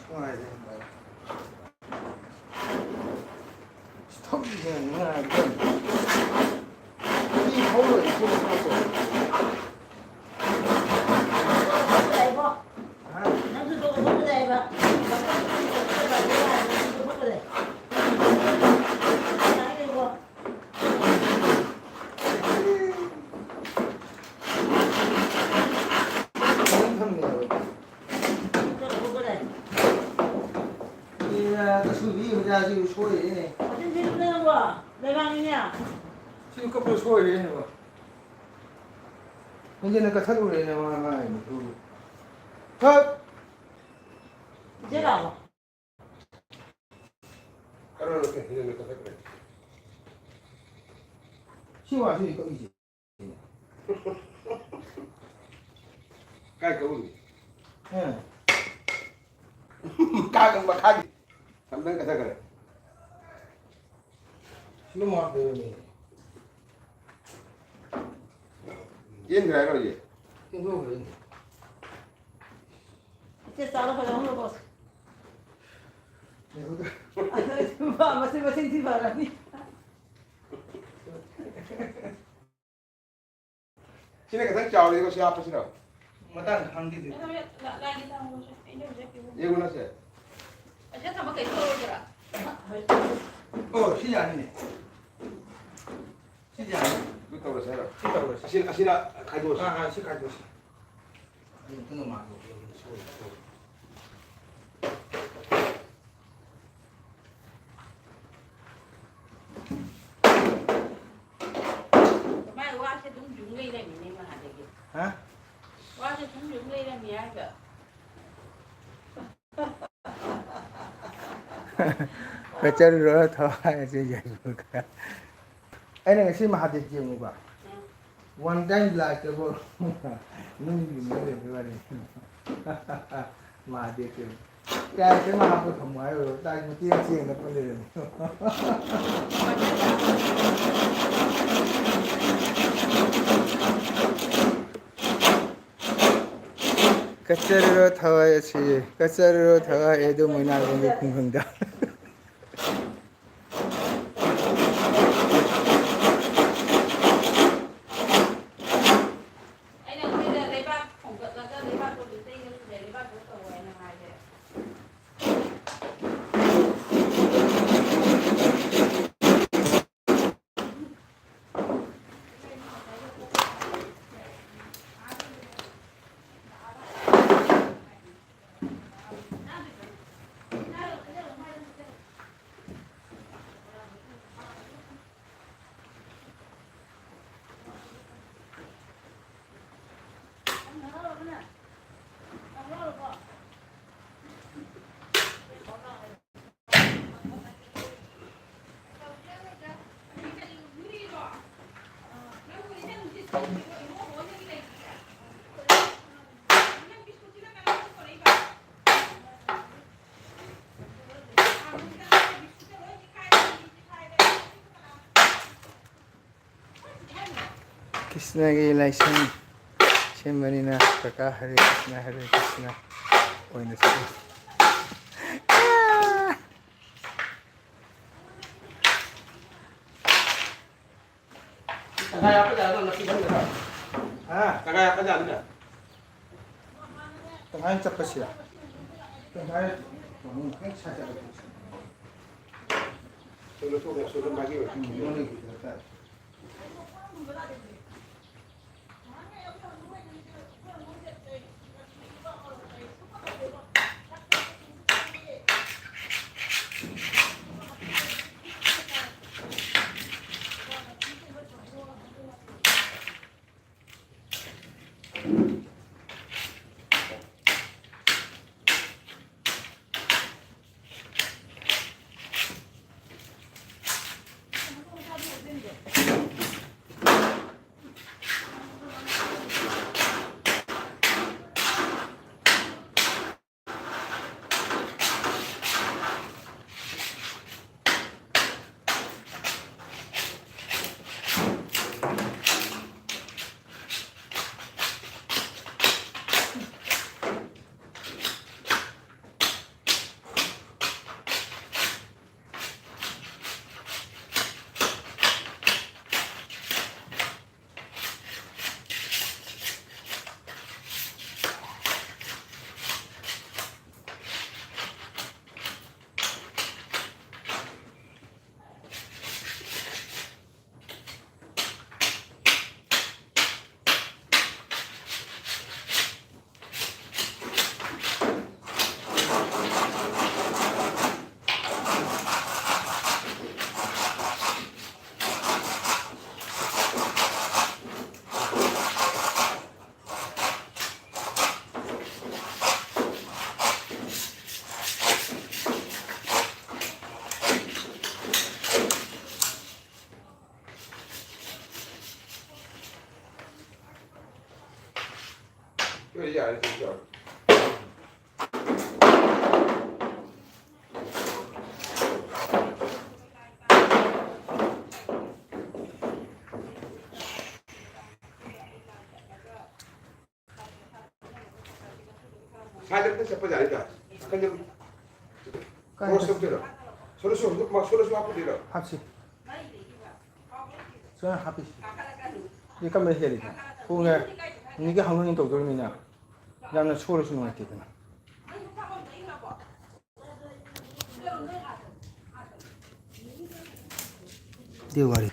와야 되는 거야. 스톱이 그냥 이만하게 이 거울로 이쪽으로 쏘고. 이거. 아, 남수 저거 먹자 이거. 먹자. 이거. 정성이야. 저거 먹자. 이야, 그 수비 의자 지금 소리. 어떤 집으로 내는 거야? 내 방이냐? 지금 거꾸로 소리 해 봐. 이제는 그 타고 그래 나 컷. 제가 깔아놓게 이제 내가 그래. 시와 시이 거기지. 깔 거우니. 예. 까금 막 하기. 담당 가자 그래. 지금 뭐 하고 있니? 얘는 그래 그러지. 이거 그래. 이제 싸러 가자 오늘 봐. 이거 아, 맞지 생지 말아니. 신의 가장 짜오 이거 시 앞에 싫어. 마당 한기들. 얘고 나세. 시지 아니네. 시지 아니. 그거 그래 해라. 시다고 그래. 아시나 가지고 오시. 시 가지고 시. 아니 그거 말고 여기 소리. mai qua sẽ đúng dụng ngay đây mình nên mà hạt được hả? qua sẽ đúng dụng ngay đây mình ăn được 그자리로 더 와야지 이거. 아니 시마 하지 지금 봐. One time like 뭐 눈이 뭐래 그거네. 마 되게. 야, 그 마하고 정말요. 딱 뭐 찌찌는 거 뿐이래. 끝자리로 더 와야지. 끝자리로 더 와 애도 뭐 나오는 게 궁금다. anh nào bây giờ lấy ba phỏng cận ra lấy ba cột để lấy ba cột cầu này là hai thế Krishna की licence शेमरीना कका हरे कृष्ण ओइन Tangay apa jalan nasi benda tak? 아, Tangay apa jalan dah? tengah cepet sih ya. Tengah 너무 행차자가 됐어. Suruh bagi. 이거는 그렇다. 이거 이제 알겠죠? 사장한테 sepatu 아니다. kan jam terus tu Solo apa dia? 합시. 저는 합시. 이 카메라 해야 돼. 그게 이게 한국인 도둑이냐? 나는 수고를 쓰는 거 같거든. 디오가리.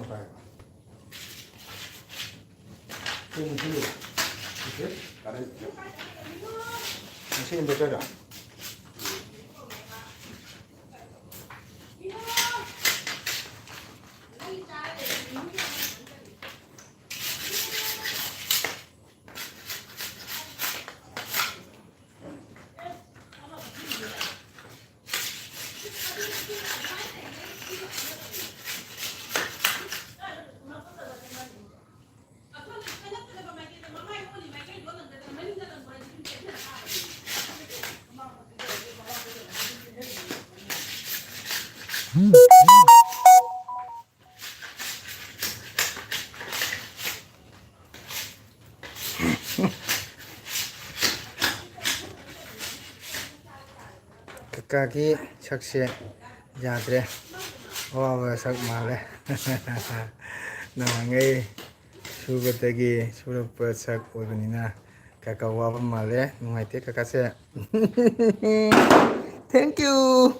봐요. 다른 당신이 몇 자자? 각각이 석시에 야들에 와와석 말래 나ngay 수거되기 수럽버석 오더니나 각각 와본 말래 누가이때 각각세 땡큐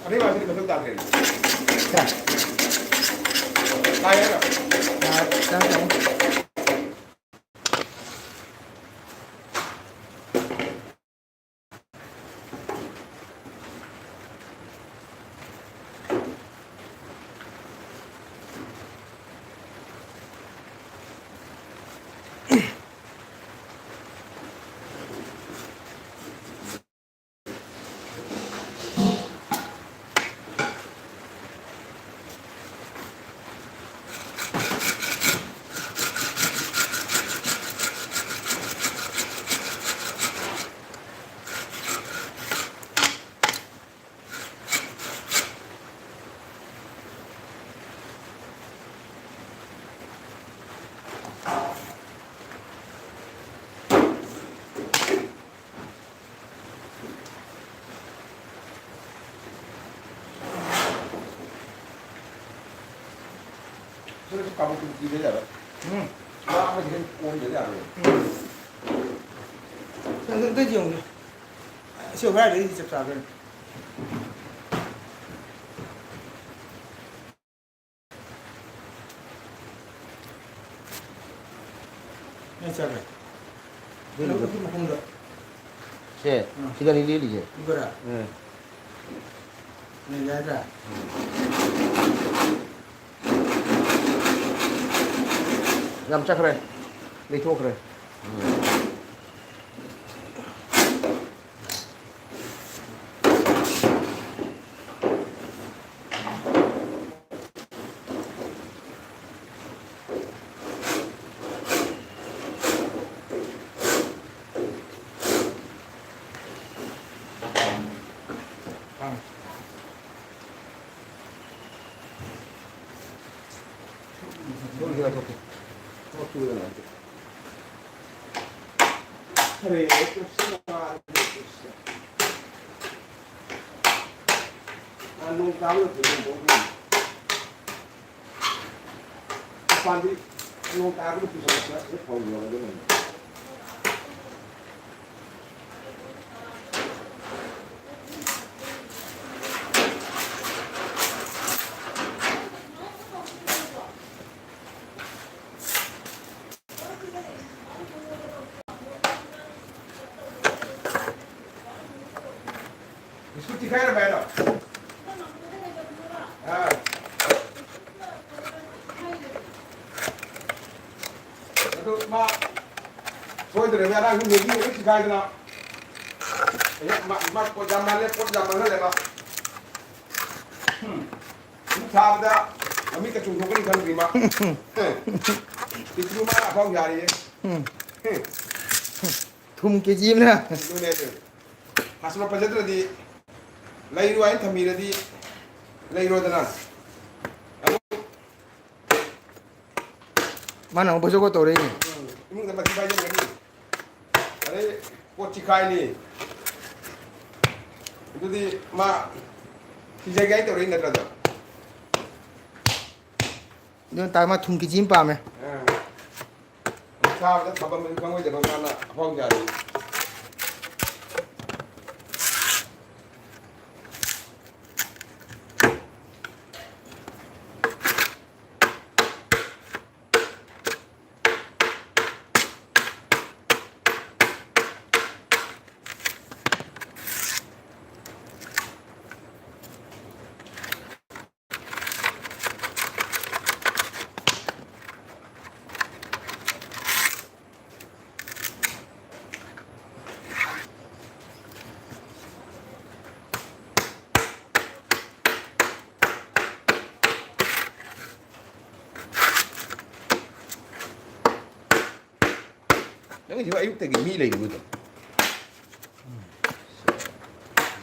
Ini masih dibentuk target. 자, Kaya 짠 까먹고 이래야 돼. 나 지금 오늘 얘기 안 해. cái giường siêu cái đấy thì chụp sạc lên nghe sao vậy nó không được 쟤 기다리 리리지. 이거라 응. này ra ra 얌차 그래. 내줘 그래. 여기가 좋게. 저쪽에 나한테. 그래, 좀 쓰나. 안농 까면 되는 거고. 반디 농 까면 부서졌어. 이거 보는 거거든. 솔직히 해라 봐라. 아. 또 막. 소이들 내가 그 얘기 이렇게 가야 되나? 막 꼬자만에 내가. 사업다. 아미가 좀 조건이 가는 게 막. 이쪽만 아파고 야리. thùng cái chim nè 눈에들. 하스마 빠져들어디. 라이로 아인 타미르디. 라이로드나. mà nó bây giờ có tổ đấy 이문 담아 디바이 좀 거니. 아니 꽃이 가이니. 이거디 마 기자가 있다 그래 내가도. nhưng ta mà thùng cái chim pa mày 예. 사업자 잡으면 강호에 대고 하나 황자리. 여기 저 아육대기 미 레이거든.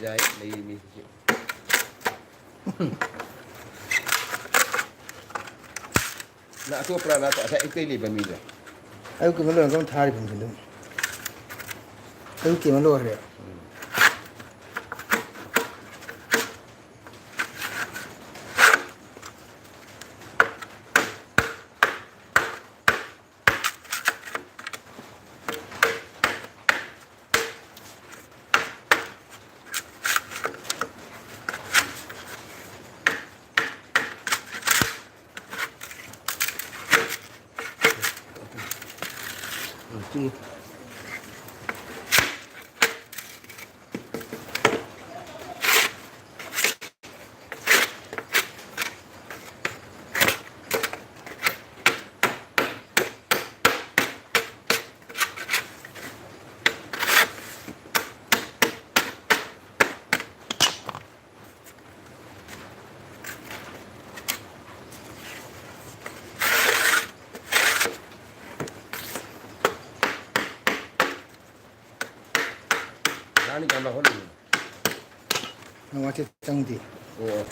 자이 레이 미. 나 또 프라나 또 asa ikte li bami ja. ai cái nó con thai thì mình đúng ai cái nó rồi 지. 아니 간다 홀리. nó mà chết tăng thì 오.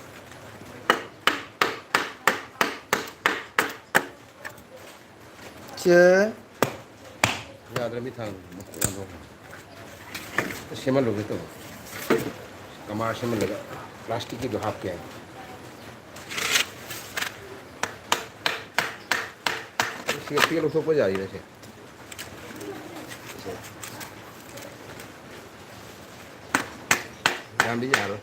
chứ 야, 아들 밑에 먹고 세만 로게 또. 가마 세만 로게. 플라스틱이 도 합게. 시계 놓고 보자 이래서. làm đi nhà rồi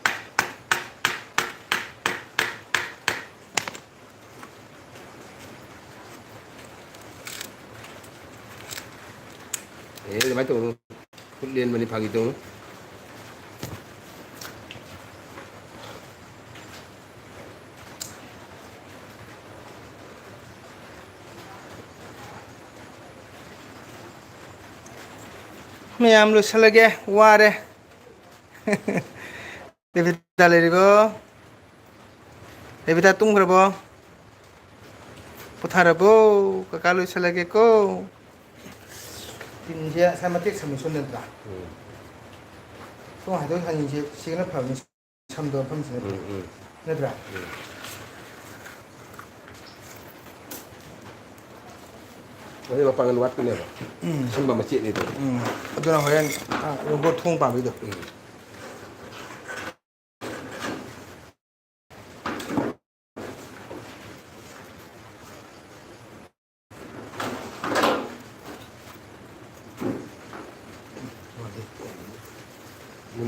thế mấy tụ phút liên mình phải tụ mẹ em lúc sau cái qua đây 데비타 레리버 데비타 뚱그러버 포타르보 까깔로 살라게고 이제 사마틱 삼이 손는다 또 하도 한 이제 시간을 파면 참도 범신을 내더라 Ini bapak ngeluat kan ya pak? Sembah masjid itu. itu namanya yang buat tumpang itu.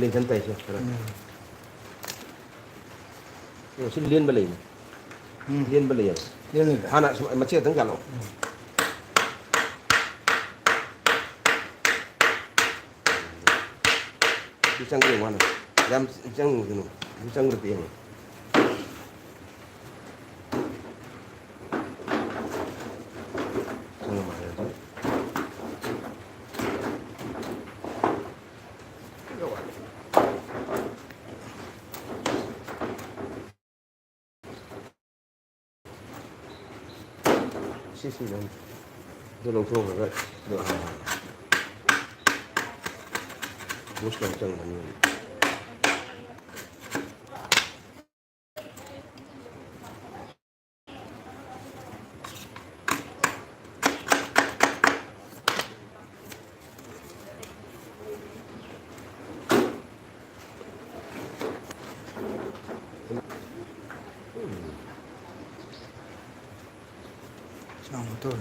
Lên chân tay chưa? Xin liên balik. Liên balik. Liên này. Anak masjid tengah loh. Pisang ke mana? Jam pisang gitu. Pisang lebih ini. Sama mana tu? Sisi dan tolong tolong agak doa. Bos kencang ni. Jangan betul.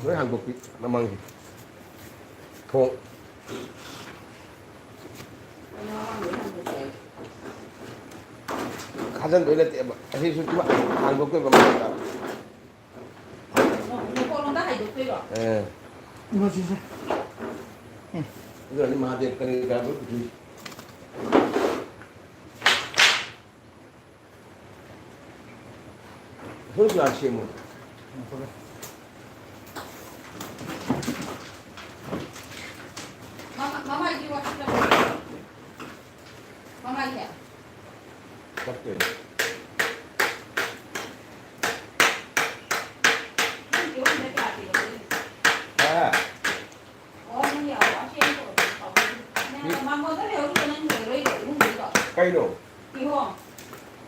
Nói Hàn Quốc nó mang gì? Thong. 가전 놀래 때 아시 솔직히 한국 거 먹는다. 예. 이거 주세요. 이거 아니 마대 거니까 뭐 주. 그렇게 아시에 뭐. Mama you want to Mama here. 갑자기. 아. Cây nổ.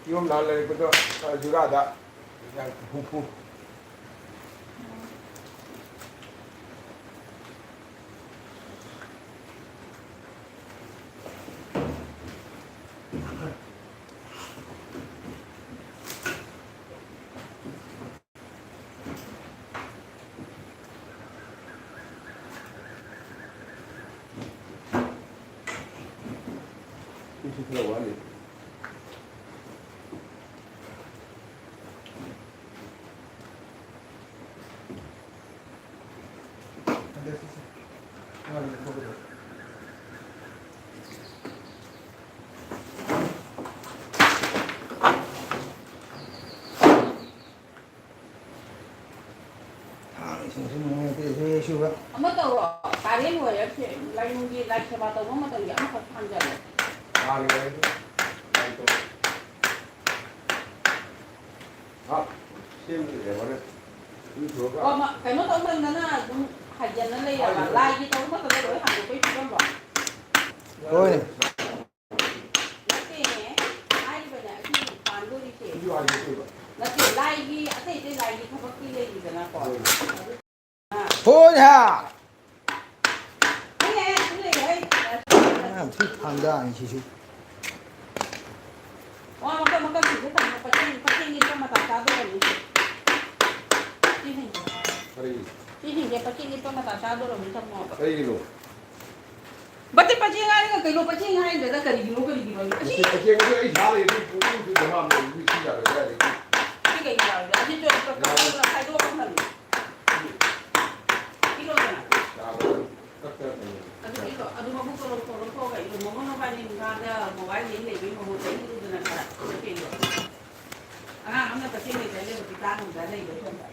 Khi hôm nào lại có chú gà đã. Phun phun. 들어와 니. 정신 먹는 게 ꯁꯨꯕ ꯑꯃ ꯇꯧꯔꯣ ꯀꯥꯔꯦꯟ ꯑꯣꯏꯔꯁꯦ ꯂꯥꯏꯅꯨꯡꯒꯤ ꯂꯥꯏ ꯁꯦꯕꯥ ꯇꯧꯕ ꯃꯇꯝꯒꯤ ꯑꯃꯈꯛ ꯊꯝꯖꯜꯂꯣ ꯀꯩꯅꯣ ꯇꯧ ꯃꯇꯝꯗꯅ ꯑꯗꯨꯝ ꯍꯥꯏꯖꯟꯅ ꯂꯩꯔꯕ ꯂꯥꯏꯒꯤ ꯇꯧꯕ ꯃꯇꯝꯗ ꯂꯣꯏ ꯍꯥꯡꯗꯣꯛꯄꯩ ꯐꯤꯕꯝꯔꯣ ꯍꯣꯏꯅꯦ ꯅꯠꯇꯦꯅꯦ ꯍꯥꯏꯔꯤꯕꯅꯦ ꯑꯁꯤ ꯄꯥꯟꯗꯣꯔꯤꯁꯦ ꯅꯠꯇꯦ ꯂꯥꯏꯒꯤ ꯑꯇꯩ ꯑꯇꯩ ꯂꯥꯏꯒꯤ ꯊꯕꯛꯇꯤ ꯂꯩꯔꯤꯗꯅꯀꯣ ꯍꯣꯏ ꯍꯥ ꯍꯦ ꯂꯩ ꯌꯥꯝ ꯊꯤ ꯊꯥꯡꯗꯥꯅꯤ ꯁꯤꯁꯨ ꯋꯥ ꯃꯈꯜ ꯃꯈꯜ ꯁꯤꯁꯦ ꯊꯝꯃꯣ ꯄꯆꯦꯡꯒꯤ ꯆꯣ ꯃꯇꯝ ꯆꯥꯗꯣꯔꯝꯅꯤ ꯁꯤꯁꯤꯡꯁꯦ ꯄꯆꯦꯡꯒꯤ ꯆꯣ ꯃꯇꯝ ꯆꯥꯗꯣꯔꯝꯅꯤ ꯊꯝꯃꯣꯕ ꯕꯠꯇꯦ ꯄꯆꯦꯡ ꯍꯥꯏꯔꯒ ꯀꯩꯅꯣ ꯄꯆꯦꯡ ꯍꯥꯏꯔꯒ ꯀꯔꯤꯒꯤꯅꯣ ꯑꯁꯤ ꯁꯤ ꯀꯩꯒꯤ ꯌꯥꯎꯔꯤꯗ ꯑꯁꯤ ꯈꯥꯏꯗꯣꯛꯑꯒ ꯊꯝꯃꯤ ꯏꯔꯣꯗꯅ ꯑꯗꯨ ꯃꯕꯨꯛꯇꯣ ꯂꯧꯊꯣꯛꯑꯒ ꯏꯔꯣ ꯃꯃꯣꯟ ꯃꯕꯥꯅꯤ ꯏꯝꯐꯥꯜꯗ ꯃꯣꯕꯥꯏꯜ ꯂꯦꯟ ꯂꯩꯕꯒꯤ ꯃꯍꯨꯠꯇ ꯏꯔꯨꯗꯅ ꯈꯔ ꯑꯉꯥꯡ ꯑꯃꯅ ꯄꯆꯦꯡ ꯂꯩꯇ꯭ꯔ ꯂꯩꯕꯗꯤ ꯇꯥꯡ ꯑꯃꯗ ꯂꯩꯕ ꯁꯣꯝꯗ